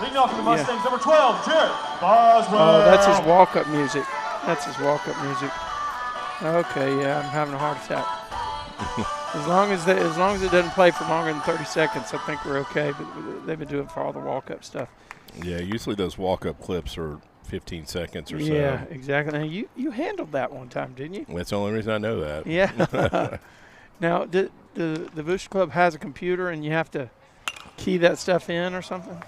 Leading off the Mustangs, number 12, Jarrett Boswell. Oh, that's his walk-up music. That's his walk-up music. Okay, yeah, I'm having a heart attack. as long as it doesn't play for longer than 30 seconds, I think we're okay. But they've been doing it for all the walk-up stuff. Yeah, usually those walk-up clips are 15 seconds or so. Yeah, exactly. Now, you handled that one time, didn't you? That's the only reason I know that. Yeah. Now, the Booster Club has a computer, and you have to key that stuff in or something?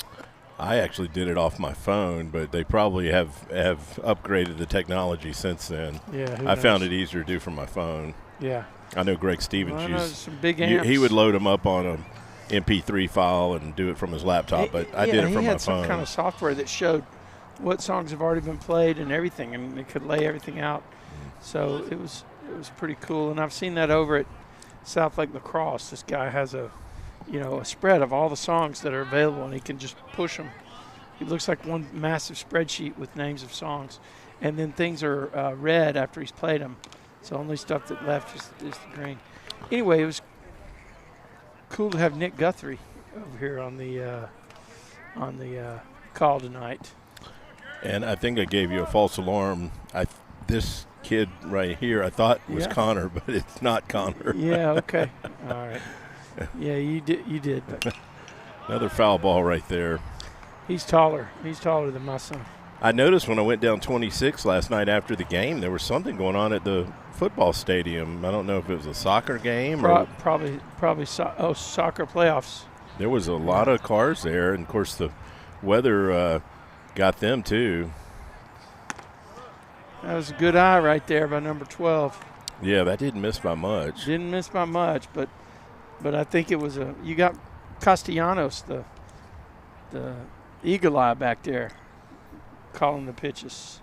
I actually did it off my phone, but they probably have upgraded the technology since then. Yeah, I found it easier to do from my phone. Yeah. I know Greg Stevens Well, I know used some big amps. He would load them up on a MP3 file and do it from his laptop, but I did it from my phone. He had some kind of software that showed what songs have already been played and everything, and it could lay everything out. So it was pretty cool, and I've seen that over at South Lake Lacrosse. This guy has a spread of all the songs that are available, and he can just push them. It looks like one massive spreadsheet with names of songs, and then things are red after he's played them. So only stuff that left is the green. Anyway, it was cool to have Nick Guthrie over here on the call tonight. And I think I gave you a false alarm. This kid right here I thought was Connor, but it's not Connor. Yeah, okay. All right. Yeah, you did. But another foul ball right there. He's taller. He's taller than my son. I noticed when I went down 26 last night after the game, there was something going on at the football stadium. I don't know if it was a soccer game or probably soccer playoffs. There was a lot of cars there, and of course the weather got them too. That was a good eye right there by number 12. Yeah, that didn't miss by much. Didn't miss by much, but I think it was you got Castellanos, the eagle eye back there, calling the pitches.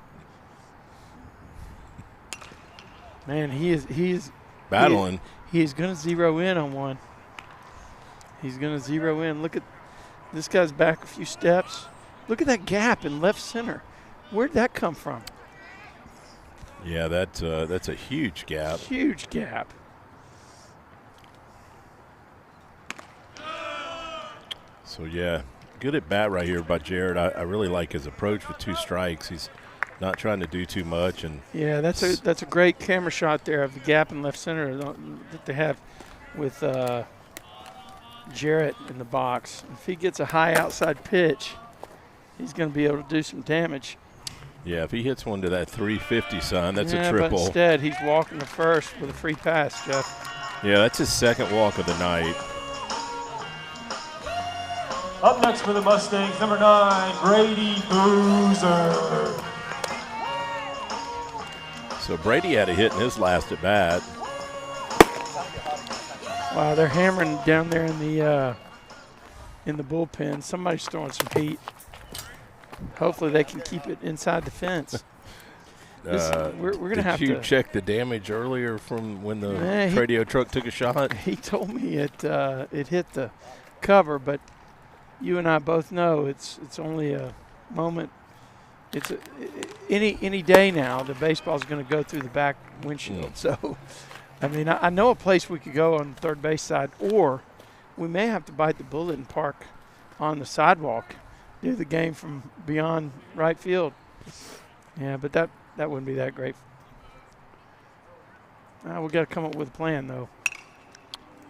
Man, he is battling. He is going to zero in on one. He's going to zero in. Look at this guy's back a few steps. Look at that gap in left center. Where'd that come from? Yeah, that's a huge gap. Huge gap. So, yeah, good at bat right here by Jared. I really like his approach with 2 strikes. He's not trying to do too much. And yeah, that's a great camera shot there of the gap in left center that they have with Jarrett in the box. If he gets a high outside pitch, he's going to be able to do some damage. Yeah, if he hits one to that 350 sign, that's a triple. But instead, he's walking to first with a free pass, Jeff. Yeah, that's his second walk of the night. Up next for the Mustangs, number 9, Brady Boozer. So Brady had a hit in his last at bat. Wow, they're hammering down there in the bullpen. Somebody's throwing some heat. Hopefully they can keep it inside the fence. We're going to have to. Did you check the damage earlier from when the Tradio truck took a shot? He told me it hit the cover, but you and I both know it's only a moment. It's any day now. The baseball's going to go through the back windshield. So, I mean, I know a place we could go on the third base side, or we may have to bite the bullet and park on the sidewalk. Do the game from beyond right field. Yeah, but that wouldn't be that great. We got to come up with a plan, though.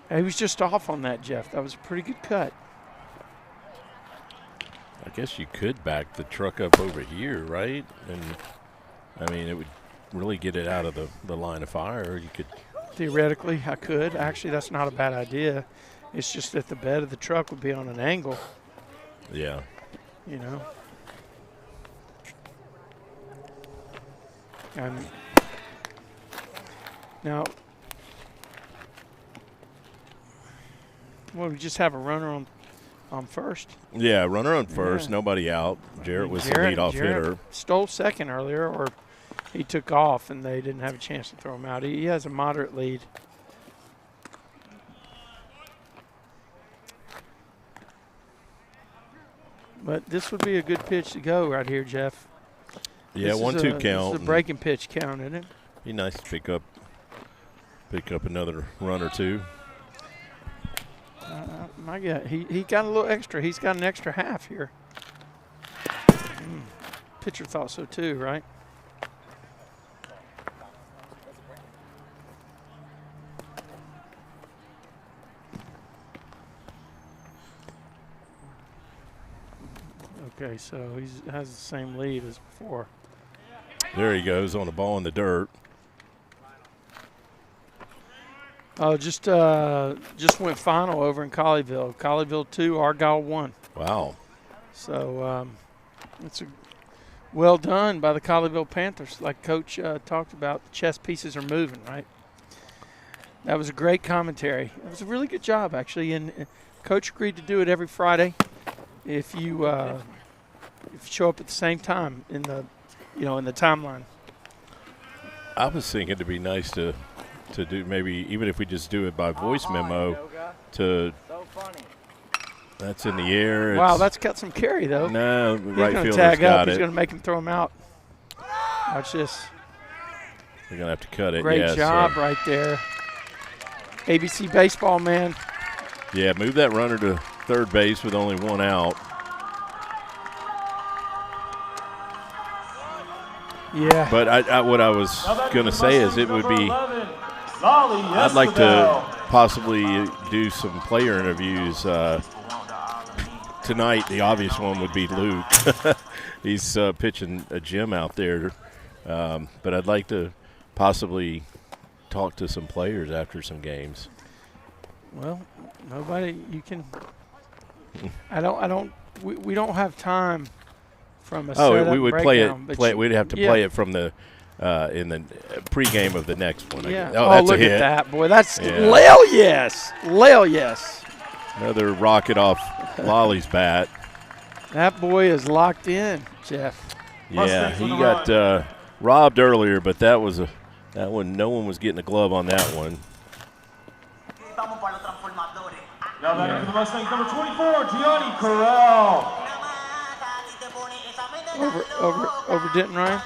He was just off on that, Jeff. That was a pretty good cut. I guess you could back the truck up over here, right? And, I mean, it would really get it out of the line of fire. You could. Theoretically, I could. Actually, that's not a bad idea. It's just that the bed of the truck would be on an angle. Yeah. You know. And now, we just have a runner on first. Yeah, runner on first, nobody out. Jarrett was the leadoff hitter. Stole second earlier, or he took off and they didn't have a chance to throw him out. He has a moderate lead. But this would be a good pitch to go right here, Jeff. Yeah, 1-2 count. This is a breaking pitch count, isn't it? Be nice to pick up another run or two. My God, he got a little extra. He's got an extra half here. Pitcher thought so too, right? Okay, so he has the same lead as before. There he goes on the ball in the dirt. Oh, just went final over in Colleyville. Colleyville 2, Argyle 1. Wow. So it's well done by the Colleyville Panthers. Like Coach talked about, the chess pieces are moving, right? That was a great commentary. It was a really good job, actually. And Coach agreed to do it every Friday if you show up at the same time in the timeline. I was thinking it'd be nice to do, maybe even if we just do it by voice memo, that's in the air. Wow, that's got some carry, though. No, right fielder's tag got up. it. He's going to make him throw him out. Watch this. They're going to have to cut it. Great job right there. ABC baseball, man. Yeah, move that runner to third base with only one out. Yeah. But what I was going to say is it would be, I'd like to possibly do some player interviews. Tonight, the obvious one would be Luke. He's pitching a gym out there. But I'd like to possibly talk to some players after some games. Well, you can. We don't have time from a setup we would breakdown, we'd have to play it from the in the pregame of the next one. Yeah. Oh, that's look a hit. at that, boy. That's Lale, yes. Another rocket off Lolly's bat. That boy is locked in, Jeff. Yeah, he got robbed earlier, but that one. No one was getting a glove on that one. Now back to the Mustangs, number 24, Gianni Corral. Over Denton Ryan.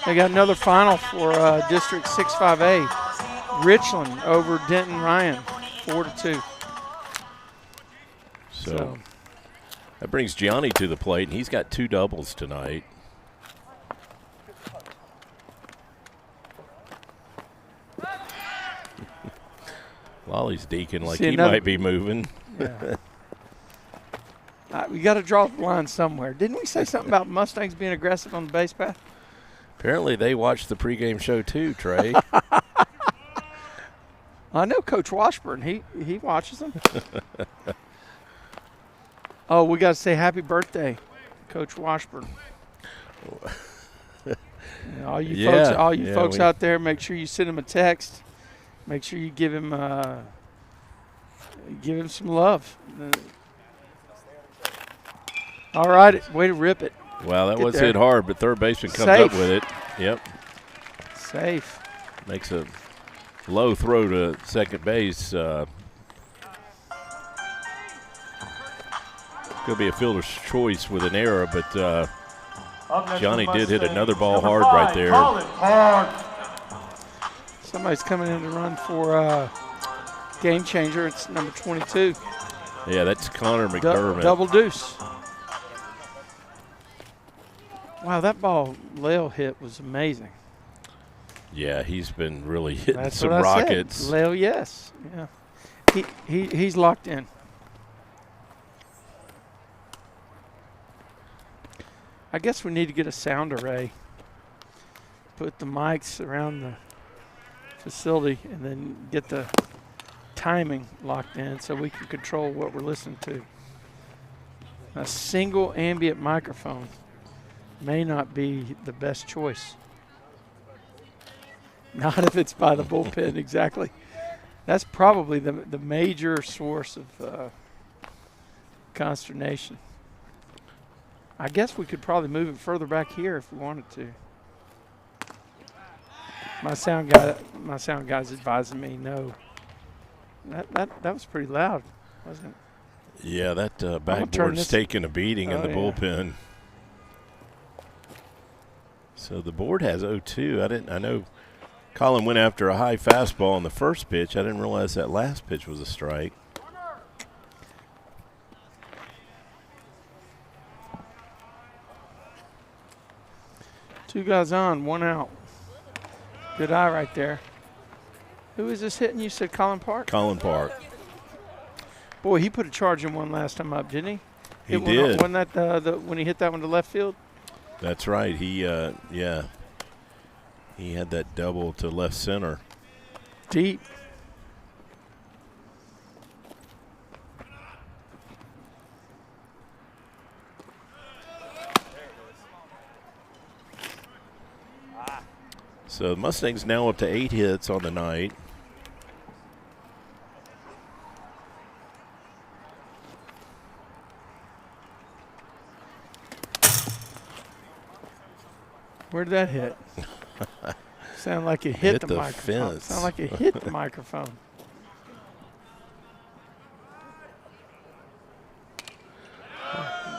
They got another final for District 65A. Richland over Denton Ryan, 4-2. So that brings Gianni to the plate, and he's got 2 doubles tonight. Lolly's deacon like he might be moving. Yeah. We got to draw the line somewhere. Didn't we say something about Mustangs being aggressive on the base path? Apparently they watched the pregame show too, Trey. I know Coach Washburn. He watches them. Oh, we got to say happy birthday, Coach Washburn. All you folks out there, make sure you send him a text. Make sure you give him some love. All right, way to rip it. Well, that was hit hard, but third baseman comes up with it. Yep. Safe. Makes a low throw to second base. Could be a fielder's choice with an error, but Johnny did hit another ball hard right there. Somebody's coming in to run for game changer. It's number 22. Yeah, that's Connor McDermott. Double deuce. Wow, that ball Lale hit was amazing. Yeah, he's been really hitting That's some what I rockets. Said. Lale, yes. Yeah. He's locked in. I guess we need to get a sound array. Put the mics around the facility and then get the timing locked in so we can control what we're listening to. A single ambient microphone may not be the best choice. Not if it's by the bullpen, exactly. That's probably the major source of consternation. I guess we could probably move it further back here if we wanted to. My sound guy's advising me no. That was pretty loud, wasn't it? Yeah, that backboard's taking a beating in the bullpen. So the board has 0-2. I know Colin went after a high fastball on the first pitch. I didn't realize that last pitch was a strike. Two guys on, one out. Good eye right there. Who is this hitting? You said Colin Park? Colin Park. Boy, he put a charge in one last time up, didn't he? He did. Wasn't that when he hit that one to left field? That's right. He had that double to left center. Deep. So the Mustangs now up to 8 hits on the night. Where did that hit? Sound like it hit the microphone. Fence. Sound like it hit the microphone.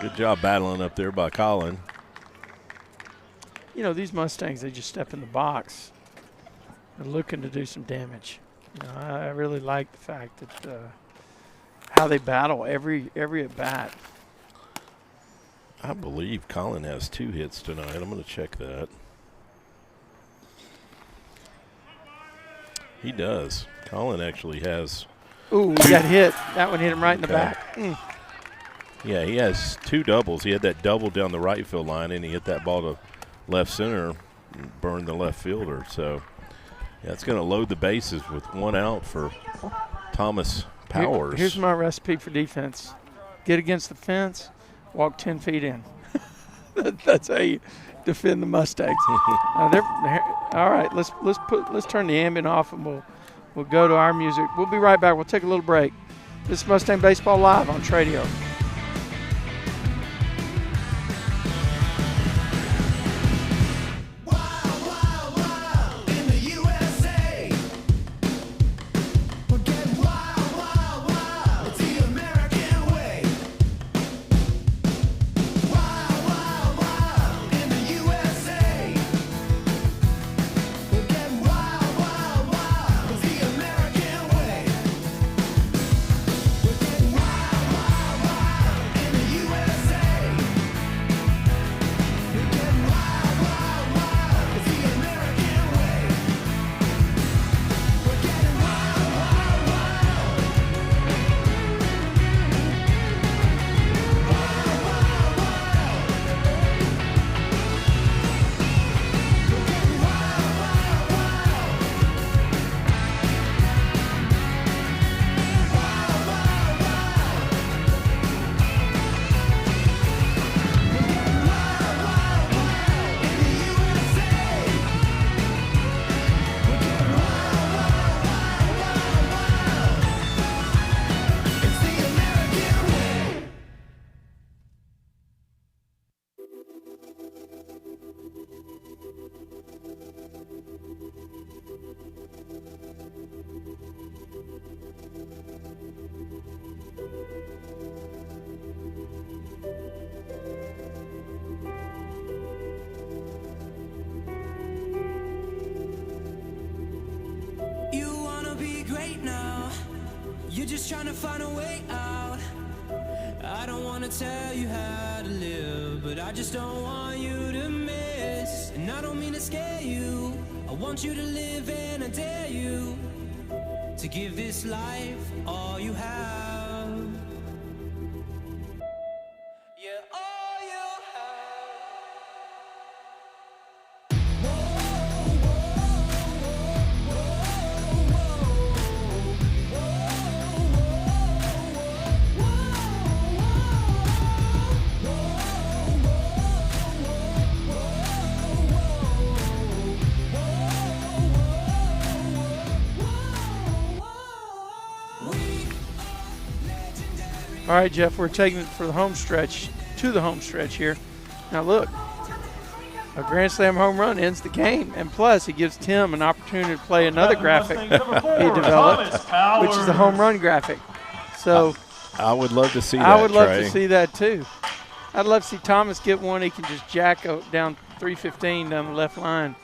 Good job battling up there by Colin. You know, these Mustangs, they just step in the box. They're looking to do some damage. You know, I really like the fact that how they battle every at bat. I believe Colin has 2 hits tonight. I'm going to check that. He does. Colin actually has. Ooh, he got hit. That one hit him right in the back. Mm. Yeah, he has 2 doubles. He had that double down the right field line, and he hit that ball to left center and burned the left fielder. So, yeah, it's going to load the bases with 1 out for Thomas Powers. Here's my recipe for defense. Get against the fence, walk 10 feet in. That's how you defend the Mustangs. All right, let's turn the ambient off and we'll go to our music. We'll be right back. We'll take a little break. This is Mustang Baseball Live on Tradio. You're just trying to find a way out. I don't want to tell you how to live, but I just don't want you to miss. And I don't mean to scare you. I want you to live, and I dare you to give this life all you have. Yeah, all you All right, Jeff, we're taking it for the home stretch, to the home stretch here. Now look, a Grand Slam home run ends the game, and plus it gives Tim an opportunity to play another graphic he developed, which is the home run graphic. So I would love to see that, I would love Trey. to see that too. I'd love to see Thomas get one he can just jack down 3:15 down the left line.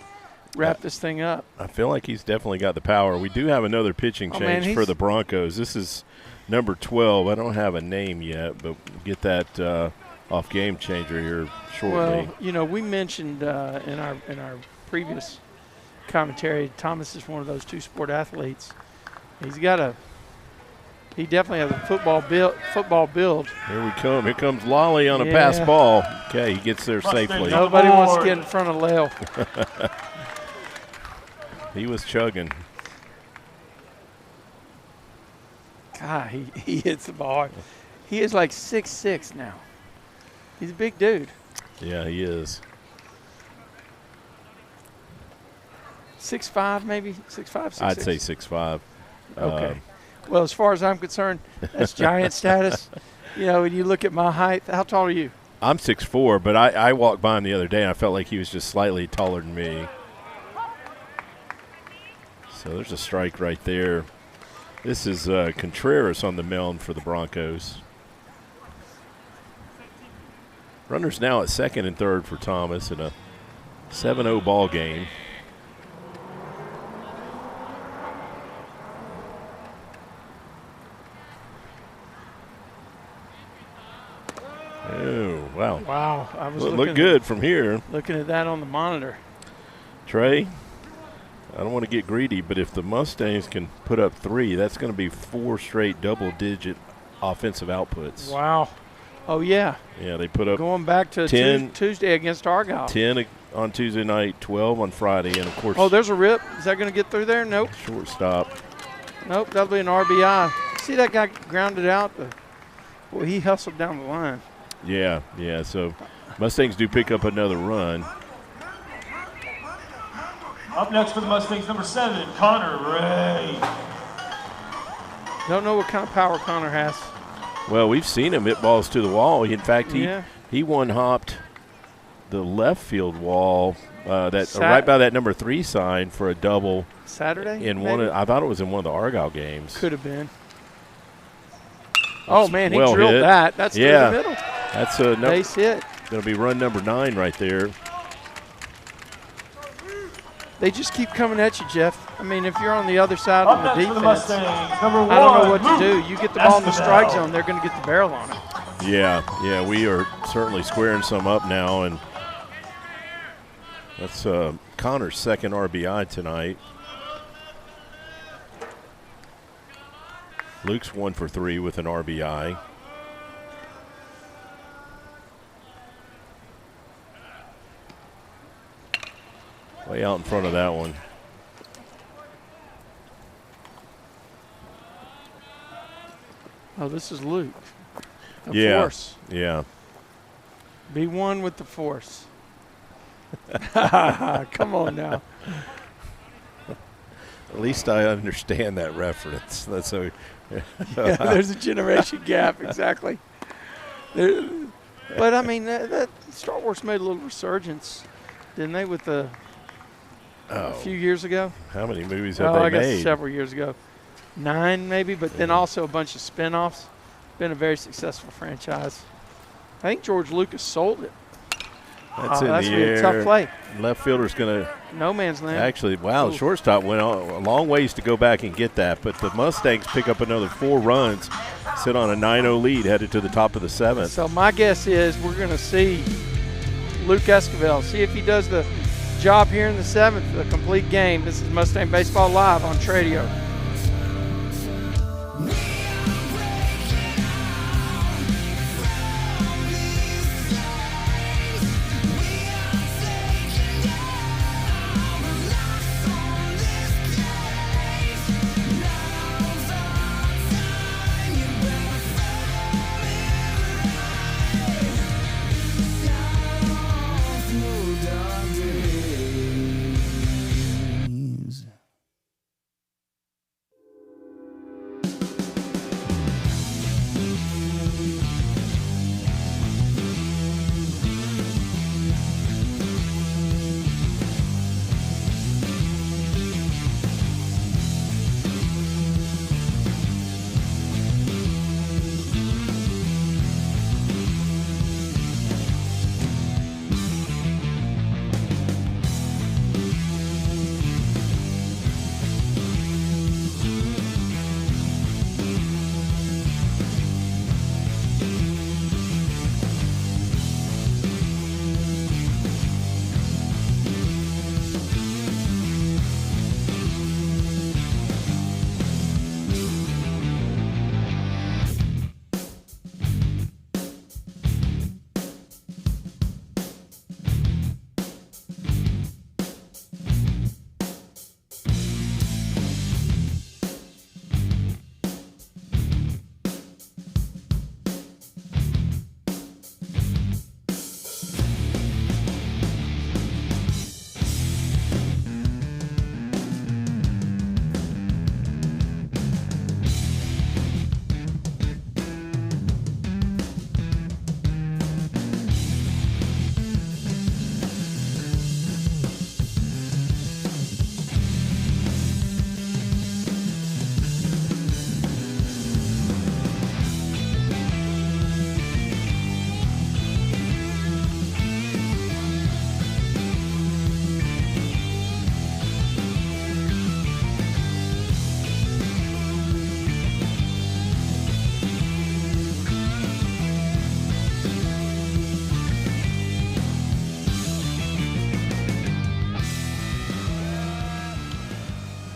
Wrap this thing up. I feel like he's definitely got the power. We do have another pitching change for the Broncos. This is number 12. I don't have a name yet, but we'll get that off game changer here shortly. Well, we mentioned in our previous commentary, Thomas is one of those two-sport athletes. He definitely has a football build. Here we come. Here comes Lolly on a pass ball. Okay, he gets there safely. Nobody wants to get in front of Lale. He was chugging. God, he hits the ball. He is like 6'6" now. He's a big dude. Yeah, he is. 6'5", maybe 6'5", 6'6"? I'd say 6'5". Okay. Well, as far as I'm concerned, that's giant status. When you look at my height, how tall are you? I'm 6'4", but I walked by him the other day, and I felt like he was just slightly taller than me. So there's a strike right there. This is Contreras on the mound for the Broncos. Runners now at second and third for Thomas in a 7-0 ball game. Oh, wow. Wow. I was look good from here. Looking at that on the monitor. Trey, I don't want to get greedy, but if the Mustangs can put up 3, that's going to be 4 straight double-digit offensive outputs. Wow. Oh, yeah. Yeah, they put up going back to 10, Tuesday against Argyle. 10 on Tuesday night, 12 on Friday, and, of course. Oh, there's a rip. Is that going to get through there? Nope. Shortstop. Nope, that'll be an RBI. See that guy grounded out? Well, he hustled down the line. Yeah, so Mustangs do pick up another run. Up next for the Mustangs, number 7, Connor Ray. Don't know what kind of power Connor has. Well, we've seen him hit balls to the wall. In fact, he one-hopped the left field wall right by that number 3 sign for a double. Saturday? I thought it was in one of the Argyle games. Could have been. Oh, man, he drilled hit. that. That's through the middle. That's a base hit. Going to be run number 9 right there. They just keep coming at you, Jeff. I mean, if you're on the other side on the defense, I don't know what to do. You get the ball in the strike zone, they're going to get the barrel on it. Yeah, we are certainly squaring some up now, and that's Connor's second RBI tonight. Luke's 1 for 3 with an RBI. Way out in front of that one. Oh, this is Luke. Force. Yeah. Be one with the force. Come on now. At least I understand that reference. That's so. There's a generation gap, exactly. But I mean, that Star Wars made a little resurgence, didn't they? With a few years ago. How many movies have they made? Guess several years ago. 9 maybe, but then also a bunch of spin-offs. Been a very successful franchise. I think George Lucas sold it. That's going to be a tough play. Left fielder's going to. No man's land. Actually, wow, the shortstop went a long ways to go back and get that. But the Mustangs pick up another 4 runs, sit on a 9-0 lead, headed to the top of the 7th. So my guess is we're going to see Luke Esquivel, see if he does the job here in the 7th, the complete game. This is Mustang Baseball Live on Tradio.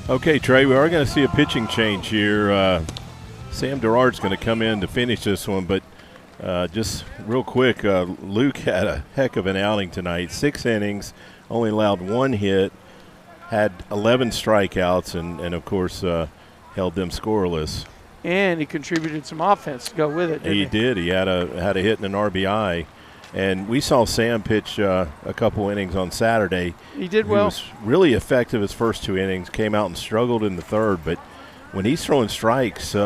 Okay, Trey, we are going to see a pitching change here. Sam Gerard's going to come in to finish this one, but just real quick, Luke had a heck of an outing tonight. 6 innings, only allowed 1 hit, had 11 strikeouts, and of course, held them scoreless. And he contributed some offense to go with it, didn't he? He did. He had a hit and an RBI. And we saw Sam pitch a couple innings on Saturday. He did well. He was really effective his first 2 innings, came out and struggled in the third. But when he's throwing strikes,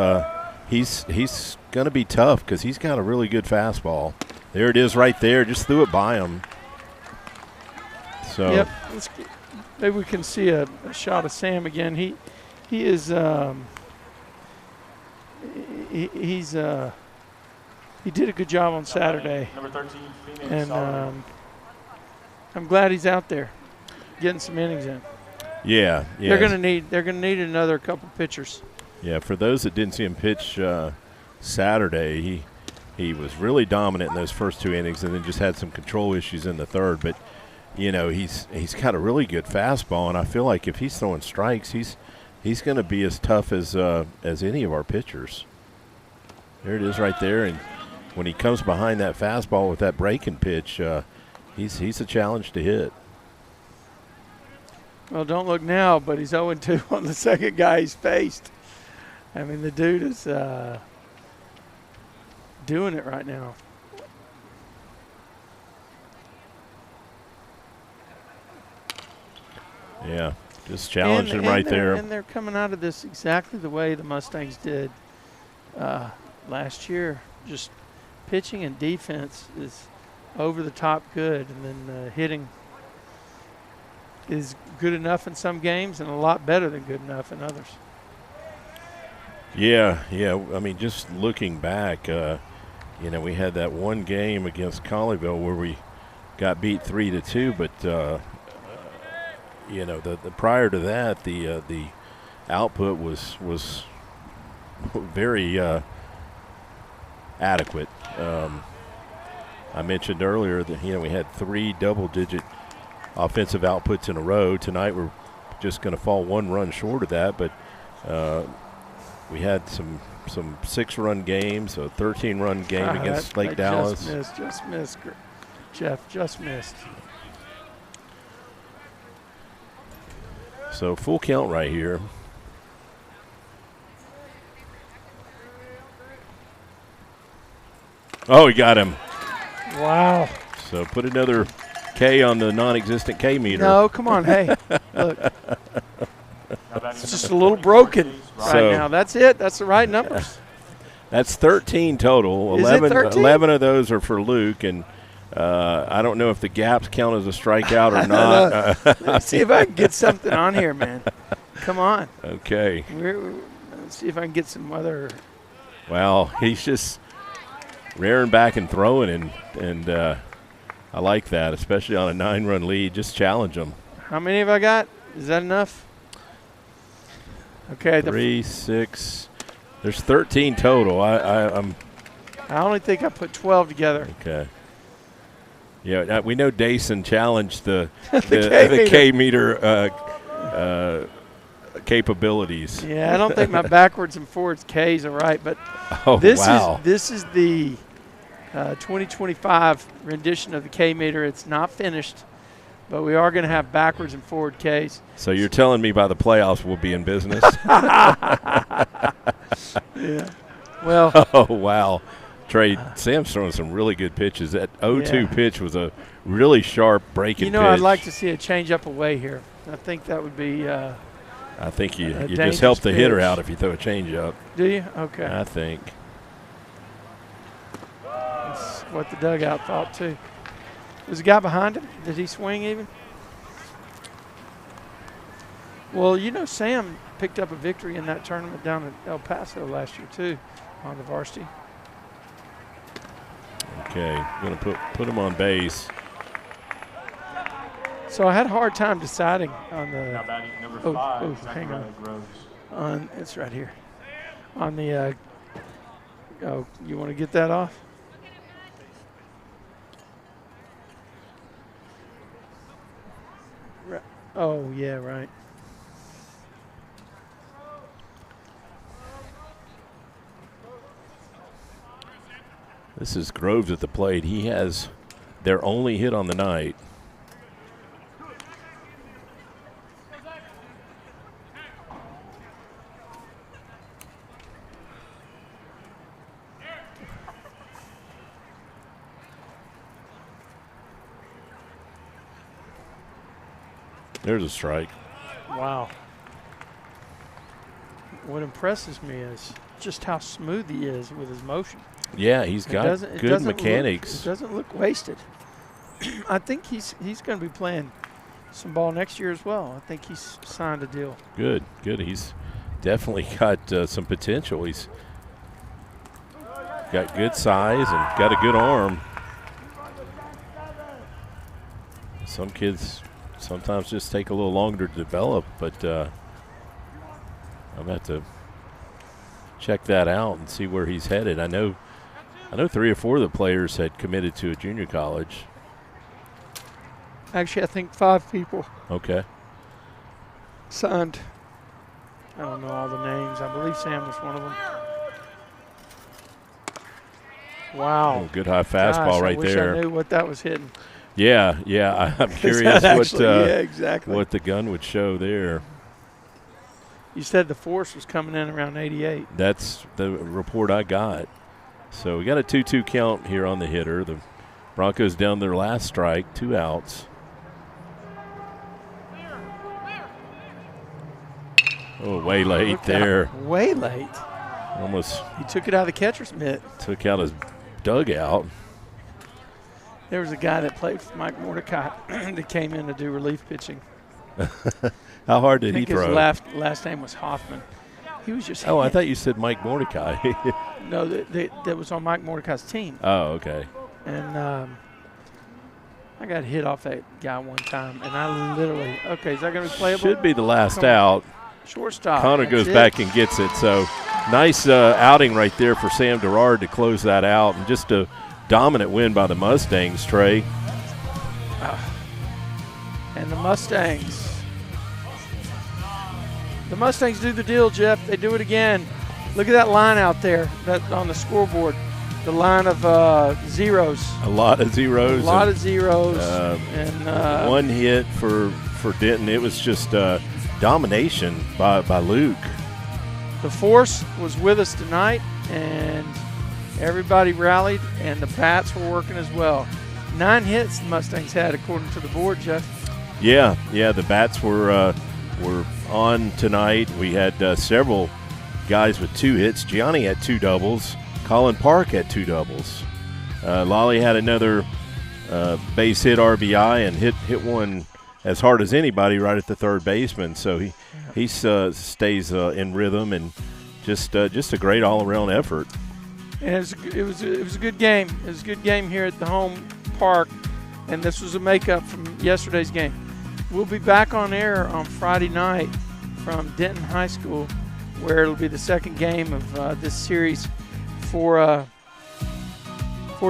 he's going to be tough because he's got a really good fastball. There it is right there. Just threw it by him. So. Yep. Maybe we can see a shot of Sam again. He is he did a good job on Saturday. Number 13, Phoenix. And I'm glad he's out there getting some innings in. Yeah. They're gonna need another couple pitchers. Yeah, for those that didn't see him pitch Saturday, he was really dominant in those first 2 innings, and then just had some control issues in the third. But you know, he's got a really good fastball, and I feel like if he's throwing strikes, he's going to be as tough as any of our pitchers. There it is right there, and when he comes behind that fastball with that breaking pitch, he's a challenge to hit. Well, don't look now, but he's 0-2 on the second guy he's faced. I mean, the dude is doing it right now. Yeah, just challenged him right there. And they're coming out of this exactly the way the Mustangs did last year. Just pitching and defense is over the top good, and then hitting is good enough in some games and a lot better than good enough in others. Yeah. I mean, just looking back, you know, we had that one game against Colleyville where we got beat 3-2, but you know, the prior to that, the output was very adequate. I mentioned earlier that, you know, we had 3 double-digit offensive outputs in a row. Tonight we're just going to fall 1 run short of that, but we had some 6-run games, a 13-run game against Lake Dallas. Just missed, Jeff. Just missed. So full count right here. Oh, he got him. Wow. So put another K on the non-existent K meter. No, come on. Hey, look. It's just a little broken right now. That's it. That's the right numbers. That's 13 total. Is it 13? 11 of those are for Luke, and I don't know if the gaps count as a strikeout or not. Let's see if I can get something on here, man. Come on. Okay. Let's see if I can get some other. Well, he's just rearing back and throwing, and I like that, especially on a 9-run lead. Just challenge them. How many have I got? Is that enough? Okay. 3, 6. There's 13 total. I only think I put 12 together. Okay. Yeah, we know Dason challenged the K meter capabilities. Yeah, I don't think my backwards and forwards Ks are right, but this is the 2025 rendition of the K meter. It's not finished, but we are going to have backwards and forward Ks. So you're telling me by the playoffs we'll be in business? Yeah. Well. Oh, wow. Trey, Sam's throwing some really good pitches. That 0-2 pitch was a really sharp breaking pitch. I'd like to see a change up away here. I think that would be I think you just help the hitter out if you throw a change up. Do you? Okay. I think. That's what the dugout thought, too. Was the guy behind him? Did he swing even? Well, you know, Sam picked up a victory in that tournament down in El Paso last year, too, on the varsity. Okay, I'm going to put him on base. So I had a hard time deciding on the. Now batting number 5. Hang on. Groves. It's right here. On the. You want to get that off? Oh yeah, right. This is Groves at the plate. He has their only hit on the night. There's a strike. Wow. What impresses me is just how smooth he is with his motion. Yeah, he's got good mechanics. It doesn't look wasted. I think he's going to be playing some ball next year as well. I think he's signed a deal. Good. He's definitely got some potential. He's got good size and got a good arm. Some kids sometimes just take a little longer to develop, but I'm going to have to check that out and see where he's headed. I know 3 or 4 of the players had committed to a junior college. Actually, I think 5 people. Okay. Signed. I don't know all the names. I believe Sam was one of them. Wow. Oh, good high fastball. Gosh, right I wish there. I knew what that was hitting. Yeah. I'm curious exactly. what the gun would show there. You said the force was coming in around 88. That's the report I got. So we got a 2-2 count here on the hitter. The Broncos down their last strike, 2 outs. Oh, way late there. Way late. Almost. He took it out of the catcher's mitt. Took out his dugout. There was a guy that played for Mike Mordecai that came in to do relief pitching. How hard did he throw? His last name was Hoffman. He was just. Oh, I thought you said Mike Mordecai. No, that was on Mike Mordecai's team. Oh, okay. And I got hit off that guy one time, and I literally. Okay, is that going to be playable? Should be the last out. Shortstop. Connor goes back and gets it. So nice outing right there for Sam Gerard to close that out, and just a dominant win by the Mustangs, Trey. And the Mustangs. The Mustangs do the deal, Jeff. They do it again. Look at that line out there on the scoreboard. The line of zeros. A lot of zeros. A lot of zeros. And one hit for Denton. It was just domination by Luke. The force was with us tonight, and everybody rallied, and the bats were working as well. 9 hits the Mustangs had, according to the board, Jeff. Yeah, the bats were on tonight. We had several guys with 2 hits. Gianni had 2 doubles. Colin Park had 2 doubles. Lolly had another base hit RBI and hit one as hard as anybody right at the third baseman. So he stays in rhythm, and just a great all-around effort. And it was a good game. It was a good game here at the home park, and this was a makeup from yesterday's game. We'll be back on air on Friday night from Denton High School, where it'll be the second game of this series for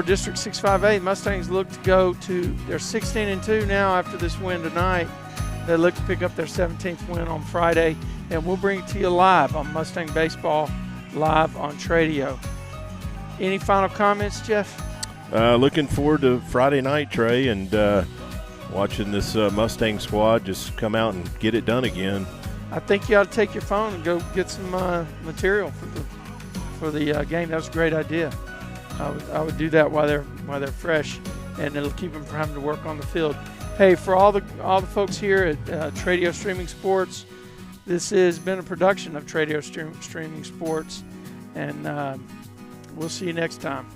District 658. Mustangs look to go to – they're 16-2 now after this win tonight. They look to pick up their 17th win on Friday, and we'll bring it to you live on Mustang Baseball, live on Tradio. Any final comments, Jeff? Looking forward to Friday night, Trey, and watching this Mustang squad just come out and get it done again. I think you ought to take your phone and go get some material for the game. That was a great idea. I would do that while they're fresh, and it'll keep them from having to work on the field. Hey, for all the folks here at Tradio Streaming Sports, this has been a production of Tradio Streaming Sports, and we'll see you next time.